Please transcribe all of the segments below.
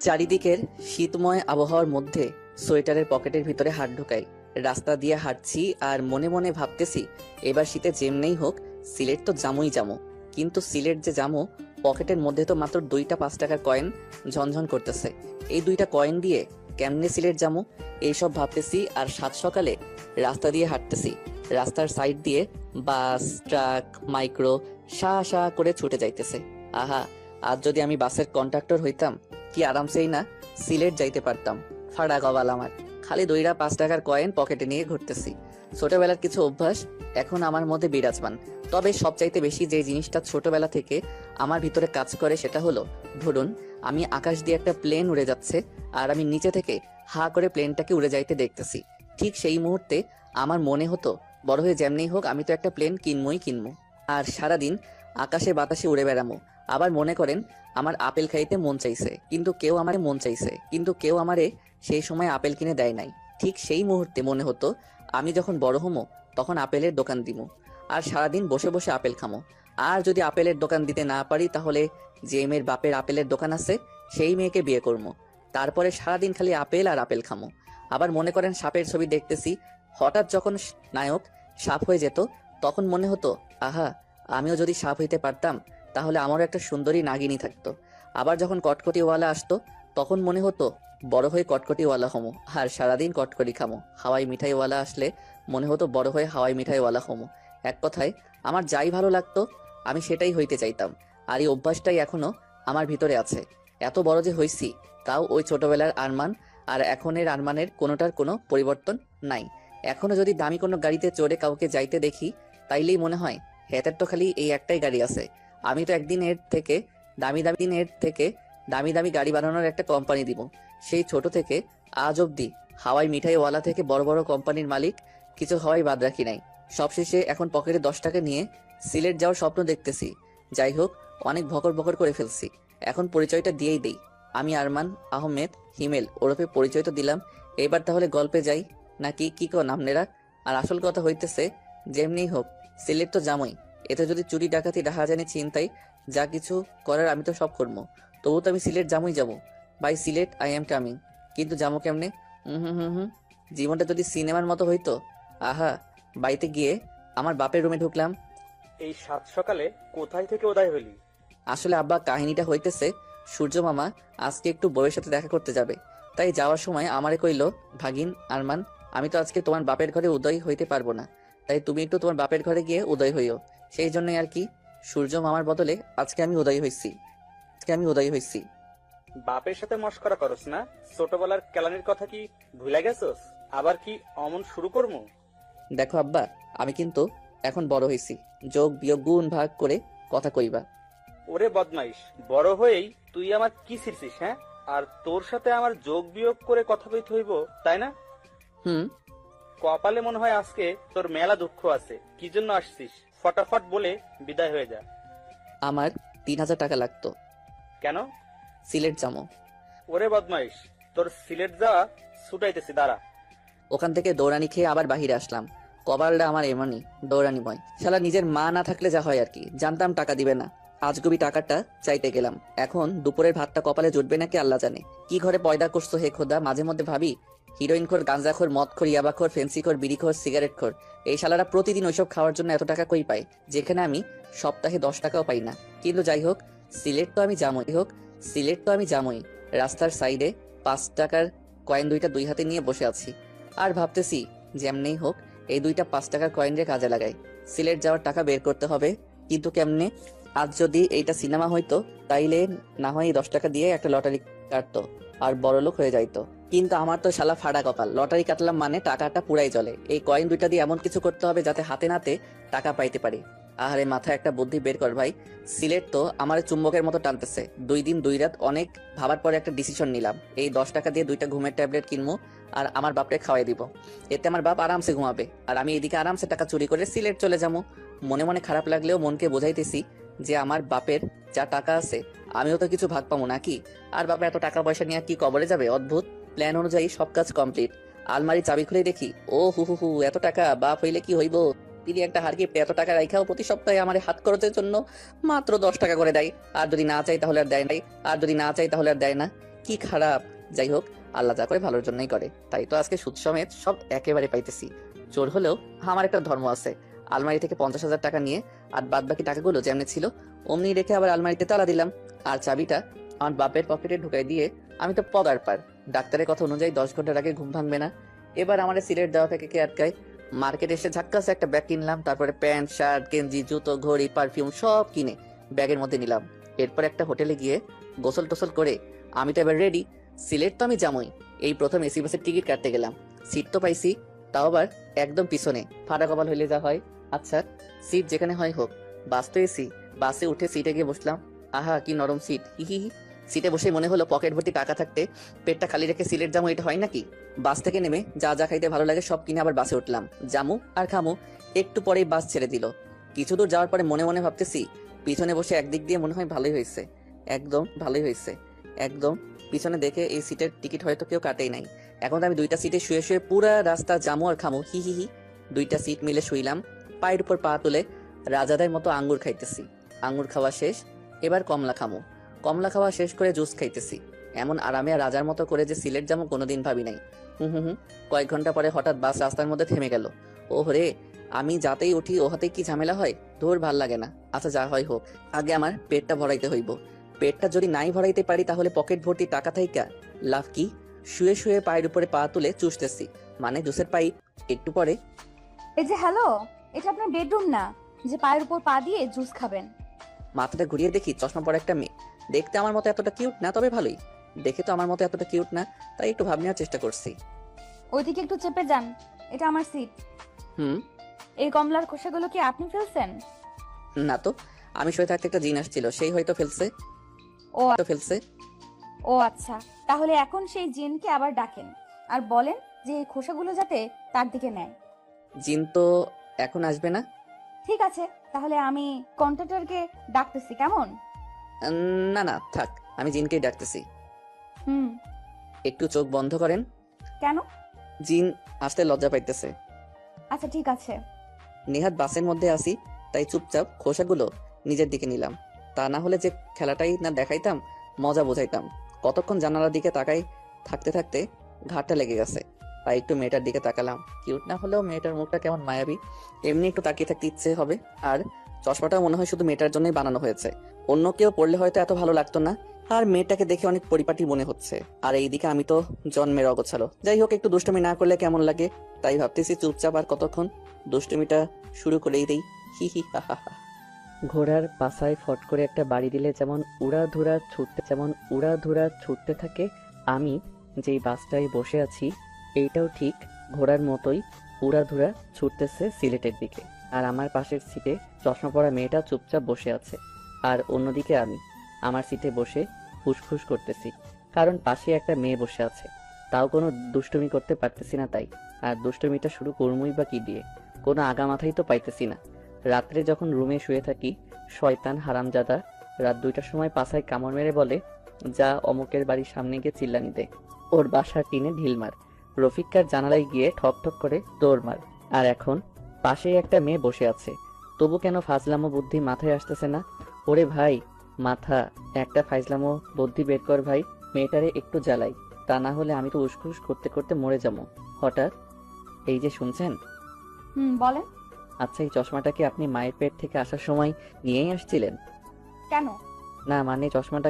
চারিদিকের শীতময় আবহাওয়ার মধ্যে সোয়েটারের পকেটের ভিতরে হাত ঢোকাই। রাস্তা দিয়ে হাঁটছি আর মনে মনে ভাবতেছি, এবার শীতে যেমনেই হোক সিলেট তো জামুই জামু। কিন্তু সিলেট যে জামু, পকেটের মধ্যে তো মাত্র 2টা 5 টাকার কয়েন ঝনঝন করতেছে। এই 2টা কয়েন দিয়ে কেমনে সিলেট জামু, এইসব ভাবতেছি। আর সাত সকালে রাস্তা দিয়ে হাঁটতেছি। রাস্তার সাইড দিয়ে বাস, ট্রাক, মাইক্রো শাহ শাহ করে ছুটে যাইতেছে। আহা, আজ যদি আমি বাসের কন্ডাক্টর হইতাম, কি আরামসেই না সিলেট যাইতে পারতাম। ফাড়া গবাল আমার, খালি 2টা 5 টাকার কয়েন পকেটে নিয়ে ঘুরতেছি। ছোটবেলার কিছু অভ্যাস এখন আমার মধ্যে বিরাজমান। তবে সবচাইতে বেশি যে জিনিসটা ছোটবেলা থেকে আমার ভিতরে কাজ করে সেটা হলো, ধরুন আমি আকাশ দিয়ে একটা প্লেন উড়ে যাচ্ছে আর আমি নিচে থেকে হা করে প্লেনটাকে উড়ে যাইতে দেখতেছি। ঠিক সেই মুহূর্তে আমার মনে হতো, বড় হয়ে যেমনি হোক আমি তো একটা প্লেন কিনবই কিনবো, আর সারাদিন আকাশে বাতাসে উড়ে বেড়ামো। আবার মনে করেন আমার আপেল খাইতে মন চাইছে, কিন্তু কেউ আমারে সেই সময় আপেল কিনে দেয় নাই। ঠিক সেই মুহূর্তে মনে হতো, আমি যখন বড় হমো তখন আপেলের দোকান দিমু আর সারাদিন বসে বসে আপেল খামো। আর যদি আপেলের দোকান দিতে না পারি, তাহলে যে মেয়ের বাপের আপেলের দোকান আছে সেই মেয়েকে বিয়ে করবো। তারপরে সারাদিন খালি আপেল আর আপেল খামো। আবার মনে করেন সাপের ছবি দেখতেছি, হঠাৎ যখন নায়ক সাপ হয়ে যেত তখন মনে হতো, আহা, আমিও যদি সাপ হইতে পারতাম তাহলে আমারও একটা সুন্দরী নাগিনী থাকতো। আবার যখন কটকটিওয়ালা আসতো তখন মনে হতো, বড় হয়ে কটকটিওয়ালা হমো আর সারাদিন কটকটি খামো। হাওয়াই মিঠাইওয়ালা আসলে মনে হতো বড় হয়ে হাওয়াই মিঠাইওয়ালা হমো। এক কথায় আমার যাই ভালো লাগতো আমি সেটাই হইতে চাইতাম। আর এই অভ্যাসটাই এখনো আমার ভিতরে আছে। এত বড় যে হইছি তাও ওই ছোটবেলার আরমান আর এখনের আরমানের কোনোটার কোনো পরিবর্তন নাই। এখনো যদি দামি কোনো গাড়িতে চড়ে কাউকে যাইতে দেখি, তাইলেই মনে হয় হেতের তো খালি এই একটাই গাড়ি আছে। আমি তো একদিন এর থেকে দামি দামি গাড়ি বানানোর একটা কোম্পানি দিব। সেই ছোট থেকে আজ অব্দি হাওয়াই মিঠাইওয়ালা থেকে বড় বড় কোম্পানির মালিক কিছু হওয়াই বাদ রাখি নাই। সবশেষে এখন পকেটে 10 টাকা নিয়ে সিলেট যাওয়ার স্বপ্ন দেখতেছি। যাই হোক, অনেক ভকর ভকর করে ফেলছি, এখন পরিচয়টা দিয়েই দেই। আমি আরমান আহমেদ হিমেল ওরফে পরিচয় তো দিলাম। এবার তাহলে গল্পে যাই নাকি কি কো নামনেরা? আর আসল কথা হইতেছে, যেমনি হোক সিলেট তো জামই। এতে যদি চুরি ডাকাতি রাহাজানি ছিনতাই যা কিছু করার আমি তো সব করবো। তবু তো আমি সিলেট জামুই যাবো। Bye Sylhet, I am coming. কিন্তু যাবো কেমনে? হুম, জীবনটা যদি সিনেমার মতো হইতো। আহা, বাড়িতে গিয়ে আমার বাপের রুমে ঢুকলাম। এই সাত সকালে কোথায় থেকে উদয় হলি? আসলে আব্বা, কাহিনীটা হইতেছে, সূর্য মামা আজকে একটু বউয়ের সাথে দেখা করতে যাবে। তাই যাওয়ার সময় আমারে কইল, ভাগিন আরমান, আমি তো আজকে তোমার বাপের ঘরে উদয় হইতে পারবো না, তাই তুমি একটু তোমার বাপের ঘরে গিয়ে উদয় হইও। সেই জন্যই আর কি, সূর্য মামার বদলে আজকে আমি উদয় হইছি। বাপের সাথে মস্করা করস না? ছোটবেলার কেলানির কথা কি ভুলে গেছস? আবার কি অমন শুরু করবো? দেখো আব্বা, আমি কিন্তু এখন বড় হইছি, যোগ বিয়োগ গুণ ভাগ করে কথা কইবা। ওরে বদমাইশ, বড় হয়েই তুই আমার কি ছিড়ছিস? হ্যাঁ, আর তোর সাথে আমার যোগ বিয়োগ করে কথা কইতে হইব, তাই না? হুম। কপালে মনে হয় আজকে তোর মেলা দুঃখ আছে। কি জন্য আসছিস ফটাফট বলে বিদায় হয়ে যা। আমার 3,000 টাকা লাগতো। কেন? সিলেট যাবো। ওরে বদমাইশ, তোর সিলেট যাওয়া ছুটাইতেছি, দাঁড়া। ওখান থেকে দৌড়ানি খেয়ে আবার বাহিরে আসলাম। কপালটা আমার এমনই দৌড়ানিময়। শালা নিজের মা না থাকলে যা হয় আর কি। জানতাম টাকা দিবে না, আজগুবি টাকাটা চাইতে গেলাম। এখন দুপুরের ভাতটা কপালে জুটবে নাকি আল্লাহ জানে। কি ঘরে পয়দা করছো হে খোদা। মাঝে মধ্যে ভাবি, হিরোইন খোর, গাঁজাখোর, মদখোর, ইয়াবাখোর, ফেন্সিখোর, বিড়িখোর, সিগারেট খোর, এই শালারা প্রতিদিন ওইসব খাওয়ার জন্য এত টাকা কই পায়, যেখানে আমি সপ্তাহে 10 টাকাও পাই না। কিন্তু যাই হোক, সিলেট তো আমি জামই। রাস্তার সাইডে 5 টাকার কয়েন 2টা 2 হাতে নিয়ে বসে আছি আর ভাবতেছি, যেমনেই হোক এই 2টা 5 টাকার কয়েন রে কাজে লাগাই। সিলেট যাওয়ার টাকা বের করতে হবে, কিন্তু কেমনে? আজ যদি এইটা সিনেমা হইতো তাইলে না হয় 10 টাকা দিয়ে একটা লটারি কাটতো আর বড়লোক হয়ে যাইতো। কিন্তু আমার তো শালা ফাড়া কপাল, লটারি কাটলাম মানে টাকাটা পুরাই চলে। এই কয়েন 2টা দিয়ে এমন কিছু করতে হবে যাতে হাতে নাতে টাকা পাইতে পারি। আহারে, মাথায় একটা বুদ্ধি বের কর ভাই। সিলেট তো আমার চুম্বকের মতো টানতেছে। 2 দিন 2 রাত অনেক ভাবার পরে একটা ডিসিশন নিলাম। এই 10 টাকা দিয়ে 2টা ঘুমের ট্যাবলেট কিনবো আর আমার বাপরে খাওয়াই দিব। এতে আমার বাপ আরামসে ঘুমাবে আর আমি এদিকে আরামসে টাকা চুরি করে সিলেট চলে যাবো। মনে মনে খারাপ লাগলেও মনকে বোঝাইতেছি যে আমার বাপের যা টাকা আছে আমিও তো কিছু ভাগ পাবো নাকি। আর বাবা এত টাকা পয়সা নিয়ে কি কবরে যাবে? অদ্ভুত। প্ল্যান অনুযায়ী সব কাজ কমপ্লিট। আলমারি চাবি খুলে দেখি, ও হু, এত টাকা বাপ হইলে কি হইব। তিনি একটা হার গিফটে এত টাকা রাইখাও প্রতি সপ্তাহে আমার হাত খরচের জন্য মাত্র 10 টাকা করে দেয়। আর যদি না চাই তাহলে আর দেয় না। কি খারাপ। যাই হোক, আল্লাহ যা করে ভালোর জন্যই করে, তাই তো আজকে সুদ সমেত সব একেবারে পাইতেছি। চোর হলেও আমার একটা ধর্ম আছে। আলমারি থেকে 50,000 টাকা নিয়ে আর বাদ বাকি টাকাগুলো যেমনি ছিল অমনি রেখে আবার আলমারিতে তালা দিলাম। আর চাবিটা আমার বাপের পকেটে ঢুকাই দিয়ে আমি তো পদার পার। ডাক্তারের কথা অনুযায়ী 10 ঘন্টার আগে ঘুম ভাঙবে না। এবার আমার সিলেট দেওয়া থেকে কে আটকায়? মার্কেটে এসে ঝাক্কাসে একটা ব্যাগ কিনলাম, তারপরে প্যান্ট, শার্ট, গেঞ্জি, জুতো, ঘড়ি, পারফিউম সব কিনে ব্যাগের মধ্যে নিলাম। এরপর একটা হোটেলে গিয়ে গোসল টোসল করে আমি তো এবার রেডি। সিলেট তো আমি যামই। এই প্রথম এসি বাসের টিকিট কাটতে গেলাম। সিট তো পাইছি, তাও আবার একদম পিছনে। ফাটা কপাল হইলে যা হয়। আচ্ছা, সিট যেখানে হয় হোক, বাস তো এসি। বাসে উঠে সিটে গিয়ে বসলাম। আহা কি নরম সিট, হি হি হি। সিটে বসে মনে হলো পকেট ভর্তি টাকা থাকতে পেটটা খালি রেখে সিলেট যাবো, এটা হয় নাকি? বাস থেকে নেমে যা যা খাইতে ভালো লাগে সব কিনে আবার বাসে উঠলাম। জামু আর খামু। একটু পরেই বাস ছেড়ে দিল। কিছু দূর যাওয়ার পরে মনে মনে ভাবতেছি, পিছনে বসে একদিক দিয়ে মনে হয় ভালোই হয়েছে, একদম ভালোই হয়েছে। একদম পিছনে দেখে এই সিটের টিকিট হয়তো কেউ কাটেই নাই। এখন তো আমি 2টা সিটে শুয়ে শুয়ে পুরা রাস্তা জামু আর খামু, হি হি হি। 2টা সিট মিলে শুইলাম, পায়ের উপর পা তুলে রাজাদের মতো আঙ্গুর খাইতেছি। আঙ্গুর খাওয়া শেষ, এবার কমলা খামু। কমলা খাওয়া শেষ করে জুস খাইতেছি। এমন আরামে আর রাজার মতো করে যে সিলেট যাবো কোনোদিন ভাবি নাই। হুম হুম হুম। কয়েক ঘন্টা পরে হঠাৎ বাস রাস্তার মধ্যে থেমে গেল। ওহরে, আমি যাতেই উঠি ও হাতে কি ঝামেলা হয়, ধর ভাল লাগে না। আচ্ছা যা হয় হোক, আগে আমার পেটটা ভরাইতে হইব। পেটটা যদি নাই ভরাইতে পারি তাহলে পকেট ভর্তি টাকা থাইকা লাভ কি? শুয়ে শুয়ে পায়ের উপরে পা তুলে চুষতেছি, মানে জুসের পাইপ। একটু পরে এই যে হ্যালো, এটা আপনার বেডরুম না যে পায়ের উপর পা দিয়ে জুস খাবেন। মাথাটা ঘুরিয়ে দেখি চশমা পরা একটা মেয়ে। দেখতে আমার মতো এতটা কিউট না, তবে ভালোই। দেখে তো আমার মতো এতটা কিউট না, তাই একটু ভাব নেওয়ার চেষ্টা করছি। ওইদিকে একটু চেপে যান, এটা আমার সিট। হুম। এই কমলার খোসাগুলো কি আপনি ফেলছেন? না তো, আমি শুয়ে থাকতে একটা জিন আসছিল, সেই হয়তো ফেলছে। ও তো ফেলছে। ও আচ্ছা, তাহলে এখন সেই জিনকে আবার ডাকেন আর বলেন যে এই খোসাগুলো যাতে তার দিকে নেয়। জিন তো এখন আসবে না। ঠিক আছে, তাহলে আমি কন্ট্রাক্টরকে ডাকতেছি, কেমন? না না থাক, আমি জিনকেই ডাকতেছি। হুম। একটু চোখ বন্ধ করেন। কেন? জিন আসতে লজ্জা পাইতেছে। আচ্ছা ঠিক আছে। নেহাত বাসের মধ্যে আসি, তাই চুপচাপ খোসাগুলো নিজের দিকে নিলাম। তা না হলে যে খেলাটাই না দেখাইতাম, মজা বোঝাইতাম। কতক্ষণ জানালার দিকে তাকাই থাকতে থাকতে ঘাটটা লেগে গেছে, তাই একটু মেয়েটার দিকে তাকালাম। কিউট না হলেও মেয়েটার মুখটা কেমন মায়াবী, এমনি একটু তাকিয়ে থাকতে ইচ্ছে হবে। আর চশমাটা মনে হয় শুধু মেয়েটার জন্যই বানানো হয়েছে, অন্য কেউ পড়লে হয়তো এত ভালো লাগতো না। আর মেয়েটাকে দেখে অনেক পরিপাটি মনে হচ্ছে। আর এইদিকে আমি তো জন্মের অগোছালো। যাই হোক, একটু দুষ্টুমি না করলে কেমন লাগে, তাই ভাবতেছি চুপচাপ আর কতক্ষণ দুষ্টুমিটা শুরু করেই দেই। হি হি হা হা হা। ঘোড়ার পাছায় ফট করে একটা বাড়ি দিলে যেমন উড়াধুরা ছুটতে থাকে, আমি যেই বাসটায় বসে আছি এইটাও ঠিক ঘোড়ার মতোই উড়াধুরা ছুটতেছে সিলেটের দিকে। আর আমার পাশের সিটে চশমা পরা মেয়েটা চুপচাপ বসে আছে। আর অন্যদিকে আমি আমার সিটে বসে ফুসফুস করতেছি, কারণ পাশে একটা মেয়ে বসে আছে। তাও কোনো দুষ্টুমি করতে পারতেছি না তাই। আর দুষ্টুমিটা শুরু করবই বা কি দিয়ে, কোনো আগামাথাই তো পাইতেছি না। রাত্রে যখন রুমে শুয়ে থাকি, শয়তান হারামজাদা রাত 2টার সময় পাছায় কামড় মেরে বলে, যা অমুকের বাড়ির সামনে গিয়ে চিল্লানি দে, ওর বাসার টিনে ঢিল মার, রফিকার জানালায় গিয়ে ঠক ঠক করে দৌড় মার। আর এখন পাশেই একটা মেয়ে বসে আছে, তবু কেন ফাজলামো বুদ্ধি মাথায় আসতেছে না? ওরে ভাই মাথা, একটা ফাজলামো বুদ্ধি বের কর ভাই, মেয়েটারে একটু জ্বালাই, তা না হলে আমি তো উসখুস করতে করতে মরে যাবো। হঠাৎ এই যে শুনছেন, হুম, বলেন। আচ্ছা এই চশমাটা কি আপনি মায়ের পেট থেকে আসার সময় নিয়েই আসছিলেন? কেন? না মানে চশমাটা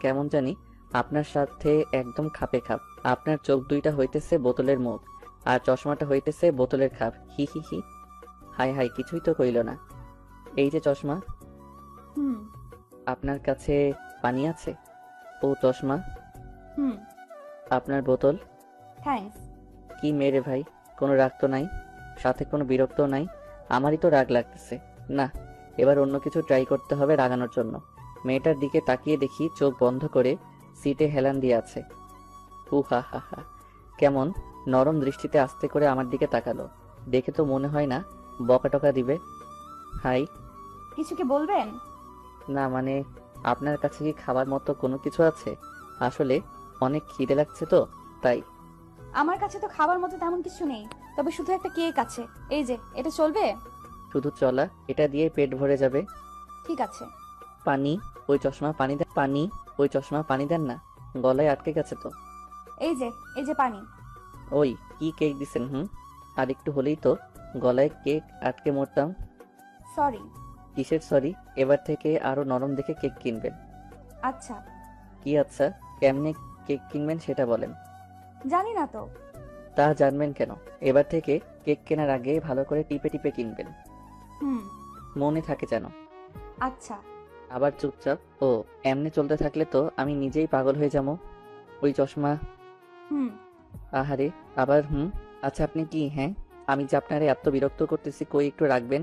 কেমন জানি আপনার সাথে একদম খাপে খাপ। আপনার চোখ দুইটা হইতেছে বোতলের মুখ, আর চশমাটা হইতেছে বোতলের খাপ। হি হি হি। হাই হাই, কিছুই তো কইল না। এই যে চশমা, হুম আপনার কাছে পানি আছে? ও চশমা, হুম। আপনার বোতল। থ্যাঙ্কস। কি মেরে ভাই, কোনো রাগ তো নাই, সাথে কোনো বিরক্তও নাই। আমারই তো রাগ লাগতেছে। না, এবার অন্য কিছু ট্রাই করতে হবে রাগানোর জন্য। মেয়েটার দিকে তাকিয়ে দেখি চোখ বন্ধ করে সিটে হেলান দিয়ে আছে। হু হা হা হা। কেমন নরম দৃষ্টিতে আস্তে করে আমার দিকে তাকালো, দেখে তো মনে হয় না বকা টকা দিবে। হাই। কিছু কি বলবেন? না মানে আপনার কাছে কি খাবার মতো কোনো কিছু আছে? আসলে অনেক খিদে লাগছে তো তাই। আমার কাছে তো খাবার মতো তেমন কিছু নেই, তবে শুধু একটা কেক আছে, এই যে, এটা চলবে? শুধু চলা, এটা দিয়ে পেট ভরে যাবে। ঠিক আছে। পানি, ওই চশমা পানি দেন, পানি, ওই চশমা পানি দেন না, গলায় আটকে গেছে তো। এই যে, এই যে পানি। ওই কি কেক দিছেন? আর একটু হলেই তো গলায় কেক আটকে মরতাম। সরি। কিসের সরি? এবার থেকে আরো নরম দেখে কেক কিনবেন। আচ্ছা। কি আচ্ছা? কেমনে কেক কিনবেন সেটা বলেন। জানি না তো। তা জানবেন কেন? এবার থেকে কেক কেনার আগে ভালো করে টিপে টিপে কিনবেন, হুম। মনে থাকে যেন। আচ্ছা। আবার চুপচাপ। ও, এমনি চলতে থাকলে তো আমি নিজেই পাগল হয়ে যাবো। ওই চশমা। হুম। আহারে, আবার আচ্ছা আপনি কি, হ্যাঁ, আমি যে আপনারে এত বিরক্ত করতেছি, কই একটু রাখবেন,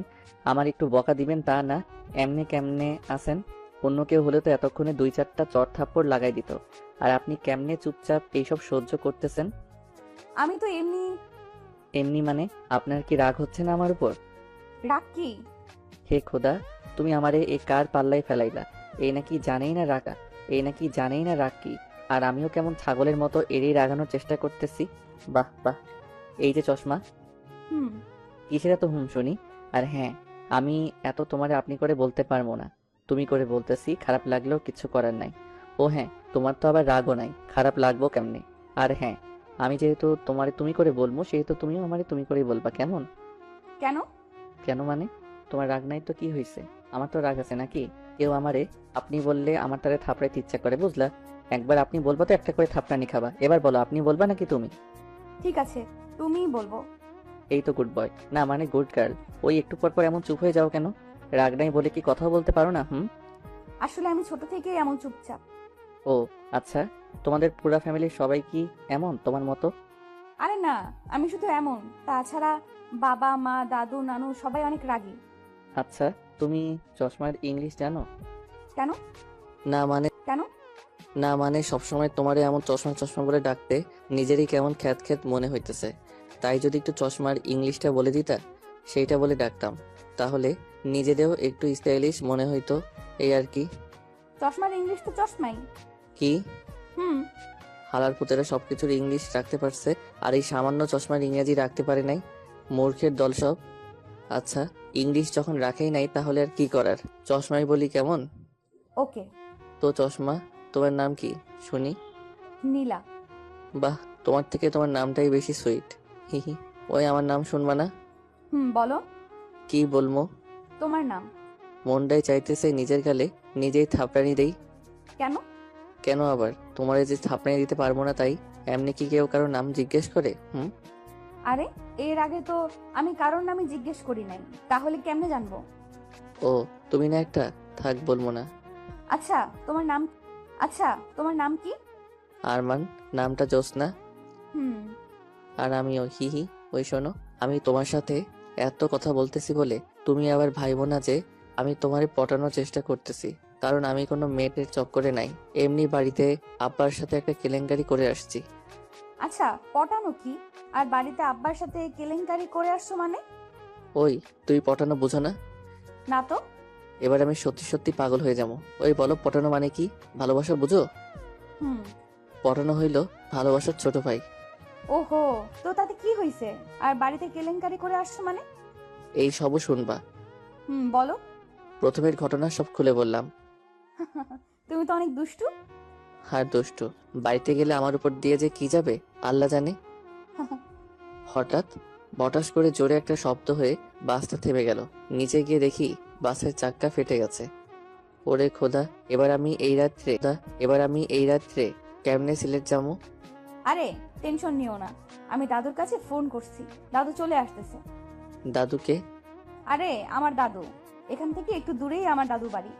আমার একটু বকা দিবেন তা না, এমনি কেমনে আছেন? অন্য কেউ হলে তো এতক্ষণে 2-4টা চড় থাপ্পড় লাগাই দিত, আর আপনি কেমনে চুপচাপ এইসব সহ্য করতেছেন? আমি তো এমনি। এমনি মানে? আপনার কি রাগ হচ্ছে না আমার উপর? রাগ কি? হে খোদা, তুমি আমারে এ কার পাল্লায় ফেলাইলা? এই নাকি জানেই না রাগা, এই নাকি জানেই না রাগ কি, আর আমিও কেমন ছাগলের মতো এড়িয়ে রাগানোর চেষ্টা করতেছি। বাহ বাহ। এই যে চশমা, হুম। কিসের এত শুনি? আর হ্যাঁ, আমি এত তোমারে আপনি করে বলতে পারবো না, তুমি করে বলতেছি, খারাপ লাগলেও কিছু করার নাই। ও হ্যাঁ, তোমার তো আবার রাগও নাই, খারাপ লাগবো কেমনে? আর হ্যাঁ, আমি যেহেতু তোমারে তুমি করে বলবো, সেহেতু তুমিও আমারে তুমি করেই বলবা, কেমন? কেন? কেন মানে? তোমার রাগ নাই তো কি হয়েছে? আমার তো রাগ আছে নাকি? কেউ আমারে আপনি বললে আমার তারে থাপড়াইতে ইচ্ছা করে, বুঝলা? একবার আপনি বলবা তো একটা করে থাপড়ানি খাবা, এবার বলো আপনি বলবা নাকি তুমি? ঠিক আছে, তুমিই বলবো। এই তো গুড বয়, না মানে গুড গার্ল। ওই একটু পর পর এমন চুপ হয়ে যাও কেন? রাগ নাই বলে কি কথাও বলতে পারো না? আসলে আমি ছোট থেকেই এমন চুপচাপ। ও আচ্ছা, তোমাদের পুরা ফ্যামিলির সবাই কি এমন তোমার মতো? আরে না, আমি শুধু এমন, তাছাড়া বাবা মা দাদু নানু সবাই অনেক রাগী। আচ্ছা, তুমি চশমার ইংলিশ জানো? কেন? না মানে, কেন? না মানে সবসময় তোমারে এমন চশমা চশমা বলে ডাকতে নিজেরই কেমন খ্যাত খ্যাত মনে হইতেছে, তাই যদি একটু চশমার ইংলিশটা বলে দিতা, সেইটা বলে ডাকতাম, তাহলে নিজেদেরও একটু স্টাইলিশ মনে হইতো, এই আর কি। চশমার ইংলিশ তো চশমাই। কি? হুম। হালার পুতেরা সবকিছুর ইংলিশ রাখতে পারছে, আর এই সামান্য চশমার ইংরেজি রাখতে পারে নাই, মূর্খের দল সব। আচ্ছা, ইংলিশ যখন রাখেই নাই তাহলে আর কি করার, চশমাই বলি কেমন। ওকে। তো চশমা, তোমার নাম কি শুনি? নীলা। বাহ, তোমার থেকে তোমার নামটাই বেশি সুইট। হি হি। ওই আমার নাম শুনবা না? হুম, বলো। কি বলবো? তোমার নাম। মনটাই চাইতেছে নিজের গালে নিজেই থাপড়ানি দেই। কেন? কেন আবার? তোমারে যে থাপড়ানি দিতে পারবো না তাই? এমনি কি কেউ কারো নাম জিজ্ঞেস করে? আরে, এর আগে তো আমি কারোর নামই জিজ্ঞেস করি নাই, তাহলে কেমনে জানবো? ও, তুমি না একটা, থাক বলবো না। আচ্ছা তোমার নাম, আচ্ছা তোমার নাম কি? আরমান। নামটা জোসনা। হুম। আর আমিও হি হি। ওই শোনো, আমি তোমার সাথে এত কথা বলতেছি বলে তুমি আবার ভাইবো না যে আমি তোমারে পটানোর চেষ্টা করতেছি, কারণ আমি কোনো মেয়েটের চক্করে নাই, এমনি বাড়িতে আব্বার সাথে একটা কেলেঙ্কারি করে আসছি। আচ্ছা, পটানো কি? আর বাড়িতে আব্বার সাথে কেলেঙ্কারি করে আসছো মানে? ওই, তুই পটানো বুঝো না? না তো। এবার আমি সত্যি সত্যি পাগল হয়ে যাবো। ওই বলো, পটানো মানে কি? ভালোবাসা বুঝো? হুম। পটানো হইলো ভালোবাসার ছোট ভাই। ওহো, তো তাতে কি হয়েছে? আর বাড়িতে কেলেঙ্কারি করে আসছো মানে? এই সবও শুনবা। হুম, বলো। প্রথমের ঘটনা সব খুলে বললাম। তুমি তো অনেক দুষ্টু। আর দুষ্টু, বাড়িতে গেলে আমার উপর দিয়ে যে কি যাবে আল্লাহ জানে। হঠাৎ বটাস করে জোরে একটা শব্দ হয়ে বাসটা থেমে গেল। নিচে গিয়ে দেখি বাসের চাক্কা ফেটে গেছে। ওরে খোদা, এবার আমি এই রাত্রে কেমনে সিলেট যাবো? আরে টেনশন নিও না, আমি দাদুর কাছে ফোন করছি, দাদু চলে আসতেছে। দাদুকে? আরে আমার দাদু, এখান থেকে একটু দূরেই আমার দাদু বাড়ি।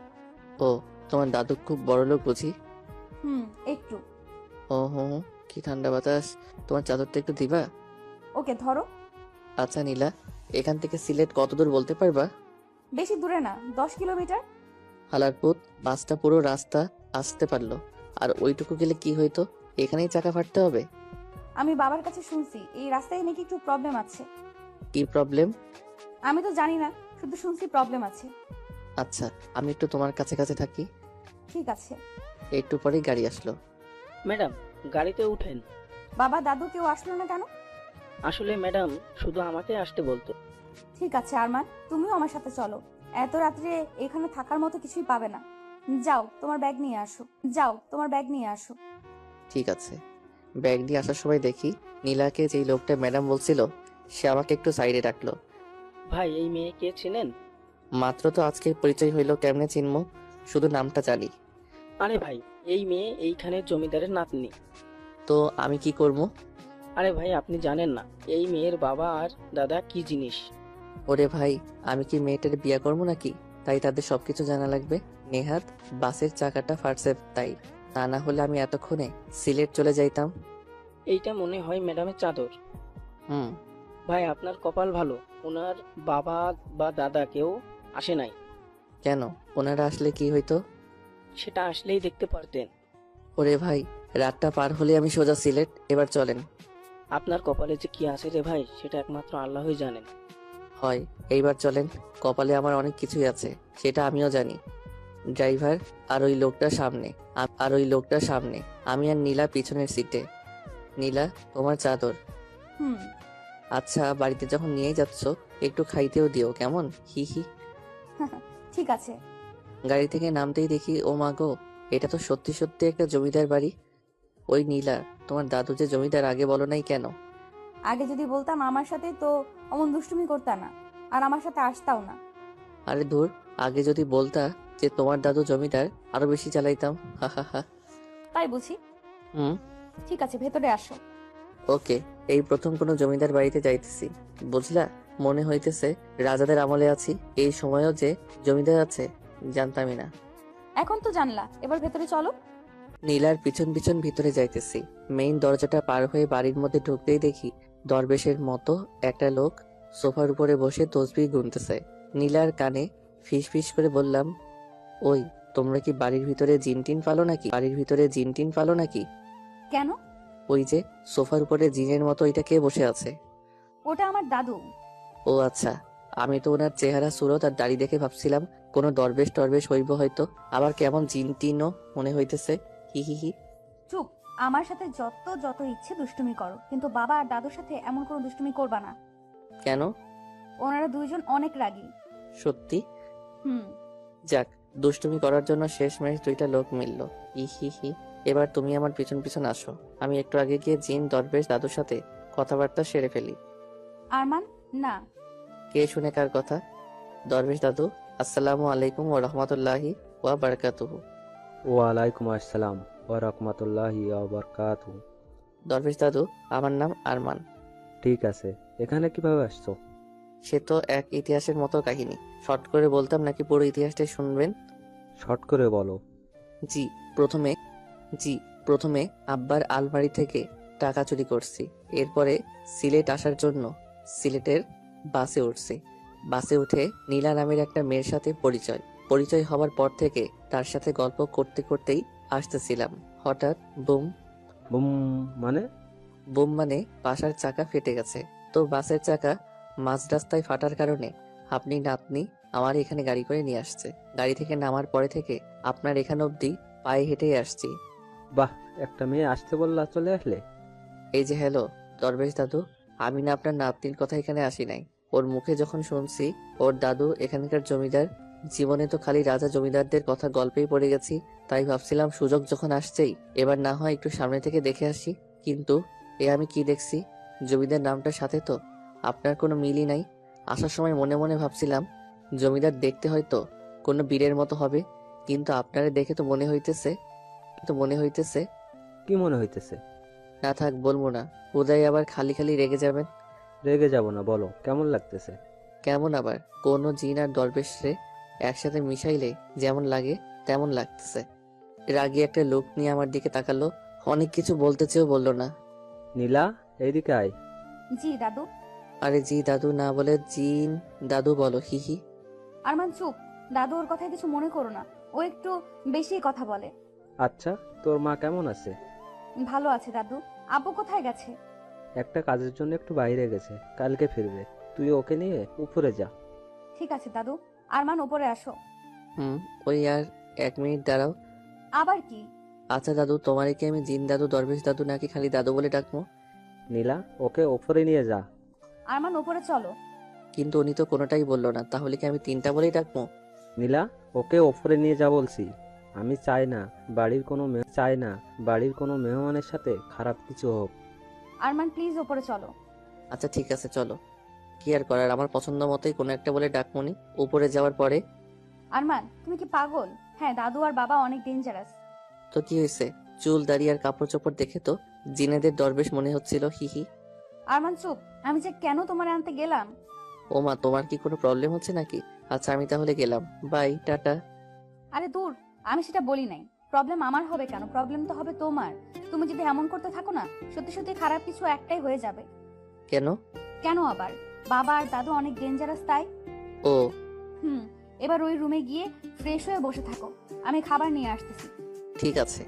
ও, তোমার দাদু খুব বড় লোক বুঝি? হুম, একটু। ও হো, কি ঠান্ডা বাতাস। তোমার চাদরটা একটু দিবা? ওকে ধরো। আচ্ছা নীলা, এখান থেকে সিলেট কত দূর বলতে পারবা? বেশি দূরে না, 10 কিলোমিটার। হালারপুত, বাসটা পুরো রাস্তা আসতে পারলো, আর ওইটুকু গেলে কি হইতো? এখানেই চাকা ফাটতে হবে? আমি বাবার কাছে শুনছি এই রাস্তায় নাকি একটু প্রবলেম আছে। কি প্রবলেম? আমি তো জানি না, শুধু শুনছি প্রবলেম আছে। আচ্ছা, আমি একটু তোমার কাছে কাছে থাকি। ঠিক আছে। একটু পরেই গাড়ি আসলো। ম্যাডাম, গাড়িতে উঠেন। বাবা দাদু কেউ আসলো না কেন? আসলে ম্যাডাম শুধু আমাকে আসতে বলতো। ঠিক আছে আরমান, তুমিও আমার সাথে চলো, এত রাত্রে এখানে থাকার মতো কিছুই পাবে না। যাও তোমার ব্যাগ নিয়ে আসো, যাও তোমার ব্যাগ নিয়ে আসো। ঠিক আছে। ব্যাগ নিয়ে আসার সময় দেখি নীলাকে যেই লোকটা ম্যাডাম বলছিল সে আমাকে একটু সাইডে রাখলো। ভাই এই মেয়েকে চেনেন? মাত্র তো আজকে পরিচয় হইলো, কেমনে চিনবো? শুধু নামটা জানি। আরে ভাই, এই মেয়ে এইখানে জমিদারের নাতনি। তো আমি কি করবো? আরে ভাই, আপনি জানেন না এই মেয়ের বাবা আর দাদা কি জিনিস? ওরে ভাই, আমি কি মেয়েটার বিয়ে করবো নাকি তাই তাদের সবকিছু জানা লাগবে? নেহাত বাসের চাকাটা ফাটছে তাই, তা না হলে আমি এতক্ষণে সিলেট চলে যাইতাম। এইটা মনে হয় ম্যাডামের চাদর। হুম। ভাই আপনার কপাল ভালো, ওনার বাবা বা দাদা কেউ আসে নাই। কেন? ওনারা আসলে কি হইতো? সেটা আসলেই দেখতে পারতেন। ওরে ভাই, রাতটা পার হলে আমি সোজা সিলেট। এবার চলেন। আপনার কপালে যে কি আছে রে ভাই, সেটা একমাত্র আল্লাহই জানেন। হয়, এইবার চলেন। কপালে আমার অনেক কিছুই আছে, সেটা আমিও জানি। ড্রাইভার, আর ওই লোকটা সামনে। আমি আর নীলা পিছনের সিটে। নীলা, তোমার চাদর। হুম। আচ্ছা, বাড়িতে যখন নিয়ে যাচ্ছ একটু খাইতেও দিও, কেমন? হি হি। ঠিক আছে। গাড়ি থেকে নামতেই দেখি, ও মা গো, এটা তো সত্যি সত্যি একটা জমিদার বাড়ি। ওই নীলা, তোমার দাদু যে জমিদার, আগে বলো নাই কেন? আগে যদি বলতাম আমার সাথে তো অমন দুষ্টুমি করতা না, আর আমার সাথে আসতাও না। আরে ধুর, আগে যদি বলতা যে তোমার দাদু জমিদার, আরো বেশি চালাইতাম। হা হা হা। তাই বুঝি? হুম। ঠিক আছে, ভেতরে আসো। ওকে, এই প্রথম কোনো জমিদার বাড়িতে যাইতেছি, বুঝলা? মনে হইতেছে রাজাদের আমলে আছি। এই সময়ও যে জমিদার আছে জানতামই না। এখন তো জানলা, এবার ভেতরে চলো। নীলার পিছন পিছন ভিতরে যাইতেছি। মেইন দরজাটা পার হয়ে বাড়ির মধ্যে ঢুকতেই দেখি দরবেশের মতো একটা লোক সোফার উপরে বসে তসবিহ গুনতেছে। নীলার কানে ফিস ফিস করে বললাম, ওই, তোমরা কি বাড়ির ভিতরে জিন টিন পালো নাকি? কেন? ওই যে সোফার উপরে জিনের মতো ওইটা কে বসে আছে? ওটা আমার দাদু। ও আচ্ছা, আমি তো ওনার চেহারা সুরত আর দাড়ি দেখে ভাবছিলাম কোনো দরবেশ টরবেশ হইব হয়তো, আবার কেমন জিন টিনও মনে হইতেছে। হি হি হি। চুপ। আমার সাথে যত যত ইচ্ছে দুষ্টুমি করো, কিন্তু বাবা আর দাদুর সাথে এমন কোনো দুষ্টুমি করবা না। কেন? ওনারা দুইজন অনেক রাগী। সত্যি? হুম। যাক, দুষ্টুমি করার জন্য শেষমেশ দুইটা লোক মিলল। হি হি হি। এবার তুমি আমার পিছন পিছন আসো, আমি একটু আগে গিয়ে জিন দরবেশ দাদুর সাথে কথাবার্তা সেরে ফেলি। আরমান, না। কে শুনে কার কথা? দরবেশ দাদু, আসসালামু আলাইকুম ওয়া রাহমাতুল্লাহি ওয়া বারাকাতুহু। ওয়ালাইকুম আসসালাম ওয়া রাহমাতুল্লাহি ওয়া বারাকাতুহু। দরবেশ দাদু, আমার নাম আরমান। ঠিক আছে, এখানে কিভাবে আসছো? সে তো এক ইতিহাসের মতো কাহিনী, শর্ট করে বলতাম নাকি পুরো ইতিহাসটাই শুনবেন? শর্ট করে বলো। জি প্রথমে জি প্রথমে আব্বার আলমারি থেকে টাকা চুরি করছি। এরপরে সিলেট আসার জন্য সিলেটের বাসে উঠছি। বাসে উঠে নীলা নামের একটা মেয়ের সাথে পরিচয় হওয়ার পর থেকে তার সাথে গল্প করতে করতেই আসতেছিলাম। হঠাৎ বুম। বুম মানে? বুম মানে বাসার চাকা ফেটে গেছে। তো বাসের চাকা মাঝ রাস্তায় ফাটার কারণে আপনি নাতনি আমার এখানে গাড়ি করে নিয়ে আসছে। গাড়ি থেকে নামার পরে থেকে আপনার এখান অবধি পায়ে হেঁটেই আসছি। বাহ, একটা মেয়ে আসতে বললা চলে আসলে। এই যে হ্যালো দরবেশ দাদু, আমি না আপনার নাতনির কথা এখানে আসি নাই। ওর মুখে যখন শুনছি ওর দাদু এখানকার জমিদার, জীবনে তো খালি রাজা জমিদারদের কথা গল্পেই পড়ে গেছি, তাই ভাবছিলাম সুযোগ যখন আসছেই এবার না হয় একটু সামনে থেকে দেখে আসি। কিন্তু এ আমি কি দেখছি, জমিদার নামটার সাথে তো আপনার কোনো মিলই নাই। আসার সময় মনে মনে ভাবছিলাম জমিদার দেখতে হয়তো কোনো বীরের মতো হবে, কিন্তু আপনারে দেখে তো মনে হইতেছে কি মনে হইতেছে? না থাক, বলবো না, উদয় আবার খালি খালি রেগে যাবেন। রেগে যাব না, বলো কেমন লাগতেছে? কেমন আবার, কোনো জিন আর দরবেশরে একসাথে মিশাইলে যেমন লাগে তেমন লাগতেছে। রাগী একটা লোক নিয়ে আমার দিকে তাকালো, অনেক কিছু বলতে চেয়েও বললো না। নীলা, এইদিকে আয়। জি দাদু। আরে জি দাদু না বলে জিন দাদু বলো, হি হি। আরমান চুপ। দাদু ওর কথায় কিছু মনে করো না, ও একটু বেশি কথা বলে। আচ্ছা, তোর মা কেমন আছে? ভালো আছে দাদু। আব্বু কোথায় গেছে? একটা কাজের জন্য একটু বাইরে গেছে, কালকে ফিরবে। তুই ওকে নিয়ে উপরে যা। ঠিক আছে দাদু। আরমান ওপরে আসো। হুম, ওই আর 1 মিনিট দাঁড়াও। আবার কি? আচ্ছা দাদু, তোমারে কি আমি জিন দাদু দরবেশ দাদু নাকি খালি দাদু বলে ডাকবো? নীলা, ওকে উপরে নিয়ে যা। আরমান ওপরে চলো। কিন্তু উনি তো কোনোটাই বললো না, তাহলে কি আমি 3টা বলেই ডাকবো? নীলা, ওকে উপরে নিয়ে যা বলছি। আমি চাই না বাড়ির কোনো মেহমানের সাথে খারাপ কিছু হোক। আরমান প্লিজ ওপরে চলো। আচ্ছা ঠিক আছে চলো। কি আর করার, আমার পছন্দ মতোই কোনো একটা বলে ডাকমনি। উপরে যাওয়ার পরে আরমান তুমি কি পাগল? হ্যাঁ, দাদু আর বাবা অনেক ডেঞ্জারাস। তো কি হয়েছে? চুল দাড়ি আর কাপড় চোপড় দেখে তো জিনেদের দরবেশ মনে হচ্ছিল। হিহি। আরমান চুপ, আমি যে কেন তোমার আনতে গেলাম। ও মা, তোমার কি কোনো প্রবলেম হচ্ছে নাকি? আচ্ছা আমি তাহলে গেলাম, বাই, টাটা। আরে দূর, আমি সেটা বলি নাই। প্রবলেম আমার হবে কেন? প্রবলেম তো হবে তোমার। তুমি যদি এমন করতে থাকো না, সত্যি সত্যি খারাপ কিছু একটাই হয়ে যাবে। কেন? কেন আবার? বাবা আর দাদু অনেক ডেঞ্জারাস তাই। ও হুম, এবার ওই রুমে গিয়ে ফ্রেশ হয়ে বসে থাকো, আমি খাবার নিয়ে আসতেছি। ঠিক আছে।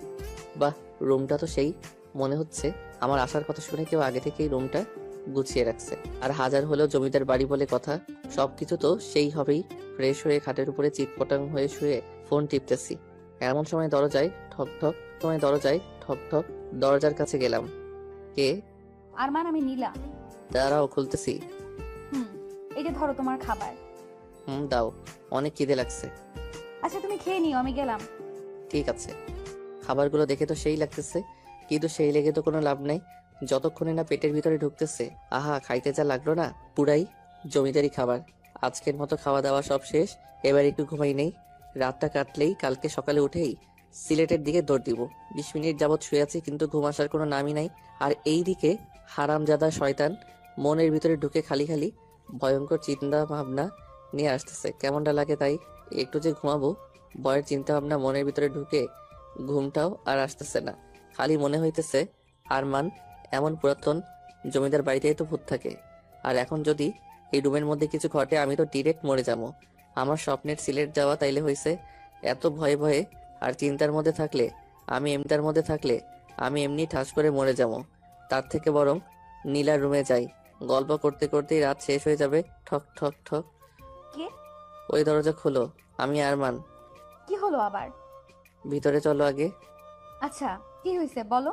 বাহ, রুমটা তো সেই মনে হচ্ছে আমার আসার কথা শুনে কেউ আগে থেকেই রুমটা গুছিয়ে রাখছে। আর হাজার হলেও জমিদার বাড়ি বলে কথা, সবকিছু তো সেই হবেই। ফ্রেশ হয়ে খাটের উপরে চিৎপটাং হয়ে শুয়ে ফোন টিপতেছি। এমন সময় দরজায় ঠক ঠক। দরজার কাছে গেলাম। কে? আরমান, আমি নীলা। দাঁড়াও, খুলতেছি। হুম, এই যে ধরো তোমার খাবার। দাও, অনেক খিদে লাগছে। আচ্ছা তুমি খেয়ে নিও, আমি গেলাম। ঠিক আছে। খাবারগুলো দেখে তো সেই লাগতেছে, কিন্তু সেই লেগে তো কোনো লাভ নাই যতক্ষণে না পেটের ভিতরে ঢুকতেছে। আহা, খাইতে যা লাগলো না, পুরাই জমিদারি খাবার। আজকের মতো খাওয়া দাওয়া সব শেষ, এবার একটু ঘুমাই নেই। রাতটা কাটলেই কালকে সকালে উঠেই সিলেটের দিকে দৌড় দিব। 20 মিনিট যাবৎ শুয়ে আছি, কিন্তু ঘুম আসার কোনো নামই নাই। আর এই দিকে হারামজাদা শয়তান মনের ভিতরে ঢুকে খালি খালি ভয়ঙ্কর চিন্তা ভাবনা নিয়ে আসতেছে। কেমনটা লাগে তাই? একটু যে ঘুমাবো, ভয়ের চিন্তা ভাবনা মনের ভিতরে ঢুকে ঘুমটাও আর আসতেছে না। খালি মনে হইতেছে আরমান এমন পুরাতন জমিদার বাড়িতেই তো ভূত থাকে। আর এখন যদি এই রুমের মধ্যে কিছু ঘটে, আমি তো ডিরেক্ট মরে যাবো। আমার স্বপ্নের সিলেট যাওয়া তাইলে হয়েছে। এত ভয়ে ভয়ে আর চিন্তার মধ্যে থাকলে আমি এমনি ঠাস করে মরে যাবো। তার থেকে বরং নীলার রুমে যাই। গল্প করতে করতেই রাত শেষ হয়ে যাবে। ঠক ঠক ঠক। কে? ওই দরজা খোলো, আমি আরমান। কি হলো আবার? ভিতরে চলো আগে। আচ্ছা, কি হয়েছে বলো।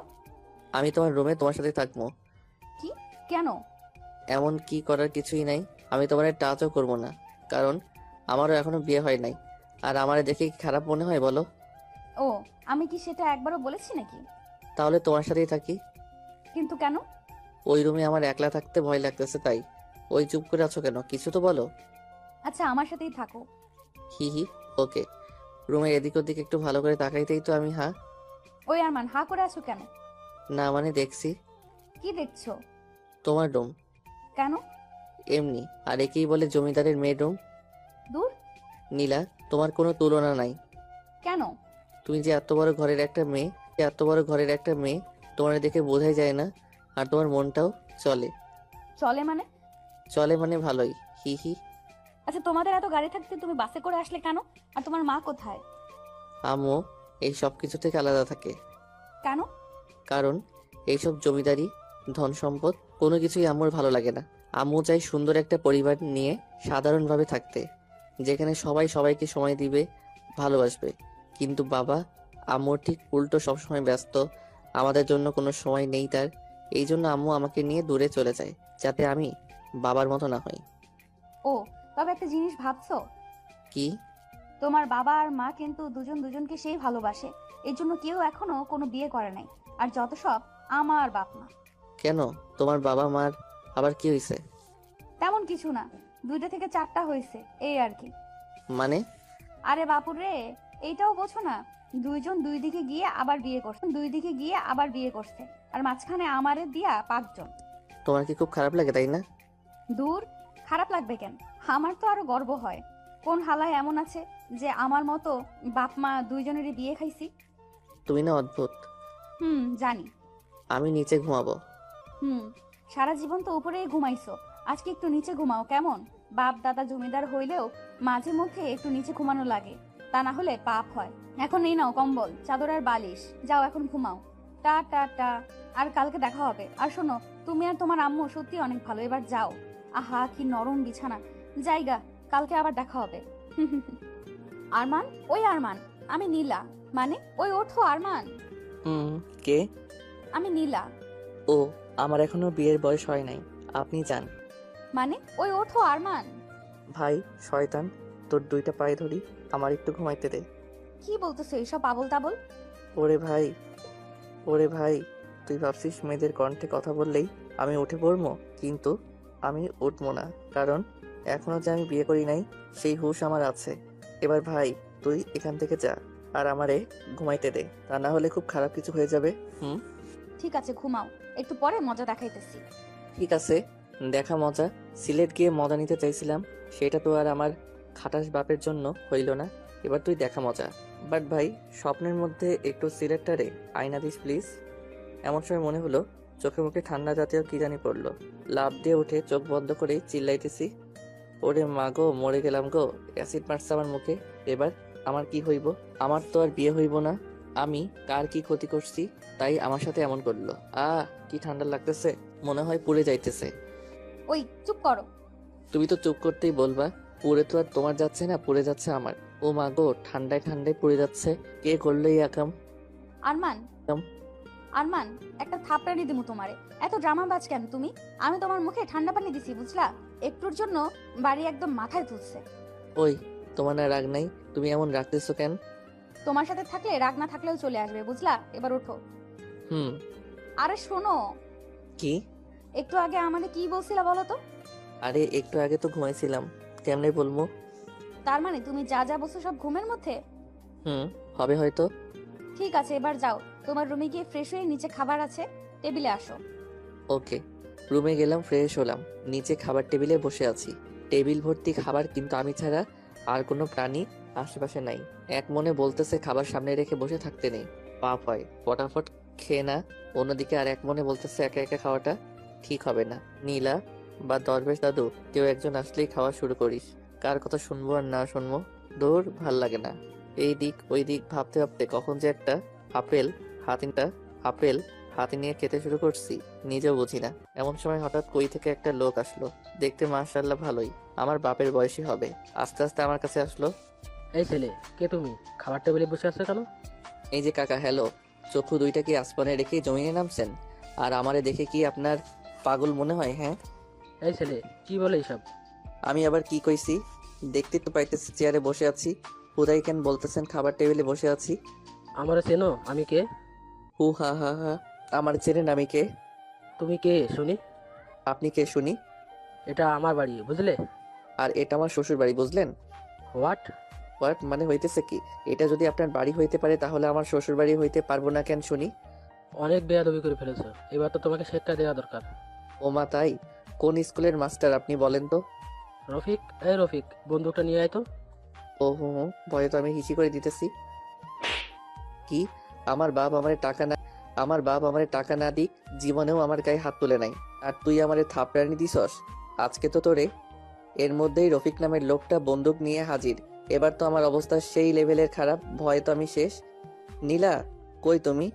আমি তোমার রুমে তোমার সাথে থাকবো। কি? কেন? এমন কি করার কিছুই নাই। আমি তোমার টাচও করবো না, কারণ আমারও এখনো বিয়ে হয় নাই। আর আমারে দেখে কি খারাপ মনে হয় বলো? ও, আমি কি সেটা একবারও বলেছি নাকি? তাহলে তোমার সাথেই থাকি। কিন্তু কেন? ওই রুমে আমার একলা থাকতে ভয় লাগতেছে তাই। ওই চুপ করে আছো কেন? কিছু তো বলো। আচ্ছা, আমার সাথেই থাকো। হি হি, ওকে। রুমের এদিক ওদিক একটু ভালো করে তাকাইতেই তো আমি ওই আরমান, হা করে আছো কেন? না মানে দেখছি কি দেখছো? তোমার রুম। কেন? এমনি। আর একেই বলে জমিদারের মেয়ের রুম। দূর। নীলা, তোমার কোনো তুলনা নাই। কেন? তুমি যে এত বড় ঘরের একটা মেয়ে, তোমার দেখে বোঝাই যায় না। আর তোমার মনটাও চলে। চলে মানে? চলে মানে ভালোই। হি হি। আচ্ছা, তোমাদের এত গাড়ি থাকতে তুমি বাসে করে আসলে কেন? আর তোমার মা কোথায়? আম্মু এই সব কিছু থেকে আলাদা থাকে। কেন? কারণ এইসব জমিদারি ধন সম্পদ কোনো কিছুই আম্মুর ভালো লাগে না। আম্মু চাই সুন্দর একটা পরিবার নিয়ে সাধারণভাবে থাকতে, যেখানে সবাই সবাইকে সময় দিবে, ভালোবাসবে। কিন্তু বাবা আম্মুর ঠিক উল্টো, সবসময় ব্যস্ত, আমাদের জন্য কোনো সময় নেই তার। এই জন্য আম্মু আমাকে নিয়ে দূরে চলে যায়, যাতে আমি বাবার মতো না হই। ও, তবে একটা জিনিস ভাবছো? কি? তোমার বাবা আর মা কিন্তু দুজন দুজনকে সেই ভালোবাসে। এর জন্য কেউ এখনো কোনো বিয়ে করে নাই। আর যত সব আমার বাপ মা। কেন? তোমার বাবা মার আবার কি হয়েছে? তেমন কিছু না, 2টা থেকে 4টা হয়েছে, এই আর কি। মানে? আরে বাপুরে, এইটাও বোঝো না? দুইজন দুই দিকে গিয়ে আবার বিয়ে করছে। আর মাঝখানে আমারে দিয়া 5জন। তোমার কি খুব খারাপ লাগে তাই না? দূর, খারাপ লাগবে কেন? আমার তো আরো গর্ব হয়। কোন হালায় এমন আছে যে আমার মতো বাপ মা দুইজনেরই বিয়ে খাইছি? তুমি না অদ্ভুত। জানি। আমি নিচে ঘুমাবো। সারা জীবন তো উপরেই ঘুমাইছো, আজকে একটু নিচে ঘুমাও কেমন? বাপ দাদা জমিদার হইলেও মাঝে মধ্যে একটু নিচে ঘুমানো লাগে, তা না হলে পাপ হয়। এখন এই নাও কম্বল, চাদর আর বালিশ, যাও এখন ঘুমাও। টা টা টা। আর কালকে দেখা হবে। আর শোনো, তুমি আর তোমার আম্মু সত্যি অনেক ভালো, এবার যাও। আহা, কি নরম বিছানা। জায়গা, কালকে আবার দেখা হবে। আরমান, ওই আরমান, আমি নীলা। মানে ওই ওঠো আরমান। কে? আমি নীলা। ও, আমার এখনো বিয়ের বয়স হয় নাই, আপনি যান। মানে ওই ওঠো আরমান। ভাই শয়তান, তোর 2টা পায়ে ধরি, আমার একটু ঘুমাইতে দে। কি বলতেছো এইসব আবল তাবল? ওরে ভাই, ওরে ভাই, তুই ভাবছিস মেয়েদের কণ্ঠে কথা বললেই আমি উঠে পড়বো? কিন্তু আমি উঠবো না, কারণ এখনো যে আমি বিয়ে করি নাই সেই হুঁশ আমার আছে। এবার ভাই, তুই এখান থেকে যা আর আমারে ঘুমাইতে দে, তা না হলে খুব খারাপ কিছু হয়ে যাবে। ঠিক আছে, ঘুমাও, একটু পরে মজা দেখাইতেছি। ঠিক আছে, দেখা মজা। সিলেট গিয়ে মজা নিতে চাইছিলাম, সেটা তো আর আমার খাটাস বাপের জন্য হইল না। এবার তুই দেখা মজা। বাট ভাই, স্বপ্নের মধ্যে একটু সিলেটটারে আয়না দিস প্লিজ। এমন সময় মনে হলো চোখে মুখে ঠান্ডা জাতীয় কি জানি পড়লো। লাফ দিয়ে উঠে চোখ বন্ধ করে চিল্লাইতেছি, ওরে মা গো, মরে গেলাম গো, অ্যাসিড মারছে আমার মুখে। এবার আমার কি হইব? আমার তো আর বিয়ে হইব না। আমি কার কি ক্ষতি করছি তাই আমার সাথে এমন করলো? কি ঠান্ডা লাগতেছে, মনে হয় পুড়ে যাইতেছে। ওই চুপ করো। তুমি তো চুপ করতেই বলবা। পুড়ে তো আর তোমার যাচ্ছে না, পুড়ে যাচ্ছে আমার। ও মা গো, ঠান্ডায় ঠান্ডায় পুড়ে যাচ্ছে। কে করলো এই আকাম? আরমান, আরমান, একটা থাপড়ানি দিমু তোমারে। এত ড্রামাবাজ কেন তুমি? আমি তোমার মুখে ঠান্ডা পানি দিছি, বুঝলা? একটুর জন্য বাড়ি একদম মাথায় তুলছে। ওই, তোমার না রাগ নাই? তুমি এমন রাখতেছো কেন? তোমার সাথে থাকলে রাগ না থাকলেও চলে আসবে, বুঝলা? এবার ওঠো। হুম। আরে শোনো, কি? একটু আগে আমাকে কি বলছিলা বলো তো? আরে একটু আগে তো ঘুমাইছিলাম, কেমনে বলবো? তার মানে তুমি যা যা বলছো সব ঘুমের মধ্যে? হুম, হবে হয়তো। ঠিক আছে, এবার যাও, তোমার রুমে গিয়ে ফ্রেশ হয়ে নিচে খাবার আছে, টেবিলে আসো। ওকে। রুমে গেলাম, ফ্রেশ হলাম, নিচে খাবার টেবিলে বসে আছি। টেবিল ভর্তি খাবার, কিন্তু আমি ছাড়া আর কোনো প্রাণী আশেপাশে নাই। এক মনে বলতেছে খাবার সামনে রেখে বসে থাকতে নেই, পাপ হয়, ফটাফট খেয়ে না। অন্যদিকে আর এক মনে বলতেছে একা একা খাওয়াটা ঠিক হবে না। নীলা বা দরবেশ দাদু, কেউ একজন আসলেই খাওয়া শুরু করিস। কার কথা শুনবো আর না শুনবো, দূর, ভাল লাগে না। এই দিক ওই দিক ভাবতে ভাবতে কখন যে একটা আপেল হাতে নিয়ে খেতে শুরু করছি, নিজেও বুঝি না। এমন সময় হঠাৎ কই থেকে একটা লোক আসলো। দেখতে মাশাআল্লাহ ভালোই, আমার বাপের বয়সী হবে। আস্তে আস্তে আমার কাছে আসলো। এই ছেলে, কে তুমি? খাবার টেবিলে বসে আছো কেন? এই যে কাকা, হ্যালো। চক্ষু দুইটা কি আসমানে রেখে জমিনে নামছেন? আর আমারে দেখে কি আপনার পাগল মনে হয়? হ্যাঁ। এই ছেলে, কি বলে এইসব? আমি আবার কি কইছি? দেখতে তো পাইতেছি চেয়ারে বসে আছি, হুদাই কেন বলতেছেন খাবার টেবিলে বসে আছি? আমারে চেনো? আমি কে? হু হা হা হা, আমার চেনেন আমি কে? তুমি কে শুনি? আপনি কে শুনি? এটা আমার বাড়ি, বুঝলে? আর এটা আমার শ্বশুর বাড়ি, বুঝলেন? হোয়াট? হোয়াট মানে হইতেছে কি? এটা যদি আপনার বাড়ি হইতে পারে তাহলে আমার শ্বশুর বাড়ি হইতে পারবো না কেন শুনি? অনেক বেয়াদবি করে ফেলেছো, এবার তো তোমাকে শিক্ষা দেওয়া দরকার। ও মা, তাই? কোন স্কুলের মাস্টার আপনি বলেন তো? রফিক, এই রফিক, বন্দুকটা নিয়ে আয় তো। ও হো হো, ভয়ে তো আমি হিসি করে দিতেছি। কি? আমার বাপ আমারে টাকা না দিক জীবনেও আমার গায়ে হাত তুলে নাই, আর তুই আমারে থাপড়ানি দিছস? আজকে তো তোরে। এর মধ্যেই রফিক নামের লোকটা বন্দুক নিয়ে হাজির। এবার তো আমার অবস্থা সেই লেভেলের খারাপ, ভয়ে তো আমি শেষ। নীলা, কই তুমি?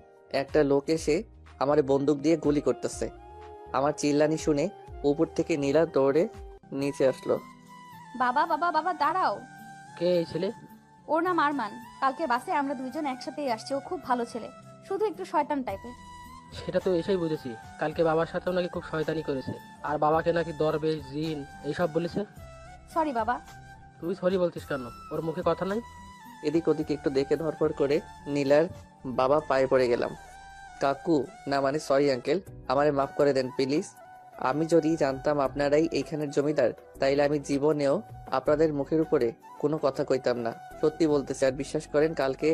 একটা লোক এসে আমারে বন্দুক দিয়ে গুলি করতেছে। আমার চিল্লানি শুনে উপর থেকে নীলা দৌড়ে নিচে আসলো। বাবা বাবা বাবা, দাঁড়াও। কে এই ছেলে? ওর নাম আরমান। কালকে বাসে আমরা দুইজন একসাথেই আসছি। ও খুব ভালো ছেলে, শুধু একটু শয়তান টাইপের। সেটা তো এসেই বুঝেছি, কালকে বাবার সাথেও নাকি খুব শয়তানি করেছে, আর বাবাকে নাকি দরবেশ, জিন এইসব বলেছে। সরি বাবা। তুই সরি বলছিস কেন? ওর মুখে কথা নাই? এদিক ওদিক একটু দেখে ধরপড় করে নীলার বাবা পায়ে পড়ে গেলাম। কাকু, না মানে সরি আঙ্কেল, আমারে মাফ করে দেন প্লিজ। আমি যদি জানতাম আপনারাই এইখানের জমিদার, তাইলে আমি জীবনেও আপনাদের মুখের উপরে কোনো কথা কইতাম না। সত্যি বলতেছি, আর বিশ্বাস করেন, কালকে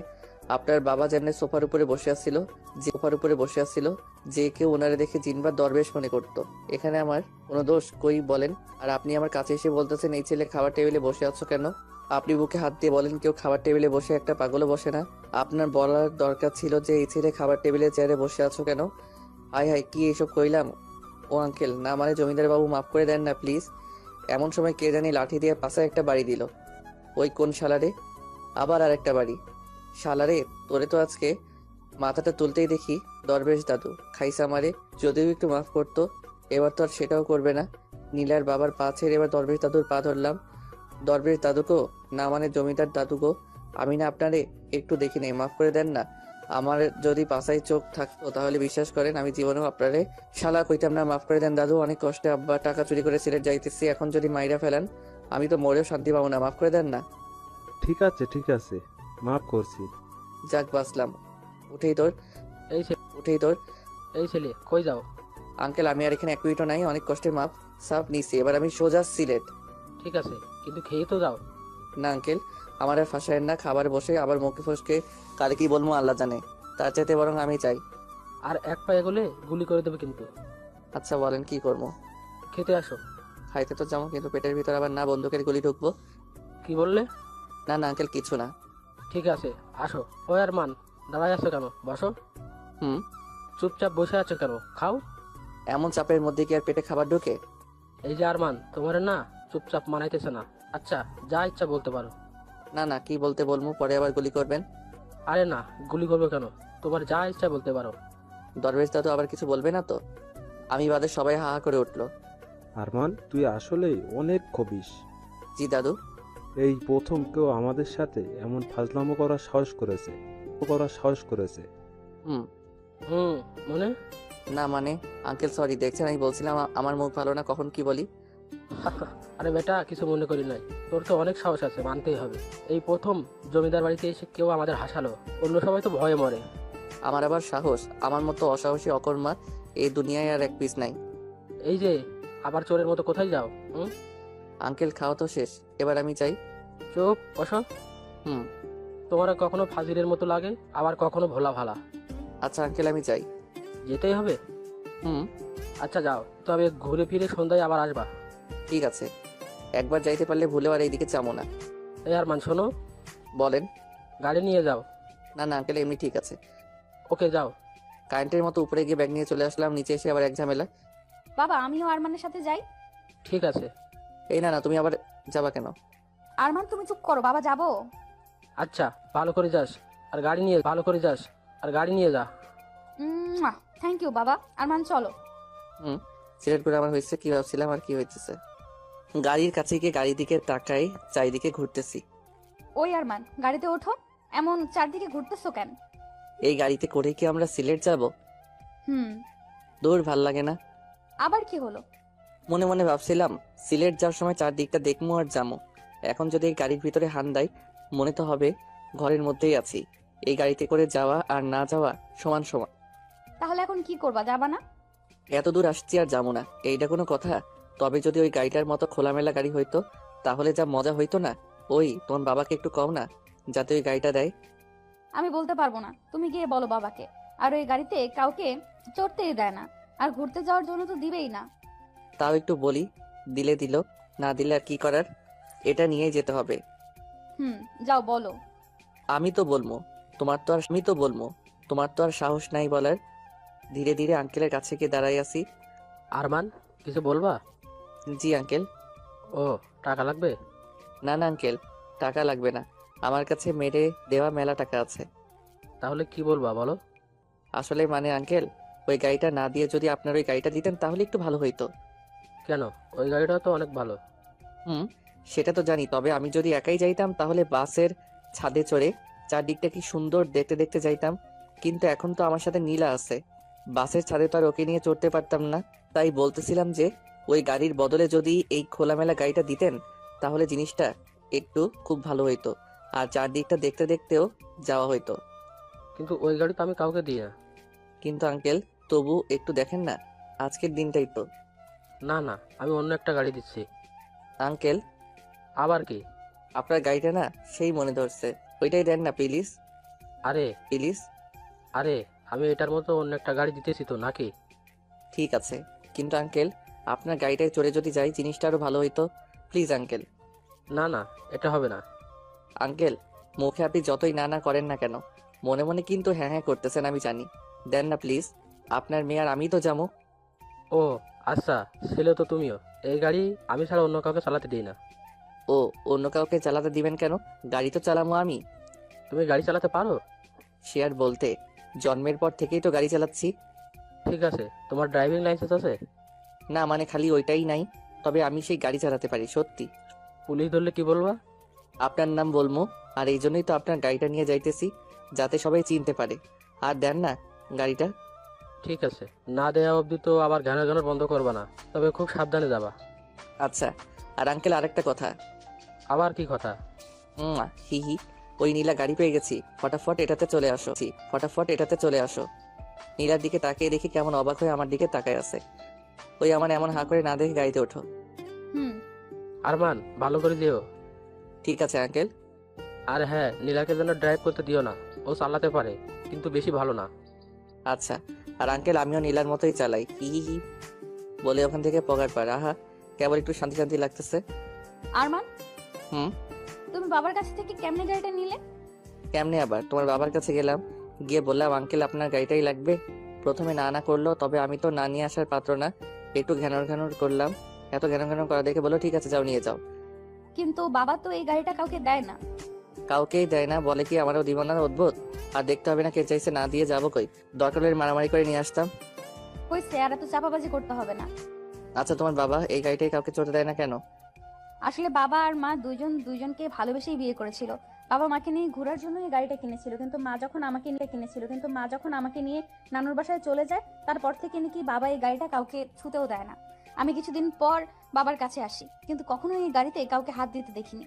আপনার বাবা যেমন সোফার উপরে বসে আসছিল, যে কেউ ওনারে দেখে জিনবা দরবেশ মনে করতো। এখানে আমার কোনো দোষ কই বলেন? আর আপনি আমার কাছে এসে বলতেছেন এই ছেলে খাবার টেবিলে বসে আছো কেন? আপনি বুকে হাত দিয়ে বলেন কেউ খাবার টেবিলে বসে একটা পাগলও বসে না। আপনার বলার দরকার ছিল যে এই ছেলে খাবার টেবিলে চেয়ারে বসে আছো কেন। হায় হায়, কি এসব কইলাম? ও আঙ্কেল, না মানে জমিদার বাবু, মাফ করে দেন না প্লিজ। এমন সময় কে জানি লাঠি দিয়ে পাশে একটা বাড়ি দিল। ওই কোন শালারে? আবার আর একটা বাড়ি। শালারে, তোরে তো আজকে মাথাটা তুলতেই দেখি দরবেশ দাদু খাইসা মারে। যদিও একটু মাফ করতো, এবার তো আর সেটাও করবে না। নীলার বাবার পা ছেড়ে এবার দরবেশ দাদুর পা ধরলাম। দরবেশ দাদুকো, না মানে জমিদার দাদুকো, আমি না আপনারে একটু দেখি নাই, মাফ করে দেন না। আমার যদি পাশায় চোখ থাকতো তাহলে বিশ্বাস করেন আমি জীবনেও আপনারে শালা কইতাম না। মাফ করে দেন দাদু, অনেক কষ্টে আব্বা টাকা চুরি করে সিলেট যাইতেছি, এখন যদি মাইরা ফেলেন আমি তো মরেও শান্তি পাবো না, মাফ করে দেন না। ঠিক আছে, ঠিক আছে, মাফ করছি। যাক বাঁচলাম। উঠেই তোর এই ছে- উঠেই তোর এই ছেলে কই যাও? আঙ্কেল আমি আর এখানে এক মিনিটও নাই, অনেক কষ্টে মাপ সাপ নিছি, এবার আমি সোজা সিলেট। ঠিক আছে, কিন্তু খেয়ে তো যাও। না আঙ্কেল, আমার আর ফাঁসায়েন না, খাবার বসে আবার মুখে ফসকে কারে কি বলবো আল্লাহ জানে, তার চাইতে বরং আমি চাই। আর এক পা এগোলে গুলি করে দেবে কিন্তু। আচ্ছা বলেন কি করবো? খেতে আসো। খাইতে তো যাবো, কিন্তু পেটের ভিতর আবার না বন্দুকের গুলি ঢুকবো। কি বললে? না না আঙ্কেল কিছু না। ঠিক আছে আসো। ও আর মান, দাঁড়ায় আছো কেন? বসো। হুম। চুপচাপ বসে আছো কেন? খাও। এমন চাপের মধ্যে কি আর পেটে খাবার ঢোকে? এই যে আরমান, তোমার না চুপচাপ মানাইতেছে না। আচ্ছা, যা ইচ্ছা বলতে পারো। না না কি বলতে বলবো, পরে আবার গুলি করবেন। আরে না, গুলি করবো কেন? তোমার যা ইচ্ছা বলতে পারো। দরবেশ দাদু আবার কিছু বলবে না তো? আমি বাদে সবাই হা হা করে উঠলো। আরমান, তুই আসলেই অনেক খবিস। জি দাদু। এই প্রথম কেউ আমাদের সাথে এমন ফাজলামো করার সাহস করেছে। হুম। হুম, মানে? না মানে আঙ্কেল সরি, দেখছেন আমি বলছিলাম আমার মুখ ভালো না, কখন কি বলি। আরে বেটা, কিছু মনে করি নাই। তোর তো অনেক সাহস আছে, মানতেই হবে। এই প্রথম জমিদার বাড়িতে এসে কেউ আমাদের হাসালো। অন্য সবাই তো ভয়ে মরে। আমার আবার সাহস, আমার মতো অসাহসী অকর্মা এই দুনিয়ায় আর এক পিস নাই। এই যে আবার চোরের মতো কোথায় যাও? হুম। আঙ্কেল খাওয়া তো শেষ, এবার আমি চাই। চুপ বসো। হুম। তোমার কখনো ফাজিলের মতো লাগে, আবার কখনো ভোলা ভালা। আচ্ছা আঙ্কেল আমি চাই। যেতেই হবে? হুম। আচ্ছা যাও, তবে ঘুরে ফিরে সন্ধ্যায় আবার আসবা। ঠিক আছে, একবার যাইতে পারলে ভুলেও আর এইদিকে চামো না। এই আর মান শোনো, বলেন। গাড়ি নিয়ে যাও। না না আঙ্কেল এমনি ঠিক আছে। ওকে যাও। কারেন্টের মতো উপরে গিয়ে ব্যাগ নিয়ে চলে আসলাম, নিচে এসে আবার এক ঝামেলা। বাবা আমিও আরমানের সাথে যাই। ঠিক আছে। এই না না তুমি আবার যাবা কেন? আরমান তুমি চুপ করো, বাবা যাবো। আচ্ছা, ভালো করে যাস। আর গাড়ি নিয়ে ভালো করে যাস। আর গাড়ি নিয়ে যা। থ্যাংক ইউ বাবা। আরমান চলো। হুম। সিলেক্ট করে আমার হয়েছে কি ভাবছিলাম আর কি হইতেছে। গাড়ির কাছে গিয়ে গাড়ি দিকে তাকাই, চারিদিকে ঘুরতেছি। ওই আরমান গাড়িতে ওঠো, এমন চারদিকে ঘুরতেছো কেন? এই গাড়িতে করে কি আমরা সিলেট যাব? হুম। দূর ভাল লাগে না। আবার কি হলো? মনে মনে ভাবছিলাম সিলেট যাওয়ার সময় চারদিকটা দেখবো আর যাবো। এখন যদি এই গাড়ির ভিতরে হান দেয়, মনে তো হবে ঘরের মধ্যেই আছি। এই গাড়িতে করে যাওয়া আর না যাওয়া সমান সমান। তাহলে এখন কি করবা, যাবা না? এত দূর আসছি আর যাবো না, এইটা কোনো কথা? তবে যদি ওই গাড়িটার মতো খোলামেলা গাড়ি হইতো, তাহলে যা মজা হইতো না। ওই তোমার বাবাকে একটু কও না, যাতে ওই গাড়িটা দেয়। আমি বলতে পারবো না, তুমি গিয়ে বলো বাবাকে। আর ওই গাড়িতে কাউকে চড়তেই দেয় না, আর ঘুরতে যাওয়ার জন্য তো দিবেই না। তাও একটু বলি, দিলে দিল, না দিলে আর কি করার, এটা নিয়েই যেতে হবে। যাও বলো। আমি তো বলবো, তোমার তো আর সাহস নাই বলার। ধীরে ধীরে আঙ্কেলের কাছে গিয়ে দাঁড়াই আছি। আরমান, কিছু বলবা? জি আঙ্কেল। ও, টাকা লাগবে? না না আঙ্কেল, টাকা লাগবে না, আমার কাছে মেরে দেওয়া মেলা টাকা আছে। তাহলে কি বলবা বলো। আসলে মানে আঙ্কেল, ওই গাড়িটা না দিয়ে যদি আপনার ওই গাড়িটা দিতেন তাহলে একটু ভালো হইতো। কেন? ওই গাড়িটা তো অনেক ভালো। হুম, সেটা তো জানি, তবে আমি যদি একাই যাইতাম তাহলে বাসের ছাদে চড়ে চারদিকটা কি সুন্দর দেখতে দেখতে যাইতাম। কিন্তু এখন তো আমার সাথে নীলা আছে, বাসের ছাদে তো আর ওকে নিয়ে চড়তে পারতাম না। তাই বলতেছিলাম যে ওই গাড়ির বদলে যদি এই খোলামেলা গাড়িটা দিতেন তাহলে জিনিসটা একটু খুব ভালো হইতো, আর চারদিকটা দেখতে দেখতেও যাওয়া হইতো। কিন্তু ওই গাড়ি তো আমি কাউকে দিই না। কিন্তু আঙ্কেল তবু একটু দেখেন না, আজকের দিনটাই তো। না না, আমি অন্য একটা গাড়ি দিচ্ছি। আঙ্কেল আবার কি? আপনার গাড়িটা না সেই মনে ধরছে, ওইটাই দেন না প্লিজ। আরে প্লিজ। আরে, আমি এটার মতো অন্য একটা গাড়ি দিতেছি তো, নাকি? ঠিক আছে, কিন্তু আঙ্কেল আপনার গাড়িটায় চড়ে যদি যাই জিনিসটা আরো ভালো হইতো। Please uncle. না না, এটা হবে না। আঙ্কেল মুখে আপনি যতই না না করেন না কেন, মনে মনে কিন্তু হ্যাঁ হ্যাঁ করতেছেন আমি জানি। দেন না প্লিজ, আপনার মেয়ে আর আমি তো যাবো। ও আচ্ছা, ছেলে তো তুমিও। এই গাড়ি আমি ছাড়া অন্য কাউকে চালাতে দিই না। ও, অন্য কাউকে চালাতে দিবেন কেন? গাড়ি তো চালামো আমি। তুমি গাড়ি চালাতে পারো? সে আর বলতে, জন্মের পর থেকেই তো গাড়ি চালাচ্ছি। ঠিক আছে, তোমার ড্রাইভিং লাইসেন্স আছে? না মানে খালি ওইটাই নাই, তবে আমি সেই গাড়ি চালাতে পারি সত্যি। পুলিশ ধরলে কি বলবা? আপনার নাম বলবো, আর এই জন্যই তো আপনার গাড়িটা নিয়ে যাইতেছি, যাতে সবাই চিনতে পারে। আর দেন না গাড়িটা। ঠিক আছে, না দেওয়া অবধি তো আবার ঘানা ঘানা বন্ধ করবা না, তবে খুব সাবধানে যাবা। আচ্ছা, আর আঙ্কেল আরেকটা কথা। আবার কি কথা? হি হি, ওই নীলা গাড়ি পেয়ে গেছি, ফটাফট এটাতে চলে আসো। ফটাফট এটাতে চলে আসো। নীলার দিকে তাকিয়ে দেখি কেমন অবাক হয়ে আমার দিকে তাকায় আছে। ওই আমার এমন হাঁ করে না দেখে গাড়িতে ওঠো। হুম। আরমান, ভালো করে দিও। ঠিক আছে আঙ্কেল। আর হ্যাঁ, নীলাকে যেন ড্রাইভ করতে দিও না। ও চালাতে পারে, কিন্তু বেশি ভালো না। আচ্ছা। আর আঙ্কেল, আমিও নীলার মতোই চালাই। হি হি হি বলে ওখান থেকে পগার পার। আহা, কেবল একটু শান্তি শান্তি লাগতেছে। আরমান, হুম। তুমি বাবার কাছ থেকে কেমনে গাড়িটা নিলে? কেমনে আবার? তোমার বাবার কাছে গেলাম, গিয়ে বললাম আঙ্কেল আপনার গাড়িটাই লাগবে। প্রথমে না না করলো, তবে আমি তো না নিয়ে আসার পাত্র না। একটু ঘ্যানর ঘ্যানর করলাম। এত ঘ্যানর ঘ্যানর করা দেখে বলো ঠিক আছে যাও নিয়ে যাও। কিন্তু বাবা তো এই গাড়িটা কাউকে দেয় না। কাউকেই দেয় না বলে কি আমারও দিব না? অদ্ভুত। আর দেখতে হবে না কে চাইছে, না দিয়ে যাবো কই? দরকার হলে মারামারি করে নিয়ে আসতাম। হইছে, আর এত চাপাবাজি করতে হবে না। আচ্ছা, তোমার বাবা এই গাড়িটাই কাউকে চড়তে দেয় না কেন? আসলে বাবা আর মা দুইজনকে ভালোবেসেই বিয়ে করেছিল। বাবা মাকে নিয়ে ঘোরার জন্য এই গাড়িটা কিনেছিল, কিন্তু মা যখন আমাকে নিয়ে নানুর বাসায় চলে যায়, তারপর থেকে নাকি বাবা এই গাড়িটা কাউকে ছুতেও দেয় না। আমি কিছুদিন পর বাবার কাছে আসি, কিন্তু কখনো এই গাড়িতে কাউকে হাত দিতে দেখিনি।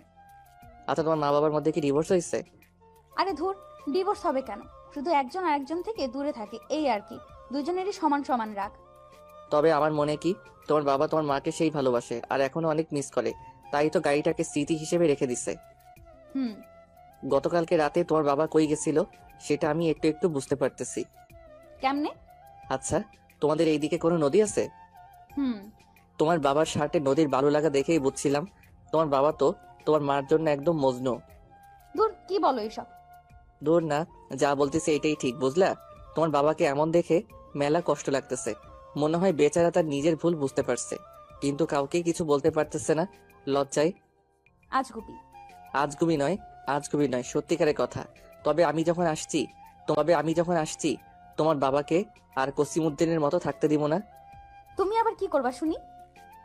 আচ্ছা, তোমার মা বাবার মধ্যে কি ডিভোর্স হয়েছে? আরে ধুর, ডিভোর্স হবে কেন? শুধু একজন আরেকজন থেকে দূরে থাকে, এই আর কি। দুজনেরই সমান সমান রাগ। তবে আমার মনে কি তোমার বাবা তোমার মাকে সেই ভালোবাসে আর এখনো অনেক মিস করে, তাই তো গাড়িটাকে স্মৃতি হিসেবে রেখে দিছে। হুম। গতকালকে রাতে তোমার বাবা কই গেছিল সেটা আমি একটু একটু বুঝতে পারতেছি। কেমনে? আচ্ছা, তোমাদের এইদিকে কোনো নদী আছে? হুম। তোমার বাবার শার্টে নদীর বালু লাগা দেখেই বুঝছিলাম তোমার বাবা তো তোমার মার জন্য একদম মজনু। ধুর, কি বলো এসব? দূর না, যা বলতেছে এটাই ঠিক, বুঝলা? তোমার বাবাকে এমন দেখে মেলা কষ্ট লাগতেছে। মনে হয় বেচারা তার নিজের ভুল বুঝতে পারছে, কিন্তু কাউকে কিছু বলতে পারতেছে না, লজ্জায়। আজগুবি। আজগুবি নয়, সত্যিকারের কথা। তবে আমি যখন আসছি তোমার বাবাকে আর কসিমুদ্দিনের মতো থাকতে দিব না। তুমি আবার কি করবা শুনি?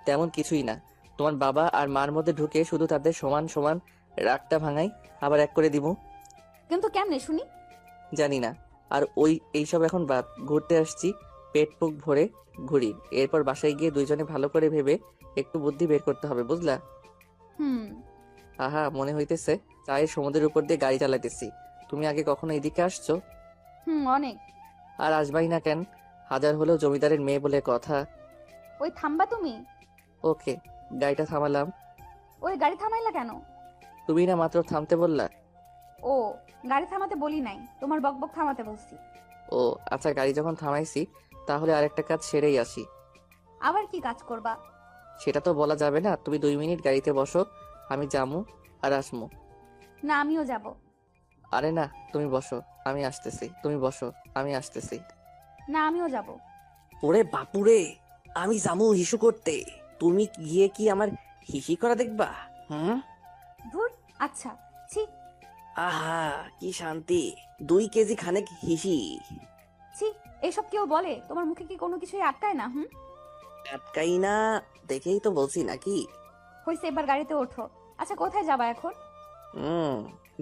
তেমন কিছুই না, তোমার বাবা আর মার মধ্যে ঢুকে শুধু তাদের সমান সমান রাগটা ভাঙাই, আবার এক করে দিব। কিন্তু কেমনে শুনি? জানি না। আর এইসব এখন বাদ, ঘুরতে আসছি, পেট পুক ভরে ঘুরি। এরপর বাসায় গিয়ে দুইজনে ভালো করে ভেবে একটু বুদ্ধি বের করতে হবে, বুঝলা? হুম। আহা, মনে হইতেছে চায়ের সমুদ্রের উপর দিয়ে গাড়ি চালাইতেছি। তুমি আগে কখনো এদিকে আসছো? হুম, অনেক। আর আসবাই না কেন? হাজার হলেও জমিদারের মেয়ে বলে কথা। ওই থামবা তুমি? ওকে, গাড়িটা থামালাম। ওই গাড়ি থামাইলা কেন? তুমি না মাত্র থামতে বললা। ও, গাড়ি থামাতে বলি নাই, তোমার বকবক থামাতে বলছি। ও আচ্ছা, গাড়ি যখন থামাইছি তাহলে আরেকটা কাজ সেরেই আসি। আবার কি কাজ করবা? সেটা তো বলা যাবে না। তুমি 2 মিনিট গাড়িতে বসো, আমি যামু আর আসমু। না, আমিও যাব। আরে না, তুমি বসো, আমি আসতেছি। তুমি বসো, আমি আসতেছি। না, আমিও যাব। ওরে বাপুরে, আমি যামু হিসু করতে, তুমি গিয়ে কি আমার হিসি করা দেখবা? হুম। ধুর, আচ্ছা। ছি। আহা, কি শান্তি। 2 কেজি খানেক হিসি। ছি, এসব কেউ বলে? তোমার মুখে কি কোনো কিছুই আটকায় না? হুম। আটকাই না দেখেই তো বলছি নাকি। হইছে, এবার গাড়িতে ওঠো। আচ্ছা, কোথায় যাবা এখন?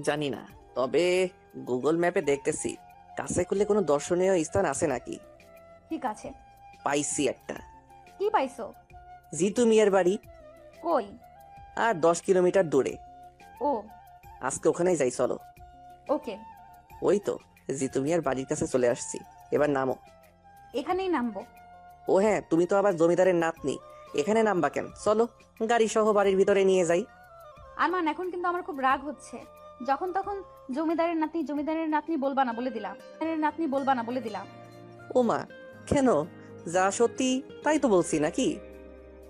জানি না, তবে গুগল ম্যাপে দেখতেছি কাছে করলে কোনো দর্শনীয় স্থান আছে নাকি। ঠিক আছে। পাইছি একটা। কি পাইছো? জিতু মিয়ার বাড়ি। কই? আর 10 কিলোমিটার দূরে। ও। আজকে ওখানেই যাই, চলো। ওকে। ওই তো জিতু মিয়ার বাড়ির কাছে চলে আসছি, এবার নামো। এখানেই নামবো। ও হ্যাঁ, তুমি তো আবার জমিদারের নাতনি, এখানে নামবা কেন? চলো, গাড়ি সহ বাড়ির ভিতরে নিয়ে যাই। আরমান, এখন কিন্তু আমার খুব রাগ হচ্ছে। যখন তখন জমিদারের নাতনি বলবা না বলে দিলাম। ও মা, কেন? যা সত্যি তাই তো বলছি নাকি।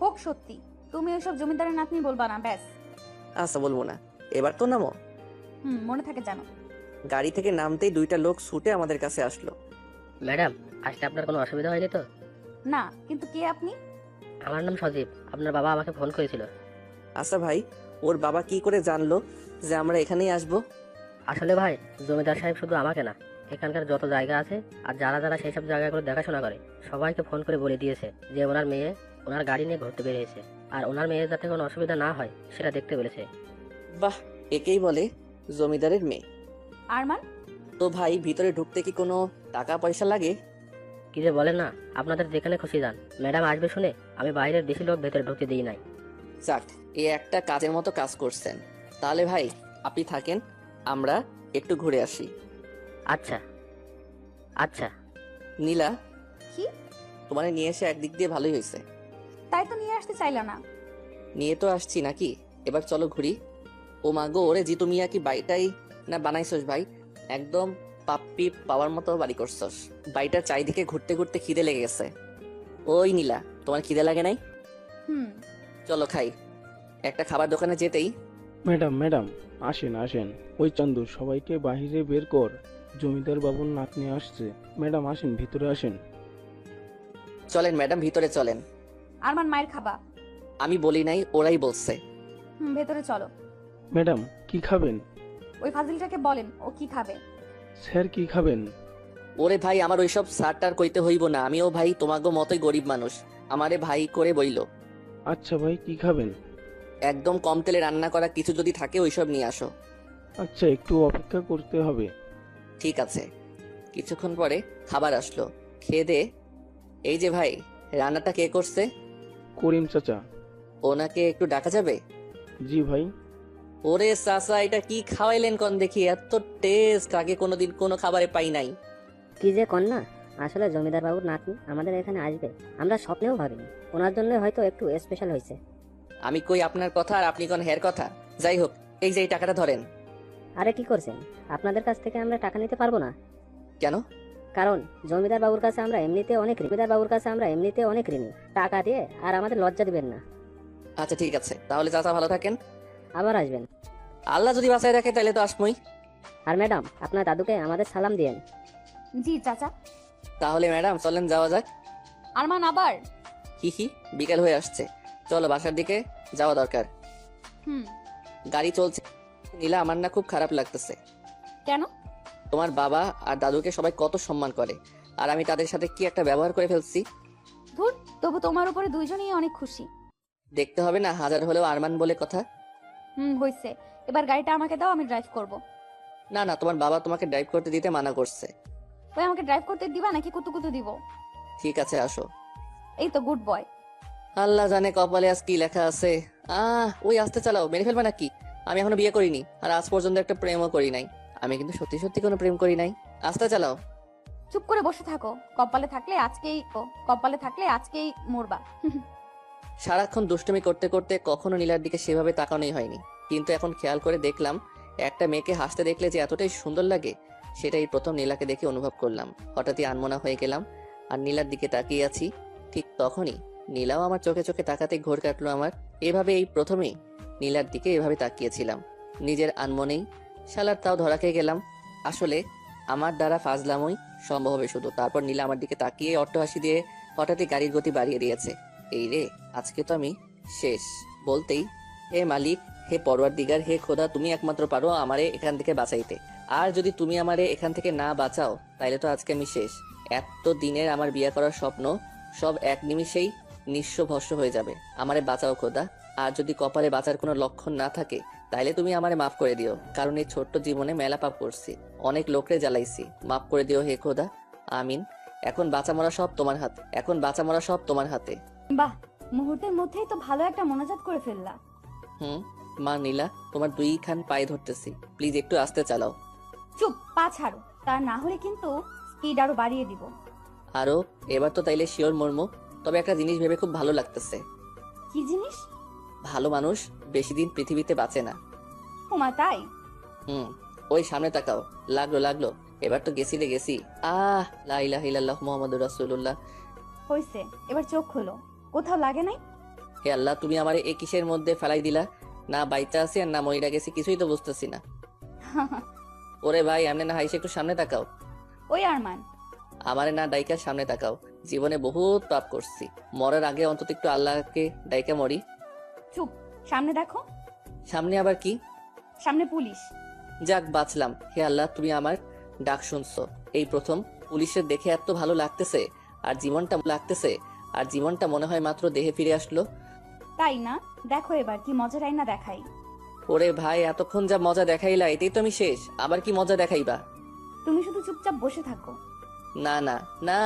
হোক সত্যি, তুমি ওইসব জমিদারের নাতনি বলবা না, ব্যাস। আচ্ছা, বলবো না। এবার তো নামো। হুম, মনে থাকে জানো। গাড়ি থেকে নামতেই 2টা লোক ছুটে আমাদের কাছে আসলো। ম্যাডাম, আসতে আপনার কোনো অসুবিধা হয়নি তো? না, কিন্তু কে আপনি? আমার নাম সজীব, আপনার বাবা আমাকে ফোন করেছিল। আচ্ছা ভাই, ওর বাবা কি করে জানলো যে আমরা এখানেই আসবো? আসলে ভাই, জমিদার সাহেব শুধু আমাকে না, এখানকার যত জায়গা আছে আর যারা যারা সেই সব জায়গাগুলো দেখাশোনা করে সবাইকে ফোন করে বলে দিয়েছে যে ওনার মেয়ে ওনার গাড়ি নিয়ে ঘুরতে বেরিয়েছে, আর ওনার মেয়ের যাতে কোনো অসুবিধা না হয় সেটা দেখতে বলেছে। বাহ, একেই বলে জমিদারের মেয়ে। আরমান। তো ভাই, ভিতরে ঢুকতে কি কোনো টাকা পয়সা লাগে? কি যে বলেন না, আপনাদের যেখানে খুশি যান। ম্যাডাম আসবে শুনে আমি বাইরের বেশি লোক ভেতরে ঢুকতে দিই নাই। যাক, এ একটা কাজের মতো কাজ করছেন। তাহলে ভাই, আপনি থাকেন, আমরা একটু ঘুরে আসি। আচ্ছা আচ্ছা। নীলা, কি? তোমারে নিয়ে এসে একদিক দিয়ে ভালোই হয়েছে। তাই তো নিয়ে আসতে চাইলা না। নিয়ে তো আসছি নাকি, এবার চলো ঘুরি। ও মা গো, ওরে জিতু মিয়া কি বাড়িটাই না বানাইছস ভাই, একদম পাপ্পি পাওয়ার মতো বাড়ি করছস। বাড়িটার চারিদিকে ঘুরতে ঘুরতে খিদে লেগে গেছে। ওই নীলা, তোমার খিদে লাগে নাই? হুম। চলো খাই। একটা খাবার দোকানে যেতেই ম্যাডাম আসেন আসেন। ওই চান্দু, সবাইকে বাহিরে বের কর, জমিদার বাবুর নাতনি আসছে। ম্যাডাম আসেন, ভিতরে আসেন। চলেন ম্যাডাম, ভিতরে চলেন। আরমান মায়ের খাবা। আমি বলি নাই, ওরাই বলছে। ভেতরে চলো। ম্যাডাম কি খাবেন? ওই ফাজিলটাকে বলেন ও কি খাবে। স্যার কি খাবেন? ওরে ভাই, আমার ওইসব সারটার কইতে হইব না, আমিও ভাই তোমাগো মতোই গরিব মানুষ, আমারে ভাই করে বইল। আচ্ছা ভাই, কি খাবেন? একদম কম তেলে রান্না করা কিছু যদি থাকে ওইসব নিয়ে আসো। আচ্ছা, একটু অপেক্ষা করতে হবে। ঠিক আছে। কিছুক্ষণ পরে খাবার আসলো, খেয়ে দে। এই যে ভাই, রান্নাটা কে করছে? করিম চাচা। ওনাকে একটু ডাকা যাবে? জি ভাই। ওরে চাচা, এটা কি খাওয়াইলেন কোন দেখি, এত টেস্ট আগে কোনোদিন কোনো খাবারে পাই নাই। কি যে কন্যা, আসলে জমিদার বাবুর নাতনি আমাদের এখানে আসবে আমরা স্বপ্নেও ভাবিনি। ওনার জন্য হয়তো একটু স্পেশাল হয়েছে। আমি কই আপনার কথা আর আপনি কোন হের কথা। যাই হোক, এই যে এই টাকাটা ধরেন। আরে কি করছেন, আপনাদের কাছ থেকে আমরা টাকা নিতে পারবো না। কেন? কারণ জমিদার বাবুর কাছে আমরা এমনিতে অনেক ঋণী। টাকা দিয়ে আর আমাদের লজ্জা দিবেন না। আচ্ছা ঠিক আছে, তাহলে চাচা ভালো থাকেন। আবার আসবেন। আল্লাহ যদি বাঁচায় রাখে তাহলে তো আসমই। আর ম্যাডাম, আপনার দাদুকে আমাদের সালাম দিয়েন। জি চাচা। তাহলে ম্যাডাম চলেন যাওয়া যাক। আরমান আবার। হি, বিকাল হয়ে আসছে, চলো বাসার দিকে যাওয়া দরকার। হুম। গাড়ি চলছে। নীলা, আমার না খুব খারাপ লাগতেছে। কেন? তোমার বাবা আর দাদুকে সবাই কত সম্মান করে, আর আমি তাদের সাথে কি একটা ব্যবহার করে ফেলছি। ধুর, তবু তোমার উপরে দুইজনই অনেক খুশি। দেখতে হবে না, হাজার হলেও আরমান বলে কথা। হইছে। এবার গাড়িটা আমাকে দাও, আমি ড্রাইভ করব। না না, তোমার বাবা তোমাকে ড্রাইভ করতে দিতে মানা করছে। ওই আমাকে ড্রাইভ করতে দিবা নাকি কুতু দিব? ঠিক আছে, আসো। এই তো গুড বয়। আল্লাহ জানে কপালে আজ কি লেখা আছে। ওই আস্তে চালাও, মেরে ফেলবে নাকি? আমি এখনো বিয়ে করিনি, আর আজ পর্যন্ত একটা প্রেমও করি নাই। আমি কিন্তু সত্যি সত্যি কোনো প্রেম করি নাই। আস্তে চালাও। চুপ করে বসে থাকো, কপালে থাকলে আজকেই মরবা। সারাক্ষণ দুষ্টুমি করতে করতে কখনো নীলার দিকে সেভাবে তাকানোই হয়নি, কিন্তু এখন খেয়াল করে দেখলাম, একটা মেয়েকে হাসতে দেখলে যে এতটাই সুন্দর লাগে, সেটাই প্রথম নীলাকে দেখে অনুভব করলাম। হঠাৎই আনমনা হয়ে গেলাম আর নীলার দিকে তাকিয়ে আছি। ঠিক তখনই নীলাও আমার চোখে চোখে তাকাতে ঘোর কাটলো আমার। এভাবে এই প্রথমেই নীলার দিকে এভাবে তাকিয়েছিলাম, নিজের আনমনেই। শালার তাও ধরা খেয়ে গেলাম। আসলে আমার দ্বারা ফাজলামই সম্ভব হবে শুধু। তারপর নীলা আমার দিকে তাকিয়ে অট্টহাসি দিয়ে হঠাৎই গাড়ির গতি বাড়িয়ে দিয়েছে। এই রে, আজকে তো আমি শেষ। বলতেই, হে মালিক, হে পরওয়ারদিগার, হে খোদা, তুমি একমাত্র পারো আমারে এখান থেকে বাঁচাইতে। আর যদি তুমি আমারে এখান থেকে না বাঁচাও তাইলে তো আজকে আমি শেষ। এত দিনের আমার বিয়ে করার স্বপ্ন সব এক নিমিষেই নিঃস্ব ভস্ম হয়ে যাবে। আমারে বাঁচাও খোদা। আর যদি কপালে বাঁচার কোনো লক্ষণ না থাকে তাইলে তুমি আমারে মাফ করে দিও, কারণ এই ছোট্ট জীবনে মেলা পাপ করছি, অনেক লোকরে জ্বালাইছি। মাফ করে দিও হে খোদা, আমিন। এখন বাঁচা মরা সব তোমার হাতে। বাহ, মুহূর্তের মধ্যেই তো ভালো একটা মোনাজাত করে ফেললা। মা নীলা, তোমার দুইখান পায়ে ধরতেছি, প্লিজ একটু আস্তে চালাও। চুপ, পা ছাড়ো, তা না হলে কিন্তু স্পিড আরো বাড়িয়ে দিব। আরো, এবার তো তাইলে শিওর মর্ম। তবে একটা জিনিস ভেবে খুব ভালো লাগতেছে। কি জিনিস? ভালো মানুষ বেশি দিন পৃথিবীতে বাঁচে না। ওমা তাই? ওই সামনে তাকাও। লাগলো, এবার তো গেছি। লা ইলাহা ইল্লাল্লাহ মুহাম্মাদুর রাসূলুল্লাহ। হইছে, এবার চোখ খোলো। কোথাও লাগে নাই? হে আল্লাহ, তুমি আমারে এই কিসের মধ্যে ফেলাই দিলা? না বাইচা আছি আর না মইরা গেছি, কিছুই তো বুঝতেছি না। ওরে ভাই, এমনি না হাইসে একটু সামনে তাকাও। ওই আরমান, আমারে না ডাইকা সামনে তাকাও। জীবনে বহুত পাপ করছি, মরার আগে অন্তত একটু আল্লাহকে ডাইকা মরি। চুপ, সামনে দেখো। সামনে আবার কি? সামনে পুলিশ। যাক, বাঁচলাম। হে আল্লাহ, তুমি আমার ডাক শুনছো। এই প্রথম পুলিশের দেখে এত ভালো লাগতেছে, আর জীবনটা মনে হয় মাত্র দেহে ফিরে আসলো। তাই না? দেখো এবার কি মজার আইনা দেখাই। ওরে ভাই, এতক্ষণ যা মজা দেখাইলা এতেই তো আমি শেষ, আবার কি মজা দেখাইবা? তুমি শুধু চুপচাপ বসে থাকো। না না না,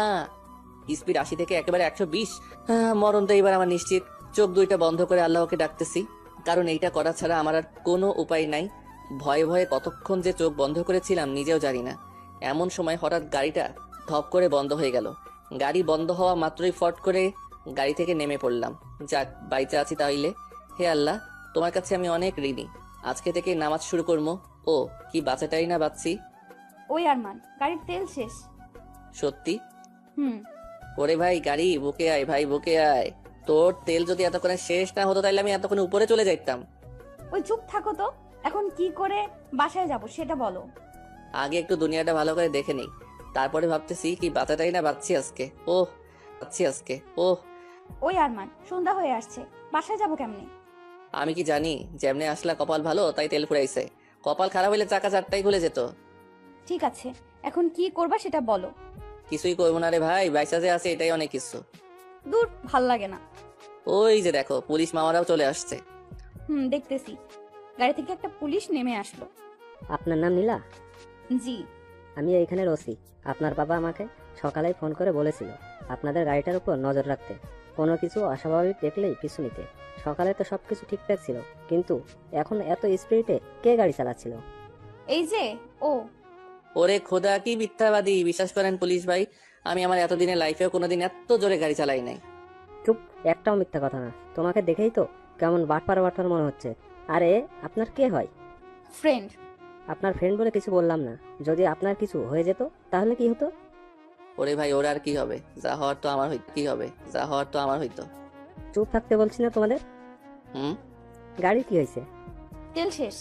স্পিড 80 থেকে একেবারে 120। মরণ তো এবার আমার নিশ্চিত। চোখ দুইটা বন্ধ করে আল্লাহকে ডাকতেছি, কারণ এইটা করা ছাড়া আমার আর কোনো উপায় নাই। ভয়ে ভয়ে কতক্ষণ যে চোখ বন্ধ করেছিলাম নিজেও জানি না। এমন সময় হঠাৎ গাড়িটা ধপ করে বন্ধ হয়ে গেল। গাড়ি বন্ধ হওয়া মাত্রই ফট করে গাড়ি থেকে নেমে পড়লাম। যাক, বাইচে আছি তাইলে। হে আল্লাহ, তোমার কাছে আমি অনেক ঋণী। আজকে থেকে নামাজ শুরু করবো। ও কি বাঁচাটাই না বাঁচছি। ওই আরমান, গাড়ির তেল শেষ। সত্যি? হুম। ওরে ভাই গাড়ি, বুকে আয় ভাই, বুকে আয়। তোর তেল যদি এতক্ষণে শেষ না হতো তাহলে আমি এতক্ষণে উপরে চলে যাইতাম। ওই চুপ থাকো তো, এখন কি করে বাসায় যাব সেটা বলো। আগে একটু দুনিয়াটা ভালো করে দেখে নেই, তারপরে ভাবতেছি কি বাঁচাটাই না বাঁচছি আজকে। ওহ, বাঁচছি আজকে। ওহ, ওই আরমান, সন্ধ্যা হয়ে আসছে, বাসায় যাব কেমনে? আমি কি জানি যেমনে আসলা কপাল ভালো তাই তেল ফুরাইছে। কপাল খারাপ হইলে চাকা চারটাই খুলে যেত। ঠিক আছে, এখন কি করবা সেটা বলো। কিছুই করবো না রে ভাই, বাইসা যে আছে এটাই অনেক কিছু। দূর, ভাল লাগে না। ওই যে দেখো, পুলিশ মামারাও চলে আসছে। দেখতেছি। গাড়ি থেকে একটা পুলিশ নেমে আসলো। আপনার নাম নীলা? জি। আমি এইখানের ওসি। আপনার বাবা আমাকে সকালেই ফোন করে বলেছিল আপনাদের গাড়িটার উপর নজর রাখতে, কোনো কিছু অস্বাভাবিক দেখলেই পিছু নিতে। সকালে তো সব কিছু ঠিকঠাক ছিল, কিন্তু এখন এত স্পিডে কে গাড়ি চালাচ্ছিল? এই যে ও। ওরে খোদা, কি মিথ্যাবাদী! বিশ্বাস করেন পুলিশ ভাই, আমি আমার এতদিনের লাইফেও কোনোদিন এত জোরে গাড়ি চালাই নাই। চুপ, একটাও মিথ্যা কথা না। তোমাকে দেখেই তো কেমন বাটপার বাটপার মনে হচ্ছে। আরে আপনার কে হয়? ফ্রেন্ড। আপনার ফ্রেন্ড বলে কিছু বললাম না। যদি আপনার কিছু হয়ে যেত তাহলে কি হতো? ওরে ভাই, ওর আর কি হবে? যা হওয়ার তো আমার হইতো। কি হবে? যা হওয়ার তো আমার হইতো। চুপ থাকতে বলছি না তোমাদের? হুম। গাড়ি কি হয়েছে? তেল শেষ।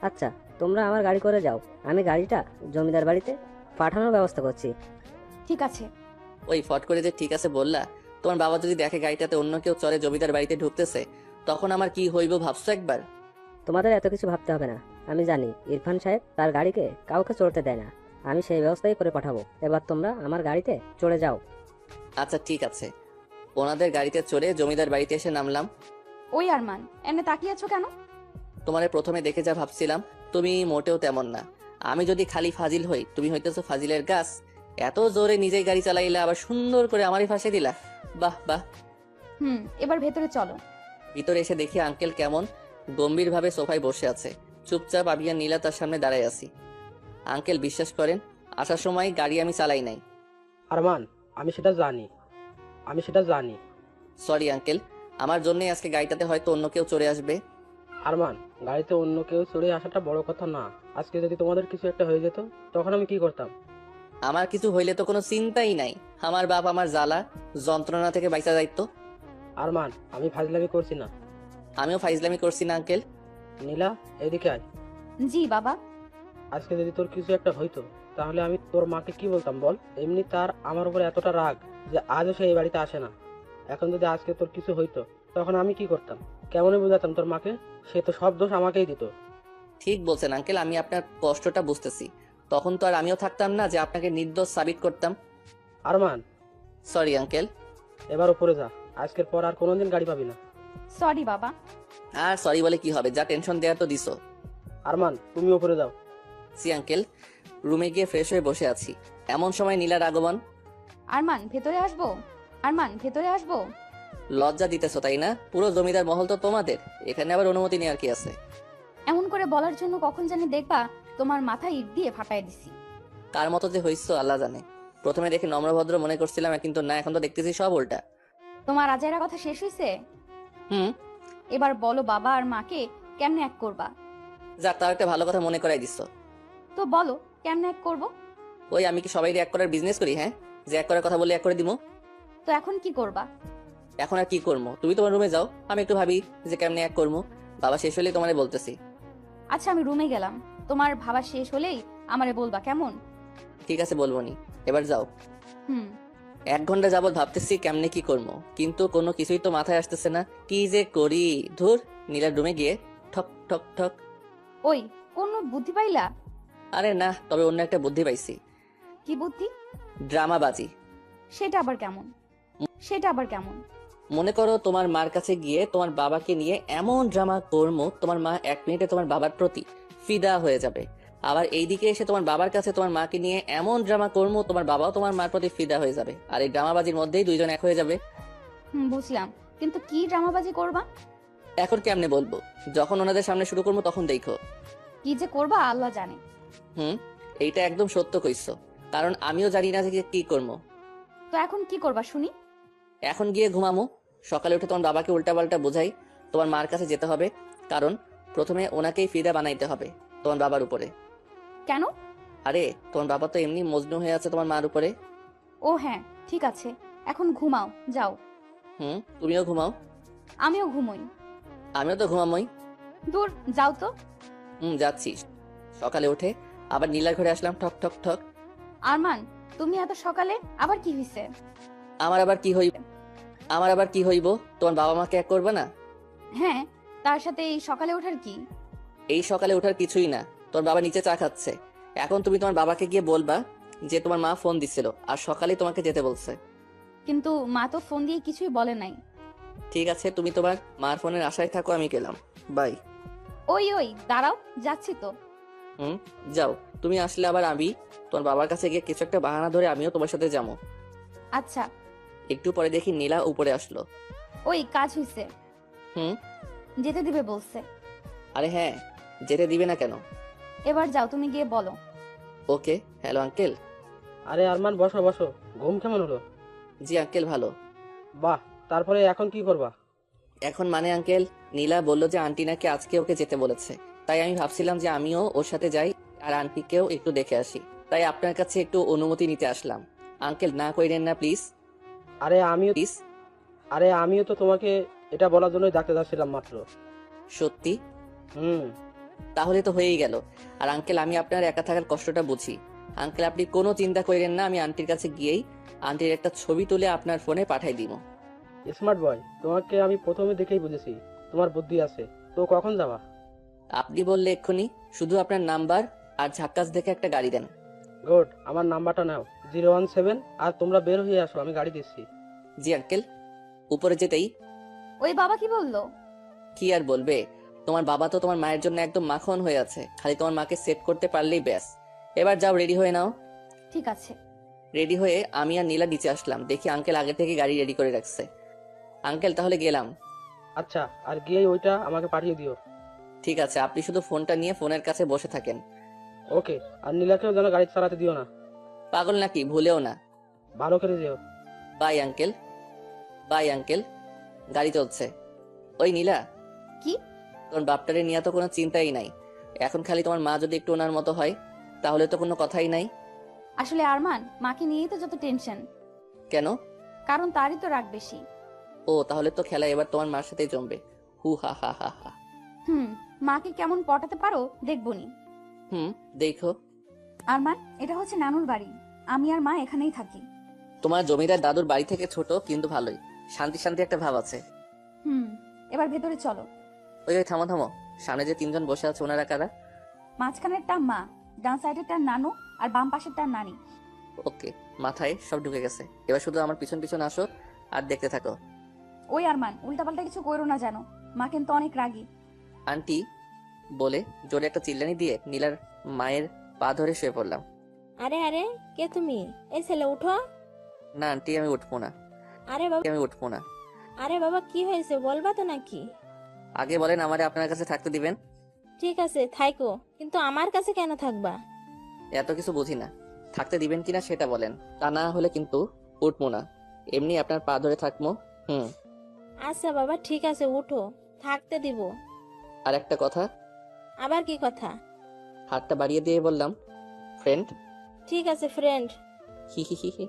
আচ্ছা, তোমরা আমার গাড়ি করে যাও, আমি গাড়িটা জমিদার বাড়িতে পাঠানোর ব্যবস্থা করছি। ঠিক আছে। ওই ফট করে যে ঠিক আছে বললা, তোমার বাবা যদি দেখে গাড়িটাতে অন্য কেউ চড়ে জমিদার বাড়িতে ঢুকতেছে, তখন আমার কি হইব ভাবছো একবার? তোমাদের এত কিছু ভাবতে হবে না। আমি জানি ইরফান সাহেব তার গাড়িকে কাউকে চড়তে দেয় না। আমি সেই ব্যবস্থাই করে পাঠাবো। এবার তোমরা আমার গাড়িতে চড়ে যাও। আচ্ছা ঠিক আছে। ওনাদের গাড়িতে চড়ে জমিদার বাড়িতে এসে নামলাম। ওই আরমান, এনে তাকিয়ে আছো কেন? তোমারে প্রথমে দেখে যা ভাবছিলাম, তুমি মোটেও তেমন না। আমি যদি খালি ফাজিল হই, তুমি হইতেছো ফাজিলের গাছ। এত জোরে নিজেই গাড়ি চালাইলা, আবার সুন্দর করে আমারই ফাঁসে দিলা। বাহ বাহ। এবার ভেতরে চলো। ভিতরে এসে দেখি আঙ্কেল কেমন গম্ভীরভাবে সোফায় বসে আছে। চুপচাপ আমি আর নীলা তার সামনে দাঁড়ায় আছি। আঙ্কেল বিশ্বাস করেন, আসার সময় গাড়ি আমি চালাই নাই। আরমান, আমি সেটা জানি। সরি আঙ্কেল, আমার জন্যই আজকে গাড়িটাতে হয়তো অন্য কেউ চড়ে আসবে। আরমান, গাড়িতে অন্য কেউ চড়ে আসাটা বড় কথা না। আজকে যদি তোমাদের কিছু একটা হয়ে যেত তখন আমি কি করতাম? আমার কিছু হইলে তো কোনো চিন্তাই নাই। আমার বাপ আমার জ্বালা যন্ত্রণা থেকে বাইসা যাইতো। আরমান, আমি ফাজলামি করছি না। আমিও ফাইজলামি করছি না আঙ্কেল। নীলা, এদিকে আয়। জি বাবা। আজকে যদি তোর কিছু একটা হইতো তাহলে আমি তোর মাকে কি বলতাম বল? এমনি তার আমার উপর এতটা রাগ যে আজও সে এই বাড়িতে আসে না। এখন যদি আজকে তোর কিছু হইতো তখন আমি কি করতাম? কেমনই বোঝাতাম তোর মাকে? সে তো সব দোষ আমাকেই দিত। ঠিক বলছেন আঙ্কেল, আমি আপনার কষ্টটা বুঝতেছি। তখন তো আর আমিও থাকতাম না যে আপনাকে নির্দোষ সাবিত করতাম। Arman, sorry uncle. এবার উপরে যা। আজকের পর আর কোনোদিন গাড়ি পাবি না। সরি বাবা। আর সরি বলে কি হবে, যা টেনশন দেওয়ার তো দিছো। আরমান, তুমি উপরে যাও। See uncle. রুমে গিয়ে ফ্রেশ হয়ে বসে আছি, এমন সময় নীলার আগমন। আরমান, ভেতরে আসবো? আরমান, ভেতরে আসবো? লজ্জা দিতেছো তাই না? পুরো জমিদার মহল তো তোমাদের, এখানে আবার অনুমতি নেওয়ার কি আছে? এমন করে বলার জন্য কখন জানি দেখবা তোমার মাথায় ইট দিয়ে ফাটাই দিছি। কার মতো যে হইছো আল্লাহ জানে। প্রথমে দেখে নম্রভদ্র মনে করছিলাম, কিন্তু না, এখন তো দেখতেছি সব উল্টা। তোমার আজাইরা কথা শেষ হইছে? হুম। এবার বলো বাবা আর মাকে কেমনে এক করবা? যাক, তার একটা ভালো কথা মনে করাই দিছো। তো বলো কেমনে এক করবো? ওই আমি কি সবাই এক করার বিজনেস করি? হ্যাঁ, যে এক করার কথা বলে এক করে দিমু। তো এখন কি করবা? এখন আর কি করবো, তুমি তোমার রুমে যাও, আমি একটু ভাবি যে কেমনে এক করবো। বাবা শেষ হলেই তোমারে বলতেছি। আচ্ছা, আমি রুমে গেলাম। তোমার ভাবা শেষ হলেই আমারে বলবা, কেমন? ঠিক আছে, বলবো নি। এবার যাও। হুম। 1 ঘন্টা যাবত ভাবতেছি কেমনে কি করবো, কিন্তু কোনো কিছুই তো মাথায় আসতেছে না। কি যে করি। ধুর। নীলার রুমে গিয়ে ঠক ঠক ঠক। ওই, কোন বুদ্ধি পাইলা? আরে না, তবে অন্য একটা বুদ্ধি পাইছি। কি বুদ্ধি? ড্রামাবাজি। সেটা আবার কেমন? সেটা আবার কেমন? মনে করো তোমার মার কাছে গিয়ে তোমার বাবাকে নিয়ে এমন ড্রামা করবো, তোমার মা 1 মিনিটে তোমার বাবার প্রতি ফিদা হয়ে যাবে। আবার এইদিকে এসে তোমার বাবার কাছে তোমার মাকে নিয়ে এমন ড্রামা করবো, তোমার বাবাও তোমার মার প্রতি ফিদা হয়ে যাবে। আর এই ড্রামাবাজির মধ্যেই দুইজন এক হয়ে যাবে। বুঝলাম, কিন্তু কি ড্রামাবাজি করবা? এখন কেমনে বলবো, যখন ওনাদের সামনে শুরু করবো তখন দেখো। কি যে করবা আল্লাহ জানে। এইটা একদম সত্য কইছো, কারণ আমিও জানি না যে কি করবো। তো এখন কি করবা শুনি? এখন গিয়ে ঘুমামো, সকালে উঠে তোমার বাবাকে উল্টাপাল্টা বোঝাই তোমার মার কাছে যেতে হবে, কারণ প্রথমে ওনাকেই ফিদা বানাইতে হবে তোমার বাবার উপরে। কেন? আরে তোমার বাবা তো এমনি মজনু হয়ে আছে তোমার মার উপরে। ও হ্যাঁ, ঠিক আছে, এখন ঘুমাও যাও। তুমিও ঘুমাও। আমিও ঘুমোই। আমিও তো ঘুমামই। দূর যাও তো। যাচ্ছি। সকালে উঠে আবার নীলার ঘরে আসলাম, ঠক ঠক ঠক। আরমান, তুমি এত সকালে আবার কি হয়েছে? আমার আবার কি হইব? তোমার বাবা মাকে এক করবে না? হ্যাঁ, তার সাথে এই সকালে ওঠার কি? এই সকালে ওঠার কিছুই না, তোর বাবা নিচে চা খাচ্ছে। এখন তুমি তোমার বাবাকে গিয়ে বলবা যে তোমার মা ফোন দিছিল আর সকালে তোমাকে যেতে বলছে। কিন্তু মা তো ফোন দিয়ে কিছুই বলে নাই। ঠিক আছে, তুমি তোমার মার ফোনের আশায় থাকো, আমি গেলাম, বাই। ওই দাঁড়াও, যাচ্ছি তো। যাও, তুমি আসলে আবার আমি তোমার বাবার কাছে গিয়ে কিছু একটা বাহানা ধরে আমিও তোমার সাথে যাবো। আচ্ছা। একটু পরে দেখি নীলা উপরে আসলো। ওই কাজ হইছে। হুম। যেতে দিবে বলছে। আরে হ্যাঁ, যেতে দিবে না কেন? এবার যাও, তুমি গিয়ে বলো। ওকে। Hello uncle. আরে আরমান, বসো বসো। ঘুম কেমন হলো? জি আঙ্কেল, ভালো। বাহ, তারপরে এখন কি করবা? এখন মানে আঙ্কেল, নীলা বলল যে আন্টি নাকি আজকে ওকে যেতে বলেছে, তাই আমি ভাবছিলাম যে আমিও ওর সাথে যাই আর আন্টিকেও একটু দেখে আসি, তাই আপনার কাছে একটু অনুমতি নিতে আসলাম। আঙ্কেল না কইরেন না প্লিজ। আরে আমিও প্লিজ। আরে আমিও তো তোমাকে এটা বলার জন্যই ডাকতে যাচ্ছিলাম মাত্র। সত্যি? হুম। তাহলে তো হয়েই গেল। আর আঙ্কেল, আমি আপনার একা থাকার কষ্টটা বুঝি। আঙ্কেল আপনি কোনো চিন্তা করেন না, আমি আন্টির কাছে গিয়েই আন্টির একটা ছবি তুলে আপনার ফোনে পাঠাই দিব। স্মার্ট বয়, তোমাকে আমি প্রথমে দেখেই বুঝেছি তোমার বুদ্ধি আছে। তো কখন যাবা? আপনি বললে এক্ষুনি, শুধু আপনার নাম্বার আর ঝাক্কাস দেখে একটা গাড়ি দেন। গুড, আমার নাম্বারটা নাও, 017। আর তোমরা বের হয়ে আসো, আমি গাড়ি দিচ্ছি। জি আঙ্কেল। উপরে যেতেই ওই বাবা কি বললো? কি আর বলবে, তোমার বাবা তো তোমার মায়ের জন্য একদম মাখন হয়ে আছে, খালি তোমার মাকে সেট করতে পারলেই ব্যাস। এবার যাও, রেডি হয়ে নাও। ঠিক আছে। রেডি হয়ে আমি আর নীলা নিচে আসলাম, দেখি আঙ্কেল আগে থেকে গাড়ি রেডি করে রাখছে। আঙ্কেল তাহলে গেলাম। আচ্ছা, আর গিয়ে ওইটা আমাকে পাঠিয়ে দিও। ঠিক আছে, আপনি শুধু ফোনটা নিয়ে ফোনের কাছে বসে থাকেন। ওকে। আর নীলাকেও যেন গাড়ি চালাতে দিও না। পাগল নাকি, ভুলেও না। ভালো করে যেও। Bye uncle. Bye uncle. গাড়ি চলছে। ওই নীলা, কি? তোমার বাপটারে নিয়ে তো কোনো চিন্তাই নাই, এখন খালি তোমার মা যদি একটু ওনার মতো হয় তাহলে তো কোনো কথাই নাই। আসলে আরমান, মাকে নিয়েই তো যত টেনশন। কেন? কারণ তারই তো রাগ বেশি। ও, তাহলে তো খেলা এবার তোমার মার সাথেই জমবে। হু হা হা হা হা। মাকে কেমন পটাতে পারো দেখবনি। দেখো। আরমান, এটা হচ্ছে নানুর বাড়ি। আমি আর মা এখানেই থাকি। তোমার জমিদার দাদুর বাড়ি থেকে ছোট, কিন্তু ভালোই শান্তি শান্তি একটা ভাব আছে। এবার ভেতরে চলো। ওই ওই থামো থামো, সামনে যে তিনজন বসে আছে ওনারা কারা? মাঝখানেরটা মা, ডান সাইডেরটা নানু, আর বাম পাশেরটা নানি। ওকে, মাথায় সব ঢুকে গেছে। এবার শুধু আমার পিছন পিছন আসো আর দেখতে থাকো। ওই আরমান, উল্টাপাল্টা কিছু করো না জানো, মা কিন্তু অনেক রাগী। আন্টি বলে জোরে একটা চিল্লানি দিয়ে নীলার মায়ের পা ধরে শুয়ে পড়লাম। আরে আরে, কে তুমি? এই ছেলে উঠো। না আন্টি, আমি উঠবো না। আরে বাবা, আমি উঠবো না। আরে বাবা, কি হয়েছে বলবা তো নাকি? আগে বলেন, আমারে আপনার কাছে থাকতে দিবেন? ঠিক আছে থাইকো, কিন্তু আমার কাছে কেন থাকবা? এত কিছু বুঝি না, থাকতে দিবেন কিনা সেটা বলেন, তা না হলে কিন্তু উঠবো না, এমনি আপনার পা ধরে থাকবো। আচ্ছা বাবা, ঠিক আছে উঠো, থাকতে দিব। আর একটা কথা। আবার কি কথা? হাতটা বাড়িয়ে দিয়ে বললাম, ফ্রেন্ড। ঠিক আছে ফ্রেন্ড। হি হি হি হি।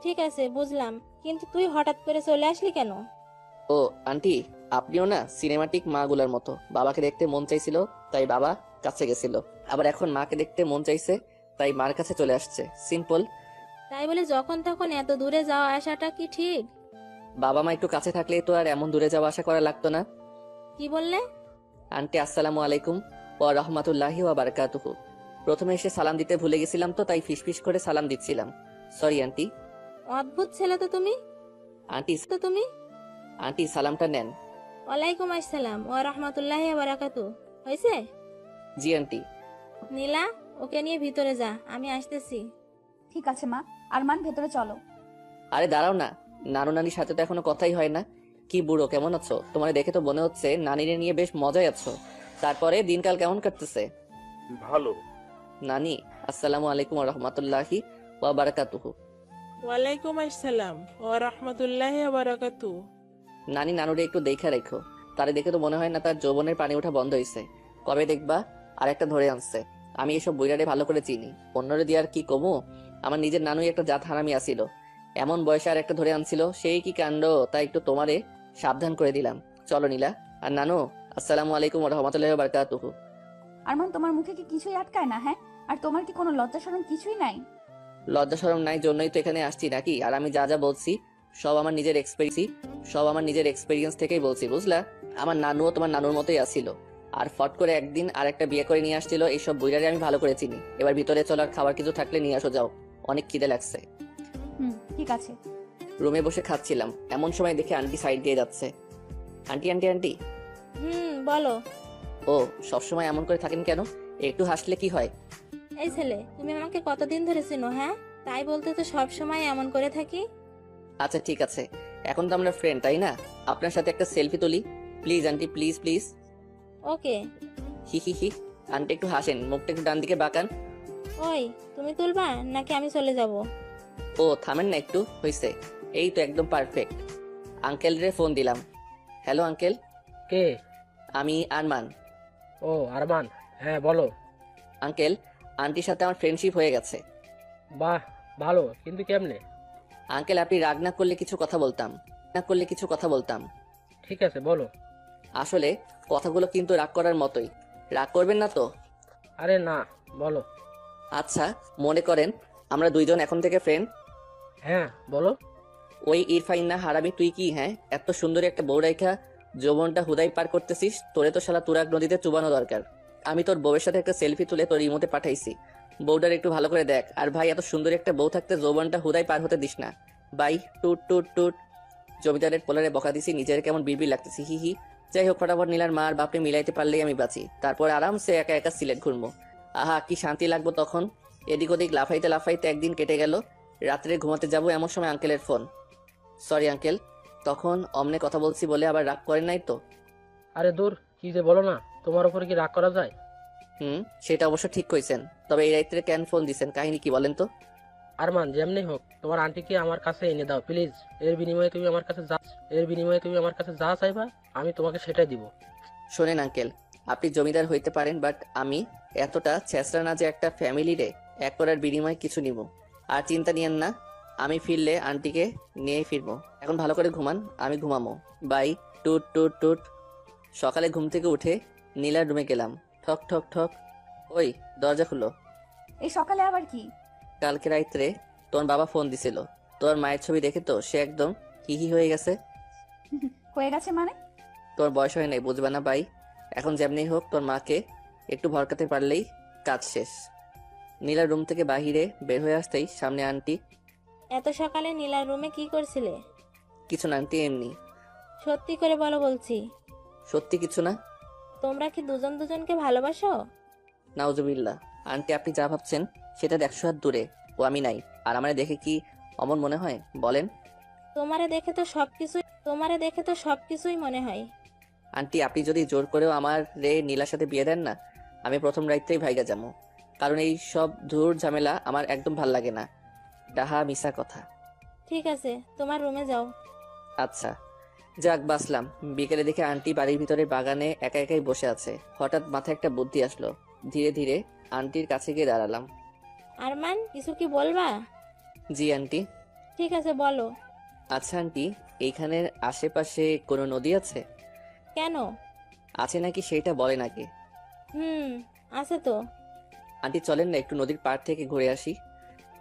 ঠিক আছে বুঝলাম, কিন্তু তুই হঠাৎ করে চলে আসলি কেন? ও আন্টি, আপনিও না সিনেমাটিক মাগুলার মতো, বাবাকে দেখতে মন চাইছিল তাই বাবা কাছে গেছিল, আবার এখন মাকে দেখতে মন চাইছে তাই মার কাছে চলে আসছে, সিম্পল। তাই বলে যখন তখন এত দূরে যাওয়া আসাটা কি ঠিক? বাবা মা একটু কাছে থাকলেই তো আর এমন দূরে যাওয়া আশা করা লাগতো না। কি বললে? আন্টি আসসালামু আলাইকুম ওয়া রাহমাতুল্লাহি ওয়া বারাকাতুহু। প্রথমে এসে সালাম দিতে ভুলে গেছিলাম তো তাই ফিসফিস করে সালাম দিচ্ছিলাম, সরি আন্টি। অদ্ভুত ছেলে তো তুমি। আন্টি আন্টি সালামটা নেন। ওয়ালাইকুম আসসালাম ওয়া রাহমাতুল্লাহি ওয়া বারাকাতু। হয়েছে? জি আন্টি। নীলা, ওকে নিয়ে ভিতরে যা, আমি আসতেছি। ঠিক আছে মা। আরমান, ভেতরে চলো। আরে দাঁড়াও না, নানু নানির সাথে তো এখনো কথাই হয় না। কি বুড়ো, কেমন আছো? তোমার দেখে তো মনে হচ্ছে নানিরে নিয়ে বেশ মজায় আছো। তারপরে দিনকাল কেমন কাটতেছে? ভালো। নানি, আসসালামু আলাইকুম রহমতুল্লাহি ওয়া বারাকাতুহু। ওয়ালাইকুম আসসালাম ও রহমতুল্লাহি বারাকাতু। নানি, নানুরে একটু দেখা রেখো। তারে দেখে তো মনে হয় না তার যৌবনের পানি ওঠা বন্ধ হয়েছে। কবে দেখবা আর একটা ধরে আনছে। আমি এসব বইরারে ভালো করে চিনি, অন্যরে দিয়ে আর কি কমু। আমার নিজের নানুই একটা জাত হারামি আসিল, এমন বয়সে আর একটা ধরে আনছিল, সেই কি কাণ্ড। তাই একটু তোমারে সাবধান করে দিলাম। চলো নীলা। আর নানু, আসসালামু আলাইকুম রহমতুল্লাহি ওয়া বারাকাতুহু। আরমান, তোমার মুখে কি কিছুই আটকায় না? হ্যাঁ, আর তোমার কি কোনো লজ্জা শরম কিছুই নাই? লজ্জা শরম নাই জন্যই তো এখানে আসছি নাকি? আর আমি যা যা বলছি সব আমার নিজের এক্সপেরিয়েন্স থেকেই বলছি, বুঝলা? আমার নানুও তোমার নানুর মতোই আসছিল, আর ফট করে একদিন আর একটা বিয়ে করে নিয়ে আসছিল। এইসব বুইড়ারে আমি ভালো করে চিনি। এবার ভিতরে চলো, আর খাবার কিছু থাকলে নিয়ে আসো, যাও, অনেক খিদে লাগছে। ঠিক আছে। রুমে বসে খাচ্ছিলাম, এমন সময় দেখে আন্টি সাইড দিয়ে যাচ্ছে। Aunty aunty aunty. বলো। ও, সবসময় এমন করে থাকেন কেন? একটু হাসলে কি হয়? এই ছেলে, তুমি আমাকে কতদিন ধরে চিনো? হ্যাঁ, তাই বলতে তো সব সময় এমন করে থাকি। আচ্ছা ঠিক আছে, এখন তো আমরা ফ্রেন্ড, তাই না? আপনার সাথে একটা সেলফি তুলি please aunty, please please. Okay. He he he. Aunty একটু হাসেন, মুখটা একটু ডান দিকে বাঁকান। ওই, তুমি তুলবা নাকি আমি চলে যাব? ও থামেন না একটু, হইছে। এই তো একদম পারফেক্ট। আঙ্কেল রে ফোন দিলাম। হ্যালো আঙ্কেল, কে? আমি আরমান। ও আরমান, হ্যাঁ বলো। আঙ্কেল, আন্টির সাথে আমার ফ্রেন্ডশিপ হয়ে গেছে। বাহ, ভালো, কিন্তু কেমনে? আঙ্কেল, আপনি রাগ না করলে কিছু কথা বলতাম। ঠিক আছে, বলো। আসলে কথাগুলো কিন্তু রাগ করার মতোই। রাগ করবেন না তো? আরে না, বলো। আচ্ছা, মনে করেন আমরা দুইজন এখন থেকে ফ্রেন্ড। হ্যাঁ বলো। ওই ইরফাইন না হারামি, তুই কি হ্যাঁ এত সুন্দরী একটা বউ রাইখা যৌবনটা হুদাই পার করতেছিস? তোরে তো শালা তুরাগ নদীতে চুবানো দরকার। আমি তোর বউয়ের সাথে একটা সেলফি তুলে তোর ইমোতে পাঠাইছি, বউটার একটু ভালো করে দেখ। আর ভাই, এত সুন্দর একটা বউ থাকতে যৌবনটা হুদাই পার হতে দিস না। বাই, টুট টুট টুট। জমিদারের পোলারে বকা দিছি, নিজের কেমন বিড়বিড় লাগতেছি, হি হি। যাই হোক, ফটাফট নীলার মা আর বাপরে মিলাইতে পারলেই আমি বাঁচি, তারপর আরামসে একা একা সিলেট ঘুরবো। আহা, কি শান্তি লাগবো তখন। এদিক ওদিক লাফাইতে লাফাইতে একদিন কেটে গেল। রাত্রে ঘুমাতে যাবো এমন সময় আঙ্কেলের ফোন। সরি আঙ্কেল, তখন অমনে কথা বলছি বলে আবার রাগ করেন নাই তো? আরে দূর, কি যে বলো না, তোমার উপরে কি রাগ করা যায়? সেটা অবশ্য ঠিক কইছেন। তবে এই রাত্রে কেন ফোন দিছেন, কাহিনী কি বলেন তো? আরমান, যেমনি হোক তোমার আন্টিকে আমার কাছে এনে দাও প্লিজ। এর বিনিময়ে তুমি আমার কাছে যা চাইবা আমি তোমাকে সেটাই দিব। শোনেন আঙ্কেল, আপনি জমিদার হইতে পারেন, বাট আমি এতটা ছেঁচড়া না যে একটা ফ্যামিলিরে এক করার বিনিময়ে কিছু নিব। আর চিন্তা নিয়েন না, আমি ফিরলে আন্টিকে নিয়েই ফিরবো। এখন ভালো করে ঘুমান, আমি ঘুমামো। বাই, টুট টুট টুট। সকালে ঘুম থেকে উঠে নীলার রুমে গেলাম। ঠক ঠক ঠক। ওই, দরজা খুলো। এই সকালে আবার কি? কালকে রাত্রে তোর বাবা ফোন দিছিল, তোর মায়ের ছবি দেখে তো সে একদম হিহি হয়ে গেছে। হয়ে গেছে মানে? তোর বয়স হয় নাই, বুঝবা না ভাই। এখন যেমনি হোক তোর মাকে একটু ভরকাতে পারলেই কাজ শেষ। নীলার রুম থেকে বাহিরে বের হয়ে আসতেই সামনে আন্টি। এত সকালে নীলার রুমে কি করছিলে? কিছু না আন্টি, এমনি। সত্যি করে বলো বলছি। সত্যি কিছু না। তোমরা কি দুজন দুজনকে ভালোবাসো? নাউজুবিল্লাহ। আন্টি, আপনি যা ভাবছেন সেটা 100 হাত দূরে। ও আমি নাই। আর আমারে দেখে কি অমন মনে হয় বলেন? তোমারে দেখে তো সবকিছুই মনে হয়। আন্টি, আপনি যদি জোর করেও আমার নীলার সাথে বিয়ে দেন না, আমি প্রথম রাইতেই ভাইগা যাবো। কারণ এই সব ধুর ঝামেলা আমার একদম ভাল লাগে না। ডাহা মিশা কথা। ঠিক আছে, তোমার রুমে যাও। আচ্ছা, যাক বাসলাম। বিকেলে দেখে আন্টি বাড়ির ভিতরে বাগানে একা একাই বসে আছে। হঠাৎ মাথায় একটা বুদ্ধি আসলো। ধীরে ধীরে আন্টির কাছে গিয়ে দাঁড়ালাম। আরমান, কিছু কি বলবা? জি আন্টি। ঠিক আছে, বলো। আচ্ছা আন্টি, এইখানের আশেপাশে কোনো নদী আছে? কেন? আছে নাকি সেটা বলেন আগে। আছে তো। আন্টি চলেন না একটু নদীর পাড় থেকে ঘুরে আসি।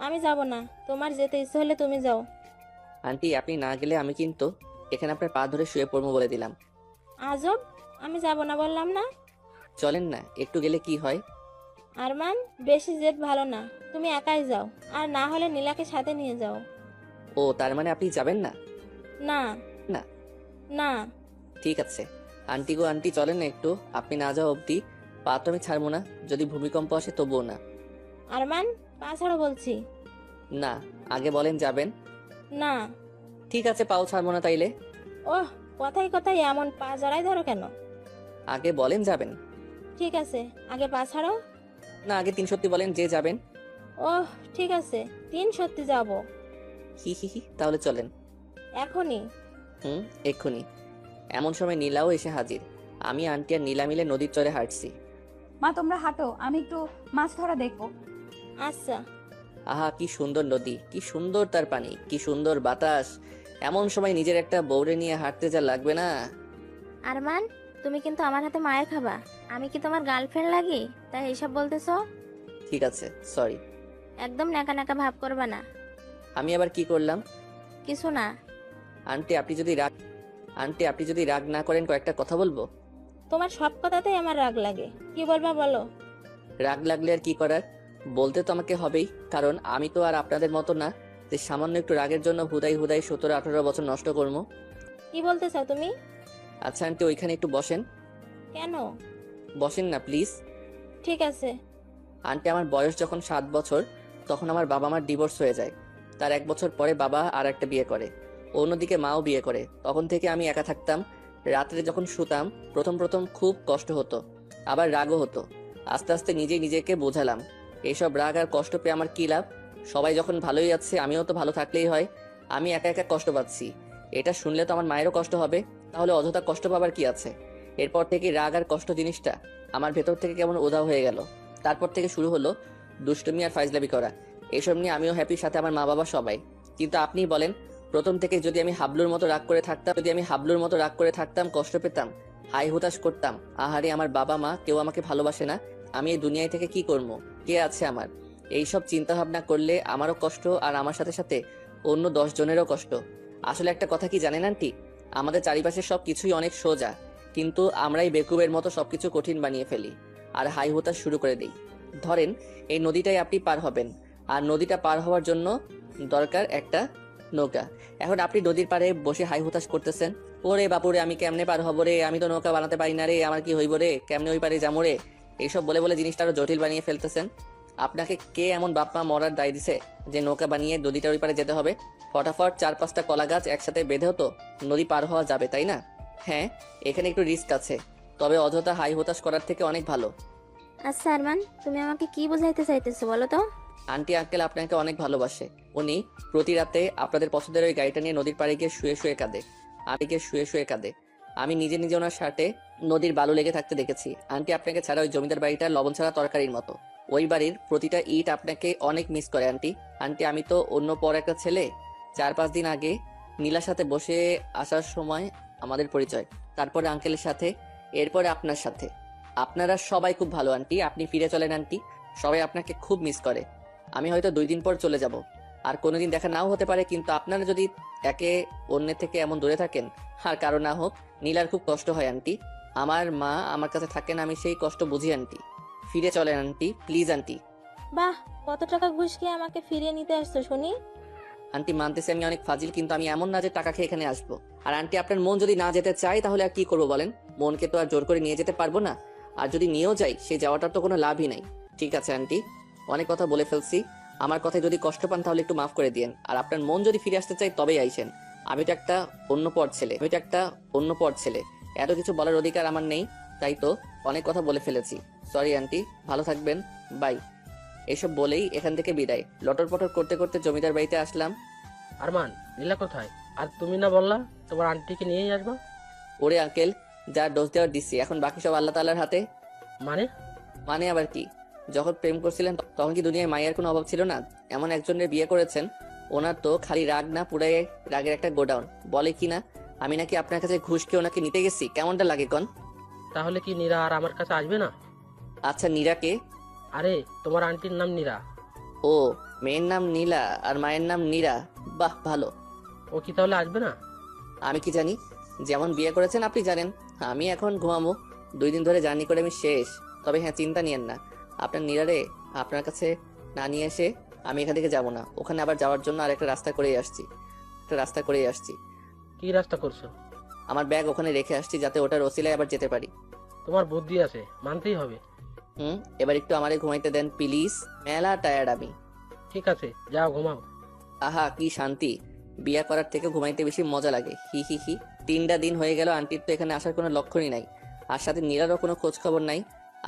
আমি যাব না, তোমার যেতে ইচ্ছে হলে তুমি যাও। আন্টি, আপনি না গেলে আমি কিন্তু এখানে আপনার পা ধরে শুয়ে পড়বো বলে দিলাম। আজব, আমি যাব না বললাম না। চলেন না, একটু গেলে কি হয়? আরমান, বেশি জেদ ভালো না, তুমি একাই যাও। আর না হলে নীলাকে সাথে নিয়ে যাও। ও, তার মানে আপনি যাবেন না? না না। না। ঠিক আছে আন্টি গো, আন্টি চলেন না একটু। আপনি না যাওয়া অবধি পা তো আমি ছাড়বো না, যদি ভূমিকম্প আসে তবুও না। আরমান, পা ছাড়ো বলছি। না, আগে বলেন যাবেন। না। ঠিক আছে, পাও ছাড়বো না তাইলে। ওহ, কথায় কথায় এমন পা জড়াই ধরো কেন? আগে বলেন যাবেন। ঠিক আছে, আগে পা ছাড়ো। না আগে 3 সত্যি বলেন যে যাবেন। ওহ ঠিক আছে, 3 সত্যি যাব। হি হি হি, তাহলে চলেন। এখনই? এক্ষুনি। এমন সময় নীলাও এসে হাজির। আমি আন্টি আর নীলা মিলে নদীর চরে হাঁটছি। মা তোমরা হাঁটো, আমি একটু মাছ ধরা দেখবো। আচ্ছা। আহা কি সুন্দর নদী, কি সুন্দর তার পানি, কি সুন্দর বাতাস। এমন সময় নিজের একটা বউরে নিয়ে হাঁটতে যা লাগবে না। আরমান, তুমি কিন্তু আমার হাতে মায়ের খাবা। আমি কি তোমার গার্লফ্রেন্ড লাগি তাই এইসব বলতেছো? ঠিক আছে, সরি। একদম নাকা নাকা ভাব করবা না। আমি আবার কি করলাম? কিছু না। আন্টি আপনি যদি রাগ না করেন কয়েকটা কথা বলবো। তোমার সব কথাতেই আমার রাগ লাগে, কি বলবা বলো। রাগ লাগলে আর কি করার, বলতে তো আমাকে হবেই, কারণ আমি তো আর আপনাদের মতো না যে সামান্য একটু রাগের জন্য হুদাই হুদাই 17-18 বছর নষ্ট করবো। কি বলতে চাও তুমি? আচ্ছা আন্টি ওইখানে একটু বসেন। কেন? বসেন না প্লিজ। ঠিক আছে। আন্টি আমার বয়স যখন 7 বছর তখন আমার বাবা মার ডিভোর্স হয়ে যায়। তার 1 বছর পরে বাবা আর একটা বিয়ে করে, অন্যদিকে মাও বিয়ে করে। তখন থেকে আমি একা থাকতাম। রাত্রে যখন শুতাম প্রথম প্রথম খুব কষ্ট হতো, আবার রাগও হতো। আস্তে আস্তে নিজেই নিজেকে বোঝালাম এইসব রাগ আর কষ্ট পেয়ে আমার কি লাভ। সবাই যখন ভালোই আছে আমিও তো ভালো থাকলেই হয়। আমি একা একা কষ্ট পাচ্ছি, এটা শুনলে তো আমার মায়েরও কষ্ট হবে, তাহলে অযথা কষ্ট পাবার কি আছে। এরপর থেকে রাগ আর কষ্ট জিনিসটা আমার ভেতর থেকে কেমন উধাও হয়ে গেল। তারপর থেকে শুরু হলো দুষ্টুমি আর ফাইজলামি করা। এসব নিয়ে আমিও হ্যাপি, সাথে আমার মা বাবা সবাই। কিন্তু আপনিই বলেন, প্রথম থেকে যদি আমি হাবলুর মতো রাগ করে থাকতাম কষ্ট পেতাম, হাই হুতাশ করতাম, আহারে আমার বাবা মা কেউ আমাকে ভালোবাসে না, আমি এই দুনিয়ায় থেকে কি করব, কে আছে আমার, এইসব চিন্তা ভাবনা করলে আমারও কষ্ট আর আমার সাথে সাথে অন্য 10 জনেরও কষ্ট। আসলে একটা কথা কি জানেন আন্টি, আমাদের চারিপাশে সব কিছুই অনেক সোজা, কিন্তু আমরাই বেকুবের মতো সবকিছু কঠিন বানিয়ে ফেলি আর হাই হুতাশ শুরু করে দিই। ধরেন এই নদীটাই আপনি পার হবেন, আর নদীটা পার হওয়ার জন্য দরকার একটা নৌকা। এখন আপনি নদীর পাড়ে বসে হাই হুতাশ করতেছেন, ওরে বাপুরে আমি কেমনে পার হবো রে, আমি তো নৌকা বানাতে পারি না রে, আমার কি হইব রে, কেমনে ওই পারে যাবো রে, এইসব বলে বলে জিনিসটা আরো জটিল বানিয়ে ফেলতেছেন। আপনাকে কে এমন বাপ মা মরার দায় দিছে যে নৌকা বানিয়ে নদীটার ওই পারে যেতে হবে? ফটাফট 4-5টা কলা গাছ একসাথে বেঁধে হতো নদী পার হওয়া যাবে, তাই না? হ্যাঁ, এখানে একটু রিস্ক আছে, তবে অযথা হাই হতাশ করার থেকে অনেক ভালো। আচ্ছা আরমান, তুমি আমাকে কি বোঝাইতে চাইতেছো বলো তো? আন্টি আঙ্কেল আপনাকে অনেক ভালোবাসে। উনি প্রতি রাতে আপনাদের পছন্দের ওই গাড়িটা নিয়ে নদীর পাড়ে গিয়ে শুয়ে শুয়ে কাঁদে। আমি নিজে নিজে ওনার শার্টে নদীর বালু লেগে থাকতে দেখেছি। আন্টি আপনাকে ছাড়া ওই জমিদার বাড়িটা লবণ ছাড়া তরকারির মতো। ওই বাড়ির প্রতিটা ইট আপনাকে অনেক মিস করে আন্টি। আন্টি আমি তো অন্য পর একটা ছেলে। 4-5 দিন আগে নীলার সাথে বসে আসার সময় আমাদের পরিচয়, তারপরে আঙ্কেলের সাথে, এরপরে আপনার সাথে। আপনারা সবাই খুব ভালো আন্টি, আপনি ফিরে চলেন আন্টি, সবাই আপনাকে খুব মিস করে। আমি হয়তো 2 দিন পর চলে যাব, আর কোনোদিন দেখা নাও হতে পারে, কিন্তু আপনারা যদি একে অন্যের থেকে এমন দূরে থাকেন, আর কারো না হোক, নীলার খুব কষ্ট হয় আন্টি। আমার মা আমার কাছে থাকেন, আমি সেই কষ্ট বুঝি আন্টি। ফিরে চলেন আন্টি, প্লিজ আন্টি। বাহ, কত টাকা ঘুষ খেয়ে আমাকে ফিরিয়ে নিতে আসছো শুনি। আন্টি মানতেছি আমি অনেক ফাজিল, কিন্তু আমি এমন না যে টাকা খেয়ে এখানে আসবো। আর আন্টি আপনার মন যদি না যেতে চায় তাহলে আর কি করবো বলেন? মনকে তো আর জোর করে নিয়ে যেতে পারবো না, আর যদি নিয়েও যাই সেই যাওয়াটার তো কোনো লাভই নাই। ঠিক আছে আন্টি, অনেক কথা বলে ফেলছি, আমার কথায় যদি কষ্ট পান তাহলে একটু মাফ করে দিয়েন। আর আপনার মন যদি ফিরে আসতে চাই তবেই আইসেন। আমি তো একটা অন্য পর ছেলে, এত কিছু বলার অধিকার আমার নেই, তাই তো অনেক কথা বলে ফেলেছি। সরি আন্টি, ভালো থাকবেন, বাই। এসব বলেই এখান থেকে বিদায়। লটর পটর করতে করতে জমিদার বাড়িতে আসলাম। আরমান, নীলা কোথায়? আর তুমি না বললা তোমার আন্টিকে নিয়েই আসবা? ওরে আঙ্কেল, যা ডোজ দেওয়ার দিচ্ছি, এখন বাকি সব আল্লাহ তাআলার হাতে। মানে আবার কি? যখন প্রেম করছিলেন তখন কি দুনিয়ায় মায়ের কোনো অভাব ছিল না? এমন একজনের বিয়ে করেছেন, ওনার তো খালি রাগ না, পুরাই রাগের একটা গোডাউন। বলে কি না আমি নাকি আপনার কাছে ঘুষ খেয়ে ওনাকে নিতে গেছি, কেমনটা লাগে কন? তাহলে কি নীরা আর আমার কাছে আসবে না? আচ্ছা নীরাকে? আরে তোমার আন্টির নাম নীরা। ও, মেয়ের নাম নীলা আর মায়ের নাম নীরা, বাহ ভালো। ও কি তাহলে আসবে না? আমি কি জানি, যেমন বিয়ে করেছেন আপনি জানেন। আমি এখন ঘুমাবো, 2 দিন ধরে জার্নি করে আমি শেষ। তবে হ্যাঁ, চিন্তা নিয়েন না, আপনার নীরারে আপনার কাছে না নিয়ে এসে আমি এখান থেকে যাবো না। ওখানে আবার যাওয়ার জন্য আর একটা রাস্তা করেই আসছি। কি রাস্তা করছো? আমার ব্যাগ ওখানে রেখে আসছি, যাতে ওটার ওসিলায় আবার যেতে পারি। তোমার বুদ্ধি আছে, মানতেই হবে। এবার একটু আমারে ঘুমাইতে দেন প্লিজ, মেলা টায়ার্ড আমি। ঠিক আছে, যাও ঘুমাও। আহা কি শান্তি, বিয়ে করার থেকে ঘুমাইতে বেশি মজা লাগে। হি হি হি। 3টা দিন হয়ে গেল আন্টির তো এখানে আসার কোনো লক্ষণই নাই, আর সাথে নীরারও কোনো খোঁজ খবর নাই।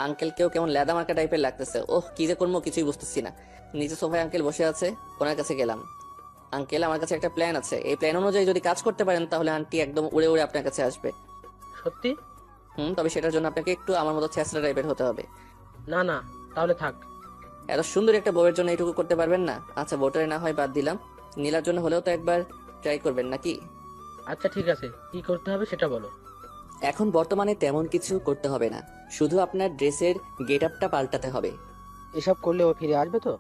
আঙ্কেলকেও কেমন লেদা মার্কা টাইপের লাগতেছে। ওহ, কি যে করবো কিছুই বুঝতেছি না। নিচে সোফায় আঙ্কেল বসে আছে, ওনার কাছে গেলাম। আঙ্কেল, আমার কাছে একটা প্ল্যান আছে, এই প্ল্যান অনুযায়ী যদি কাজ করতে পারেন তাহলে আন্টি একদম উড়ে উড়ে আপনার কাছে আসবে। সত্যি? তবে সেটার জন্য আপনাকে একটু আমার মতো ছেঁচড়া টাইপের হতে হবে। না না, তাহলে থাক। এত সুন্দর একটা বউয়ের জন্য এইটুকু করতে পারবেন না? আচ্ছা, বউটারে না হয় বাদ দিলাম, নীলার জন্য হলেও তো একবার ট্রাই করবেন নাকি? আচ্ছা ঠিক আছে, কি করতে হবে সেটা বলো। এখন বর্তমানে তেমন কিছু করতে হবে না, শুধু আপনার ড্রেসের গেট আপটা পাল্টাতে হবে। এসব করলে ও ফিরে আসবে তো?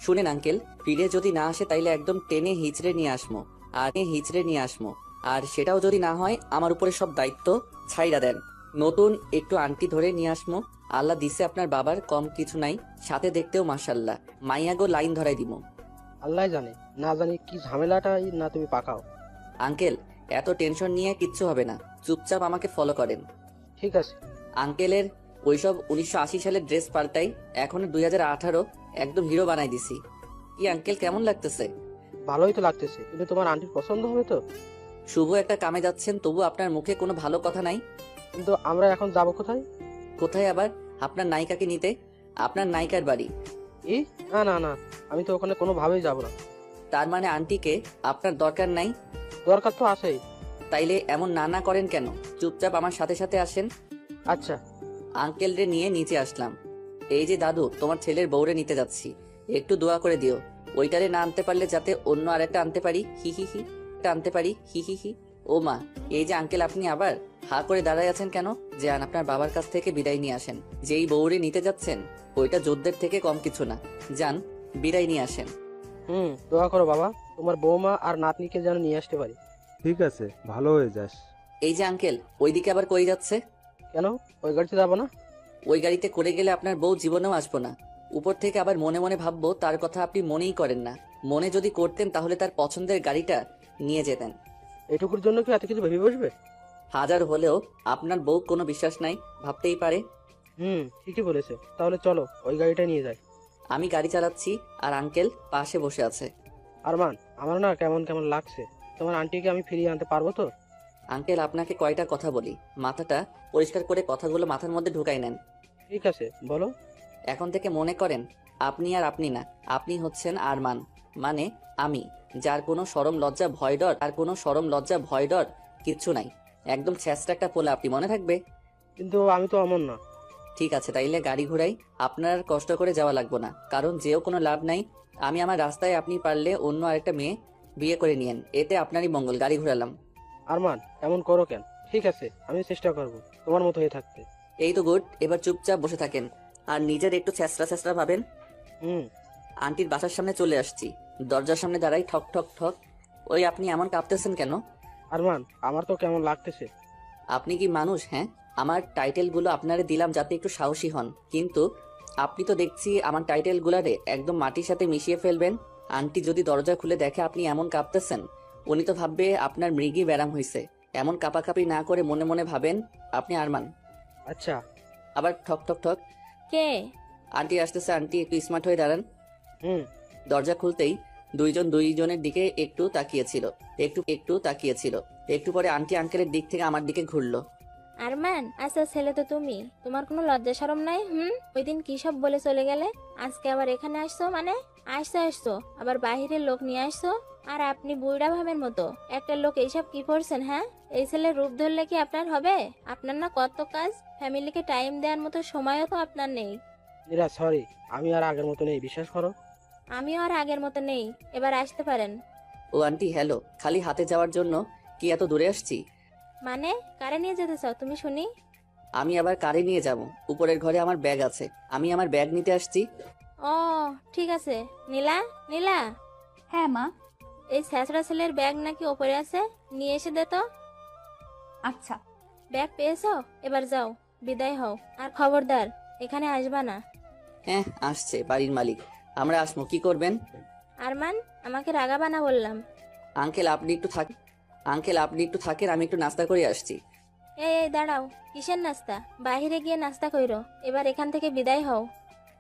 শুনেন আঙ্কেল, ফিরে যদি না আসে তাইলে একদম টেনে হিচড়ে নিয়ে আসমো। আর সেটাও যদি না হয় আমার উপরে সব দায়িত্ব ছাইড়া দেন। নতুন একটু আন্টি ধরে নিয়ে আসমো। আল্লাহ দিছে আপনার বাবার কম কিছু নাই, সাথে দেখতেও মাশাল্লাহ। মাইয়াগো লাইন ধরাই দিমো। আল্লাহ জানে, না জানি কি ঝামেলাটাই না তুমি পাকাও। আঙ্কেল, এত টেনশন নিয়ে কিচ্ছু হবে না, চুপচাপ আমাকে ফলো করেন। ঠিক আছে। আঙ্কেলের ওইসব 1980 সালের ড্রেস পাল্টাই, এখন 2018, একদম হিরো বানাই দিছি। কি আঙ্কেল, কেমন লাগতেছে? ভালোই তো লাগতেছে, কিন্তু তোমার আন্টির পছন্দ হবে তো? শুভ একটা কামে যাচ্ছেন, তবু আপনার মুখে কোনো ভালো কথা নাই। কিন্তু আমরা এখন যাব কোথায়? কোথায় আবার? আপনার নায়িকাকে নিতে, আপনার নায়িকার বাড়ি। না না না, আমি তো ওখানে কোনোভাবেই যাব না। তার মানে আন্টিকে আপনার দরকার নাই? দরকার তো আছেই। তাইলে এমন না করেন কেন? চুপচাপ আমার সাথে সাথে আসেন। আচ্ছা। আঙ্কেলরে নিয়ে নিচে আসলাম। এই যে দাদু, তোমার ছেলের বউরে নিতে যাচ্ছি, একটু দোয়া করে দিও। ওইটারে না আনতে পারলে যাতে অন্য আরেকটা আনতে পারি, হি হি হি, আনতে পারি, হি হি হি। ও মা, এই যে আঙ্কেল, আপনি আবার হা করে দাঁড়ায় আছেন কেন? যান আপনার বাবার কাছ থেকে বিদায় নিয়ে আসেন। যেই বউরে নিতে যাচ্ছেন ওইটা যুদ্ধের থেকে কম কিছু না, যান বিদায় নিয়ে আসেন। দোয়া করো বাবা, তোমার বৌমা আর নাতনিকে যেন নিয়ে আসতে পারি। ঠিক আছে, ভালো হয়ে যাস। এই যে আঙ্কেল, ওইদিকে আবার কই যাচ্ছে? কেন, ওই গাড়িতে যাবো না? ওই গাড়িতে করে গেলে আপনার বউ জীবনেও আসবো না। উপর থেকে আবার মনে মনে ভাববো তার কথা, আপনি মনেই করেন না। মনে যদি করতেন তাহলে তার পছন্দের গাড়িটা নিয়ে যেতেন। এটুকুর জন্য কি এত কিছু ভেবে বসবে? হাজার হলেও আপনার বউ কোনো বিশ্বাস নাই, ভাবতেই পারে। ঠিকই বলেছে, তাহলে চলো ওই গাড়িটা নিয়ে যাই। আমি গাড়ি চালাচ্ছি আর আঙ্কেল পাশে বসে আছে। আরমান, আমার না কেমন কেমন লাগছে। তোমার আন্টিকে আমি ফিরিয়ে আনতে পারবো তো? আঙ্কেল, আপনাকে কয়টা কথা বলি, মাথাটা পরিষ্কার করে কথাগুলো মাথার মধ্যে ঢুকাই নেন। ঠিক আছে, বলো। এখন থেকে মনে করেন আপনি আর আপনি না, আপনি হচ্ছেন আরমান, মানে আমি, যার কোনো শরম লজ্জা ভয় ডর কিচ্ছু নাই। একদম ছেঁচড়া একটা পোলা আপনি, মনে থাকবে? কিন্তু আমি তো অমন না। ঠিক আছে, তাইলে গাড়ি ঘোড়াই, আপনার আর কষ্ট করে যাওয়া লাগবে না, কারণ যেও কোনো লাভ নাই। আমি আমার রাস্তায়, আপনি পারলে অন্য আরেকটা মেয়ে বিয়ে করে নিয়েন, এতে আপনারই মঙ্গল। গাড়ি ঘোরালাম। আরমান, এমন করো কেন? ঠিক আছে, আমি চেষ্টা করব তোমার মতো হয়ে থাকতে। এই তো গুড, এবার চুপচাপ বসে থাকেন আর নিজের একটু ছেঁচড়া ভাবেন। আন্টির বাসার সামনে চলে আসছি, দরজার সামনে দাঁড়াই, ঠক ঠক ঠক। ওই আপনি এমন কাঁপতেছেন কেন? আরমান, আমার তো কেমন লাগতেছে। আপনি কি মানুষ? হ্যাঁ, আমার টাইটেলগুলো আপনারে দিলাম যাতে একটু সাহসী হন, কিন্তু আপনি তো দেখছি আমার টাইটেলগুলারে একদম মাটির সাথে মিশিয়ে ফেলবেন। আন্টি যদি দরজা খুলে দেখে আপনি এমন কাঁপতেছেন, উনি তো ভাববে আপনার মৃগী ব্যারাম হয়েছে। এমন কাঁপাকাঁপি না করে মনে মনে ভাবেন আপনি আরমান। আচ্ছা। আবার ঠক ঠক ঠক। কে? আন্টি আসতেছে, আন্টি একটু স্মার্ট হয়ে দাঁড়ান। দরজা খুলতেই দুইজনের দিকে একটু তাকিয়েছিল। একটু পরে আন্টি আঙ্কেলের দিক থেকে আমার দিকে ঘুরলো। আরমান, আচ্ছা ছেলে তো তুমি, তোমার কোনো লজ্জা শরম নাই? ওই দিন কি সব বলে চলে গেলে, আজকে আবার এখানে আসছো? মানে আসছো আবার বাহিরের লোক নিয়ে আসছো, আর আপনি বুড়া ভাবের মতো একটা লোক এইসব কি করছেন? হ্যাঁ, এই ছেলের রূপ ধরলে কি আপনার হবে? আপনার না কত কাজ, ফ্যামিলিকে টাইম দেওয়ার মতো সময়ও তো আপনার নেই। নীরা, সরি, আমি আর আগের মতো নেই, বিশ্বাস করো। আমিও আর আগের মতো নেই, এবার আসতে পারেন। ও আন্টি, হ্যালো। খালি হাতে যাওয়ার জন্য কি এত দূরে আসছি? মানে কারে নিয়ে যেতে চাও তুমি শুনি? আমি আবার কারে নিয়ে যাব? উপরের ঘরে আমার ব্যাগ আছে, আমি আমার ব্যাগ নিতে আসছি। ও ঠিক আছে। নীলা। হ্যাঁ মা। এই ছেঁচড়া ছেলের ব্যাগ নাকি ওপরে আছে, নিয়ে এসে দে তো। আচ্ছা। ব্যাগ পেয়েছো? এবার যাও, বিদায় হও, আর খবরদার এখানে আসবা না। হ্যাঁ, আসছে বাড়ির মালিক, আমরা আসমো, কি করবেন? আরমান, আমাকে রাগাবা না বললাম। আঙ্কেল আপনি একটু থাকেন, আমি একটু নাস্তা করে আসছি। এই দাঁড়াও, কিসের নাস্তা? বাহিরে গিয়ে নাস্তা কইরো, এবার এখান থেকে বিদায় হও।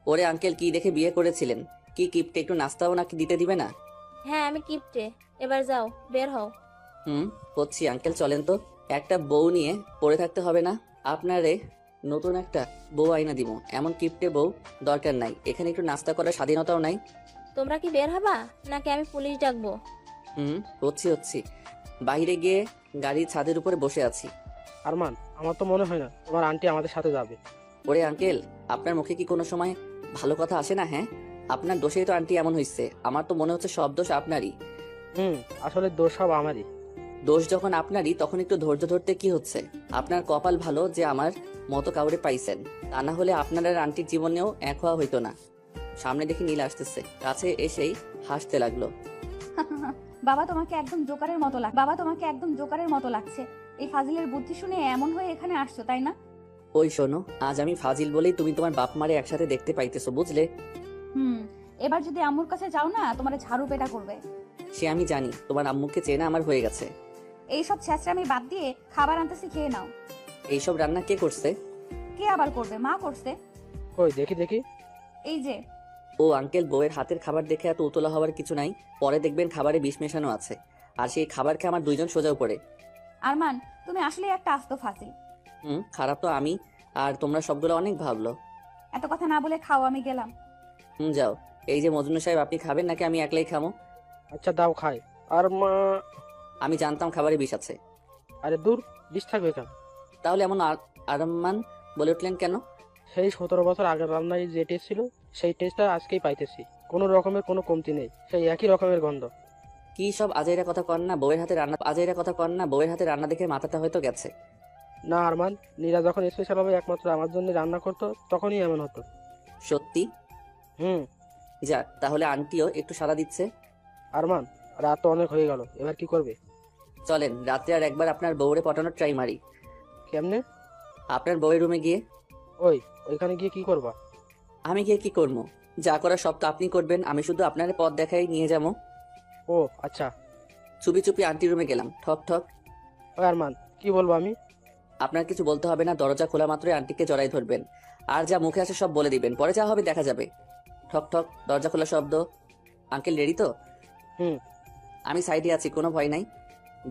ওরে আঙ্কেল, কি দেখে বিয়ে করেছিলেন? কি কিপটে, একটু নাস্তাও নাকি দিতে দিবে না? হ্যাঁ আমি কিপটে, এবার যাও, বের হও। হচ্ছি আঙ্কেল, চলেন তো। একটা বউ নিয়ে পড়ে থাকতে হবে না। আপনারে নতুন একটা বউ আইনা দিব, এমন কিপটে বউ দরকার নাই। এখানে একটু নাস্তা করার স্বাধীনতাও নাই। তোমরা কি বের হবা নাকি আমি পুলিশ ডাকবো? হচ্ছি। বাইরে গিয়ে গাড়ির ছাদের উপরে বসে আছি। আরমান, আমার তো মনে হয় না তোমার আন্টি আমাদের সাথে যাবে। ওরে আঙ্কেল, আপনার মুখে কি কোনো সময় ভালো কথা আসে না? হ্যাঁ, আপনার দোষেই তো আন্টি এমন হয়েছে। আমার তো মনে হচ্ছে সব দোষ আপনারই। আসলে দোষ সব আমারই। দোষ যখন আপনারই, তখন একটু ধৈর্য ধরতে কি হচ্ছে? আপনার কপাল ভালো যে আমার মতো কাউরে পাইছেন, তা না হলে আপনার আর আন্টির জীবনেও এক হওয়া হইতো না। সামনে দেখে নীল আসতেছে, কাছে এসেই হাসতে লাগলো। বাবা তোমাকে একদম জোকারের মতো লাগছে। এই ফাজিলের বুদ্ধি শুনে এমন হয়ে এখানে আসছো, তাই না? ওই শোনো, আজ আমি ফাজিল বলেই তুমি তোমার বাপ মারে একসাথে দেখতে পাইতেছো, বুঝলে? এবার যদি আম্মুর কাছে যাও না, তোমার ঝাড়ু পেটা করবে। সে আমি জানি, তোমার আম্মুকে চেনা আমার হয়ে গেছে। এইসব ছেঁচড়ামি বাদ দিয়ে খাবার আনতেছি, খেয়ে নাও। এইসব রান্না কে করছে? কে আবার করবে? মা করছে। কই দেখি। এই যে। ও আঙ্কেল, বউয়ের হাতের খাবার দেখে এত উতলা হওয়ার কিছু নাই। পরে দেখবেন খাবারে বিষ মেশানো আছে, আর সেই খাবার খেয়ে আমার দুইজন সোজা উপরে। আরমান, তুমি আসলে একটা আস্ত ফাজিল। খারাপ তো আমি, আর তোমরা সবগুলো অনেক ভাবলো। এত কথা না বলে খাও, আমি গেলাম। যাও। এই যে মজনু সাহেব, আপনি খাবেন নাকি আমি একলাই খামো? আচ্ছা দাও খাই। আর মা? আমি জানতাম খাবারে বিষ আছে। আরে দূর, বিষ থাকবে কেন? তাহলে এমন আরমান বলে উঠলেন কেন? সেই 17 বছর আগের রান্নায় যে টেস্ট ছিল, সেই টেস্টটা আজকেই পাইতেছি। কোনো রকমের কোনো কমতি নেই, সেই একই রকমের গন্ধ। কি সব আজাইরা কথা কন না, বউয়ের হাতে রান্না দেখে মাথাটা হয়তো গেছে। না আরমান, নীরা যখন স্পেশাল ভাবে একমাত্র আমার জন্য রান্না করতো, তখনই এমন হতো। সত্যি? যাক, তাহলে আন্টিও একটু সাড়া দিচ্ছে। আরমান, রাত তো অনেক হয়ে গেল, এবার কি করবে? চলেন রাত্রে আর একবার আপনার বউরে পটানোর ট্রাই মারি। কেমনে? আপনার বউয়ের রুমে গিয়ে। ওইখানে গিয়ে কি করবা? আমি গিয়ে কি করবো? যা করার সব তো আপনি করবেন, আমি শুধু আপনার পথ দেখাই নিয়ে যাবো। ও আচ্ছা। চুপি চুপি আন্টির রুমে গেলাম। ঠক ঠক। ওই আরমান, কি বলবো আমি? আপনার কিছু বলতে হবে না, দরজা খোলা মাত্রই আন্টিকে জড়াই ধরবেন, আর যা মুখে আসে সব বলে দিবেন, পরে যা হবে দেখা যাবে। ঠক ঠক, দরজা খোলা শব্দ। আঙ্কেল রেডি তো? আমি সাইডে আছি, কোনো ভয় নাই।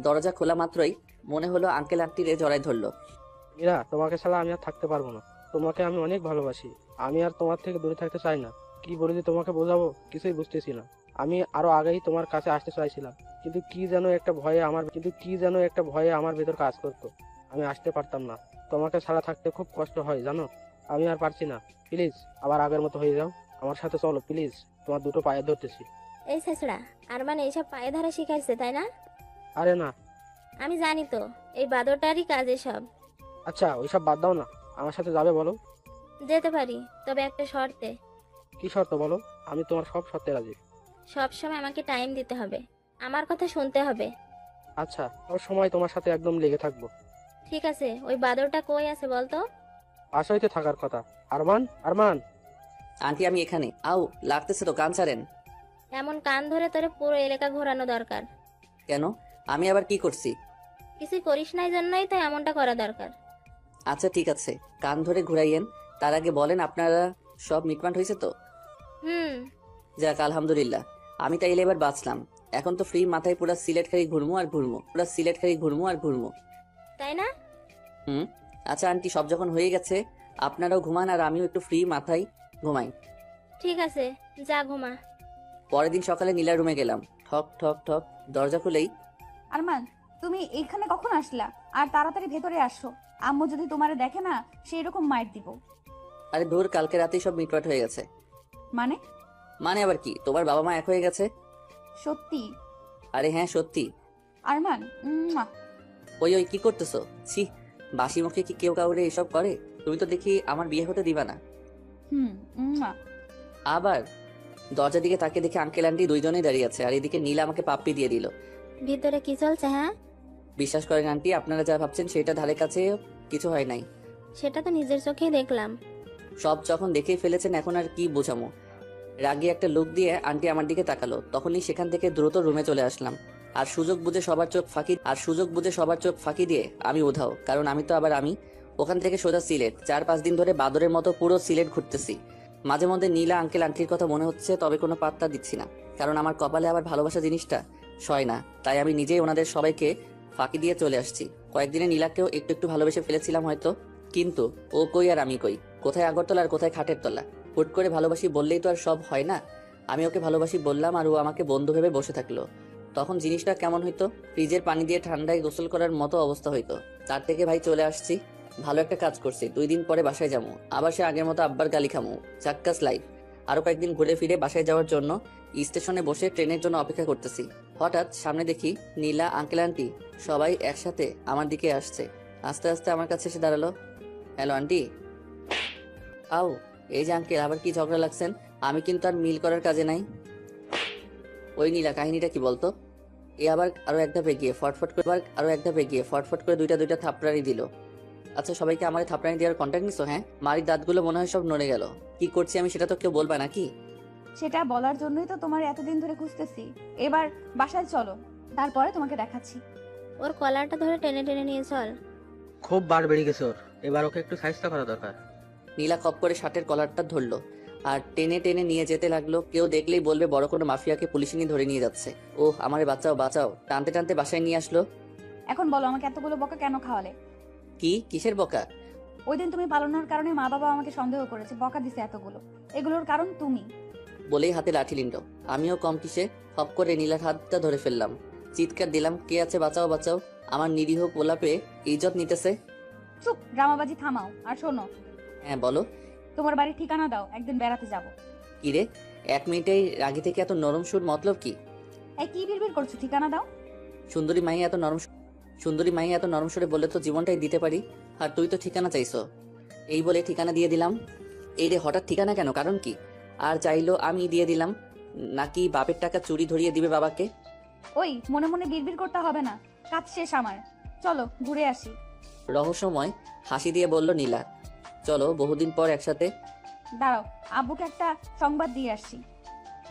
দরজা খোলা মাত্রই মনে হলো আঙ্কেল আন্টিরে জড়াই ধরলো। মীরা, তোমাকে ছাড়া আমি আর থাকতে পারবো না। তোমাকে আমি অনেক ভালোবাসি। আমি আর তোমার থেকে দূরে থাকতে চাই না। কি বলে যে তোমাকে বোঝাবো কিছুই বুঝতেছি না। আমি আরো আগেই তোমার কাছে আসতে চাইছিলাম, কিন্তু কি যেন একটা ভয়ে আমার ভেতর কাজ করতো। আমি আসতে পারতাম না। তোমাকে ছাড়া থাকতে খুব কষ্ট হয় জানো। আমি আর পারছি না। প্লিজ আবার আগের মতো হয়ে যাও, আমার সাথে চলো প্লিজ। তোমার দুটো পায়ে ধরতেছি। এই ছেঁচড়া, আরমান এইসব পায়ে ধরা শিখাইছে, তাই না? আরে না। আমি জানি তো, এই বাদরটারই কাজ এসব। আচ্ছা ওইসব বাদ দাও না, আমার সাথে যাবে বলো? যেতে পারি, তবে একটা শর্তে। কি শর্ত বলো? আমি তোমার সব শর্তে রাজি। সবসময় আমাকে টাইম দিতে হবে, আমার কথা শুনতে হবে। আচ্ছা, ওর সময় তোমার সাথে একদম লেগে থাকবো। ঠিক আছে, ওই বাদরটা কই আছে বলতো? বাসাইতে থাকার কথা। আরমান, আরমান। আন্টি আমি এখানে। আউ, লাগতেছে তো, কান ছাড়েন। এমন কান ধরে তোরে পুরো এলাকা ঘোরানো দরকার। কেন? আমি আবার কি করছি? কিছু করিস নাই জন্যই তো এমনটা করা দরকার। আচ্ছা ঠিক আছে, কান ধরে ঘুরাইয়েন। তার আগে বলেন আপনারা সব মিটমাট হয়েছে তো? যাক আলহামদুলিল্লাহ, আমি তাইলে এবার বাঁচলাম। এখন তো ফ্রি মাথায় পুরা সিলেট খালি ঘুরমু আর ঘুরমু। তাই না? আচ্ছা আন্টি, সব যখন হয়ে গেছে আপনারাও ঘুমান, আর আমিও একটু ফ্রি মাথায় ঘুমাই। ঠিক আছে, যা ঘুমা। পরের দিন সকালে নীলার রুমে গেলাম। ঠক ঠক ঠক, দরজা খুলেই। আরমান, তুমি এইখানে কখন আসলা? আর তাড়াতাড়ি ভেতরে আসো, আম্মু যদি তোমারে দেখে না, সেই রকম মাইর দিব। আরে ধুর, কালকে রাতেই সব মিটমাট হয়ে গেছে। মানে আবার কি? তোমার বাবা মা এক হয়ে গেছে? সত্যি? আরে হ্যাঁ সত্যি। আরমান, ওই কি করতেছো? ছি, বাসি মুখে কি কেউ কাউরে এসব করে? তুমি তো দেখি আমার বিয়ে হতে দিবা না। আবার দরজার দিকে তাকে দেখে আঙ্কেল আন্টি দুইজনেই দাঁড়িয়ে আছে, আর এদিকে নীলা আমাকে পাপ্পি দিয়ে দিল। ভিতরে কি চলছে? হ্যাঁ, বিশ্বাস করেন আন্টি, আপনারা যা ভাবছেন সেটা ধারে কাছে কিছু হয় নাই। সেটা তো নিজের চোখেই দেখলাম। সব যখন দেখেই ফেলেছেন, এখন আর কি বোঝামো। রাগে একটা লুক দিয়ে আন্টি আমার দিকে তাকালো, তখনই সেখান থেকে দ্রুত রুমে চলে আসলাম। আর সুযোগ বুঝে সবার চোখ ফাঁকি দিয়ে আমি উধাও, কারণ আমি তো আবার আমি। ওখান থেকে সোজা সিলেট। 4-5 দিন ধরে বাদরের মতো পুরো সিলেট ঘুরতেছি। মাঝে মধ্যে নীলা আঙ্কেল আন্টির কথা মনে হচ্ছে, তবে কোনো পাত্তা দিচ্ছি না, কারণ আমার কপালে আবার ভালোবাসা জিনিসটা সয় না। তাই আমি নিজেই ওনাদের সবাইকে ফাঁকি দিয়ে চলে আসছি। কয়েকদিনে নীলাকেও একটু একটু ভালোবেসে ফেলেছিলাম হয়তো, কিন্তু ও কই আর আমি কই, কোথায় আগরতলা আর কোথায় খাটের তলা। হুট করে ভালোবাসি বললেই তো আর সব হয় না। আমি ওকে ভালোবাসি বললাম আর ও আমাকে বন্ধু ভেবে বসে থাকলো। তখন জিনিসটা কেমন হইতো? ফ্রিজের পানি দিয়ে ঠান্ডায় গোসল করার মতো অবস্থা হইতো। তার থেকে ভাই চলে আসছি, ভালো একটা কাজ করছি, 2 দিন পরে বাসায় যাবো। আবার সে আগের মতো আব্বার গালি খামু, চাক্কাস লাইফ। আরো কয়েকদিন ঘুরে ফিরে বাসায় যাওয়ার জন্য স্টেশনে বসে ট্রেনের জন্য অপেক্ষা করতেছি। হঠাৎ সামনে দেখি নীলা, আঙ্কেল, আন্টি সবাই একসাথে আমার দিকে আসছে। আস্তে আস্তে আমার কাছে এসে দাঁড়ালো। Hello aunty. আও, এই যে আঙ্কেল, আবার কি ঝগড়া লাগছেন? আমি কিন্তু আর মিল করার কাজে নাই। ওই নীলা, কাহিনীটা কি বলতো? এ আবার আরো এক ধাপ এগিয়ে ফটফট করে দুইটা থাপড়ানি দিল। আচ্ছা, সবাইকে আমার থাপড়ানি দেওয়ার কন্ট্যাক্ট নিছো? হ্যাঁ, মারির দাঁতগুলো মনে হয় সব নড়ে গেল। কি করছি আমি সেটা তো কেউ বলবা নাকি? সেটা বলার জন্যই তো তোমার এতদিন ধরে খুঁজতেছি। এবার বাসায় চলো, তারপরে তোমাকে দেখাচ্ছি। ওর কলারটা ধরে টেনে টেনে নিয়ে চল। খুব বার বেড়ে গেছে ওর, এবার ওকে একটু সাহায্য করা দরকার। নীলা খপ করে শার্টের কলারটা ধরলো আর টেনে টেনে নিয়ে যেতে লাগলো। কেউ দেখলেই বলবে বড় কোনো মাফিয়াকে পুলিশে নিয়ে ধরে নিয়ে যাচ্ছে। ওহ, আমারে বাঁচাও বাঁচাও, টানতে টানতে বাসায় নিয়ে আসলো। এখন বলো, আমাকে এতগুলো বকা কেন খাওয়ালে? কি, কিসের বকা? ওই দিন তুমি পালানোর কারণে মা বাবা আমাকে সন্দেহ করেছে, বকা দিছে এতগুলো। এগুলোর কারণ তুমি। বলেই হাতে লাঠি নিল। আমিও কম কিসে, হপ করে নীলার হাতটা ধরে ফেললাম। চিৎকার দিলাম, কে আছে, বাঁচাও বাঁচাও। আমার নিরীহ পোলাপে ইজ্জত নিতেছে। চুপ, ড্রামাবাজি থামাও। আর শোনো, হ্যাঁ বলো। তোমার বাড়ির ঠিকানা দাও, একদিন বেড়াতে যাব। কিরে, 1 মিনিটেই রাগি থেকে এত নরম সুর, মতলব কি? এই কি বিড়বিড় করছো? ঠিকানা দাও। সুন্দরী মাইয়া এত নরম সুরে বললে তো জীবনটাই দিতে পারি। আর তুই তো ঠিকানা চাইছো। এই বলে ঠিকানা দিয়ে দিলাম। এই রে, হঠাৎ ঠিকানা কেন, কারণ কি? আর চাইলো আমি দিয়ে দিলাম, নাকি বাপের টাকা চুরি ধরিয়ে দিবে বাবাকে? ওই মনে মনে বিড়বিড় করতে হবে না, কাজ শেষ আমার। চলো ঘুরে আসি। রহস্যময় হাসি দিয়ে বলল নীলা। চলো, বহুদিন পর একসাথে। দাঁড়াও, আব্বুকে একটা সংবাদ দিয়ে আসছি।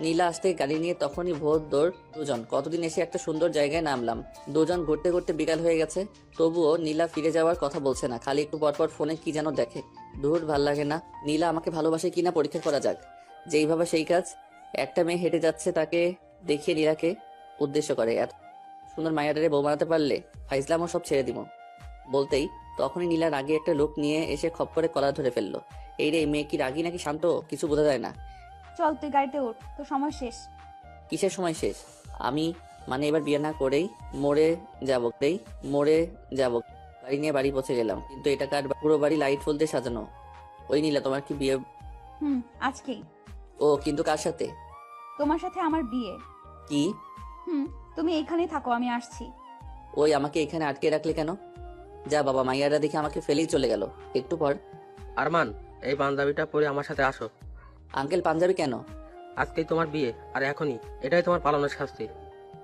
নীলা আসতে গাড়ি নিয়ে তখনই ভোর দৌড় দুজন। কতদিন এসে একটা সুন্দর জায়গায় নামলাম। দুজন ঘুরতে ঘুরতে বিকাল হয়ে গেছে, তবুও নীলা ফিরে যাওয়ার কথা বলছে না। খালি একটু পরপর ফোনে কি যেন দেখে। দূর, ভাল লাগে না। নীলা আমাকে ভালোবাসে কিনা পরীক্ষা করা যাক। যেইভাবে সেই কাজ। একটা মেয়ে হেঁটে যাচ্ছে, তাকে দেখিয়ে নীলাকে উদ্দেশ্য করে, এত সুন্দর মায়াটারে বউ বানাতে পারলে ফাইজলামও সব ছেড়ে দিব। বলতেই তখনই নীলার আগে একটা লোক নিয়ে এসে খপ করে কলার ধরে ফেললো। এই রে, মেয়ে কি রাগী নাকি শান্ত, কিছু বোঝা যায় না। চল তুই গাড়িতে উঠ, তো সময় শেষ। কিসের সময় শেষ? আমি মানে এবার বিয়ে না করেই মরে যাব। গাড়ি নিয়ে বাড়ি পৌঁছে গেলাম, কিন্তু এটা কার? পুরো বাড়ি লাইট ফুল দিয়ে সাজানো। ওই নীলা, তোমার কি বিয়ে? আজকেই। ও, কিন্তু কার সাথে? তোমার সাথে আমার বিয়ে। কি? তুমি এইখানেই থাকো, আমি আসছি। ওই, আমাকে এখানে আটকে রাখলে কেন? যা বাবা, মাইয়ারা দেখে আমাকে ফেলেই চলে গেল। একটু পর, আরমান, এই পাঞ্জাবিটা পরে আমার সাথে আসো। আঙ্কেল, পাঞ্জাবি কেন? আজকেই তোমার বিয়ে, আর এখনই এটাই তোমার পালানোর শাস্তি।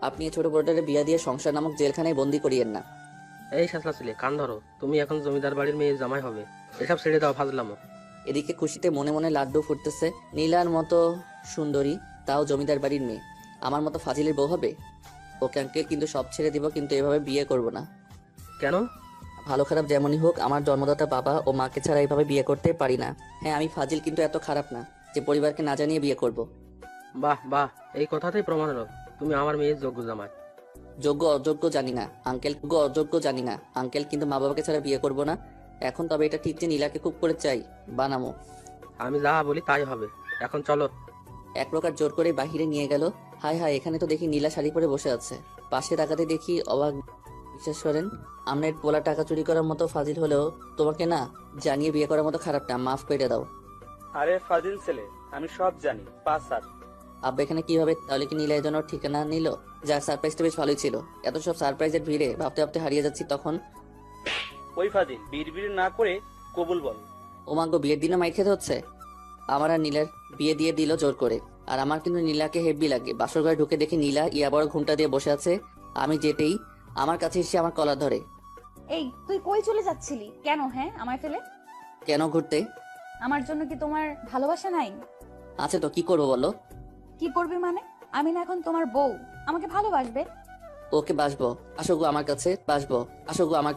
আপনি এই ছোট বড়টারে বিয়া দিয়ে সংসার নামক জেলখানায় বন্দি করিয়েন না। এই শাসলা ছেলে, কান ধরো। তুমি এখন জমিদার বাড়ির মেয়ে জামাই হবে। এসব ছেড়ে দাও ফাজলামো। এদিকে খুশিতে মনে মনে লাড্ডু ফুটতেছে। নীলার মতো সুন্দরী, তাও জমিদার বাড়ির মেয়ে, আমার মতো ফাজিলের বউ হবে? ওকে আঙ্কেল, কিন্তু সব ছেড়ে দিব, কিন্তু এভাবে বিয়ে করব না। কেন? ভালো খারাপ যেমনই হোক, আমার জন্মদাতা বাবা ও মাকে ছাড়া এইভাবে বিয়ে করতে পারি না। হ্যাঁ, আমি ফাজিল, কিন্তু এত খারাপ না যে পরিবারকে না জানিয়ে বিয়ে করব। বাহ বাহ, এই কথাতেই প্রমাণ হলো তুমি আমার মেয়ের যোগ্য জামাই। যোগ্য অযোগ্য জানি না আঙ্কেল, কিন্তু মা বাবাকে ছাড়া বিয়ে করব না এখন। তবে এটা ঠিক যে নীলাকে খুব করে চাই, বানামো। আমি যা বলি তাই হবে, এখন চলো। এক প্রকার জোর করে বাহিরে নিয়ে গেল। হায় হায়, এখানে তো দেখি নীলা শাড়ি পরে বসে আছে। পাশে তাকাতে দেখি অবাক। বিশ্বাস করেন, আমরা পোলা টাকা চুরি করার মতো ফাজিল হলেও তোমাকে না জানিয়ে বিয়ে করার মতো খারাপ না, মাফ করে দাও। আরে ফাজিল ছেলে, আমি সব জানি, পাস আর। আব্বা এখানে কি হবে? তাহলে কি নীলা এই জন্য ঠিকানা নিল? যাক, সারপ্রাইজটা বেশ ভালোই ছিল। এত সব সারপ্রাইজের ভিড়ে ভাবতে ভাবতে হারিয়ে যাচ্ছি। তখন ওই ফাজিল, বিড়বিড় না করে কবুল বল। ওমাগো, বিয়ের দিনে মাইর খেতে হচ্ছে। আমার আর নীলার বিয়ে দিয়ে দিল জোর করে। আর আমার কিন্তু নীলাকে হেভি লাগে। বাসর ঘরে ঢুকে দেখি নীলা ইয়া বড় ঘুমটা দিয়ে বসে আছে। আমি যেতেই আমার কাছে এসে আমার কলার ধরে। এই তুই কই চলে যাচ্ছিলি? কেন? হ্যাঁ, আমায় ফেলে? কেন ঘুরতে? আমার জন্য কি তোমার ভালোবাসা নাই? আছে তো, কি করবো বলো? কি করবি মানে? আমি না এখন তোমার বউ, আমাকে ভালোবাসবে? ওকে বাসবো, আসো গো আমার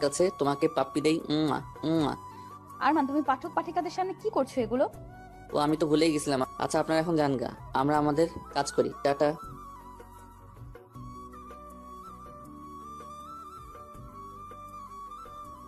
কাছে, তোমাকে পাপ্পি দেই। আরমান, তুমি পাঠক পাঠিকাদের সামনে কি করছো এগুলো? ও, আমি তো ভুলেই গেছিলাম। আচ্ছা, আপনারা এখন যান গা, আমরা আমাদের কাজ করি, টাটা।